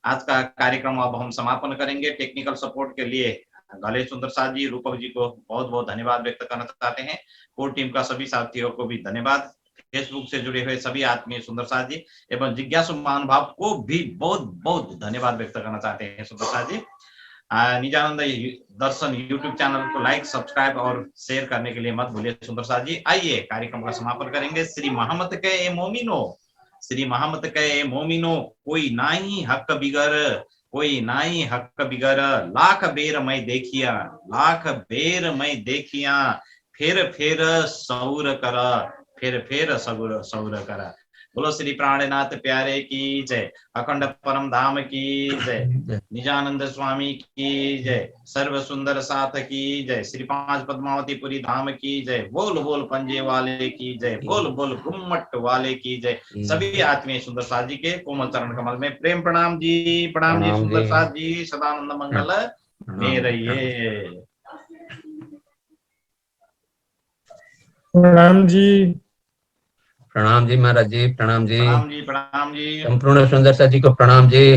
आज का कार्यक्रम अब हम समापन करेंगे। टेक्निकल सपोर्ट के लिए गले सुंदर साथ जी, रूपक जी को बहुत बहुत धन्यवाद व्यक्त करना चाहते हैं। कोर टीम का सभी साथियों को भी धन्यवाद। फेसबुक से जुड़े हुए सभी आत्मीय सुंदर साथ जी एवं जिज्ञासु महानुभाव को भी बहुत बहुत धन्यवाद व्यक्त करना चाहते हैं सुंदर साथ जी। निजानंद दर्शन यूट्यूब चैनल को लाइक, सब्सक्राइब और शेयर करने के लिए मत भूलिए सुंदर साथ जी। आइए कार्यक्रम का समापन करेंगे। श्री मोहम्मद के ए मोमिनो, श्री मोहम्मद के ए मोमिनो, कोई नाही हक बिगर, कोई नाही हक बिगर, लाख बेर मैं देखिया, लाख बेर मैं देखिया, फिर सौर कर, फिर सौर कर। बोलो श्री प्राणनाथ प्यारे की जय, अखंड परम धाम की जय, निजानंद स्वामी की जय, सर्व सुंदर साथ की जय, श्री 5 पद्मावतीपुरी धाम की जय, बोल बोल पंजे वाले की जय, बोल बोल गुम्मट वाले की जय। सभी आत्मीय सुंदर साथ जी के कोमल चरण कमल में प्रेम प्रणाम जी, प्रणाम जी सुंदर साथ जी, सदानंद मंगल में रहिए। प्रणाम जी, प्रणाम जी महाराज जी, प्रणाम जी, प्रणाम जी, प्रणाम जी। संपूर्ण सुंदर साथ जी को प्रणाम जी।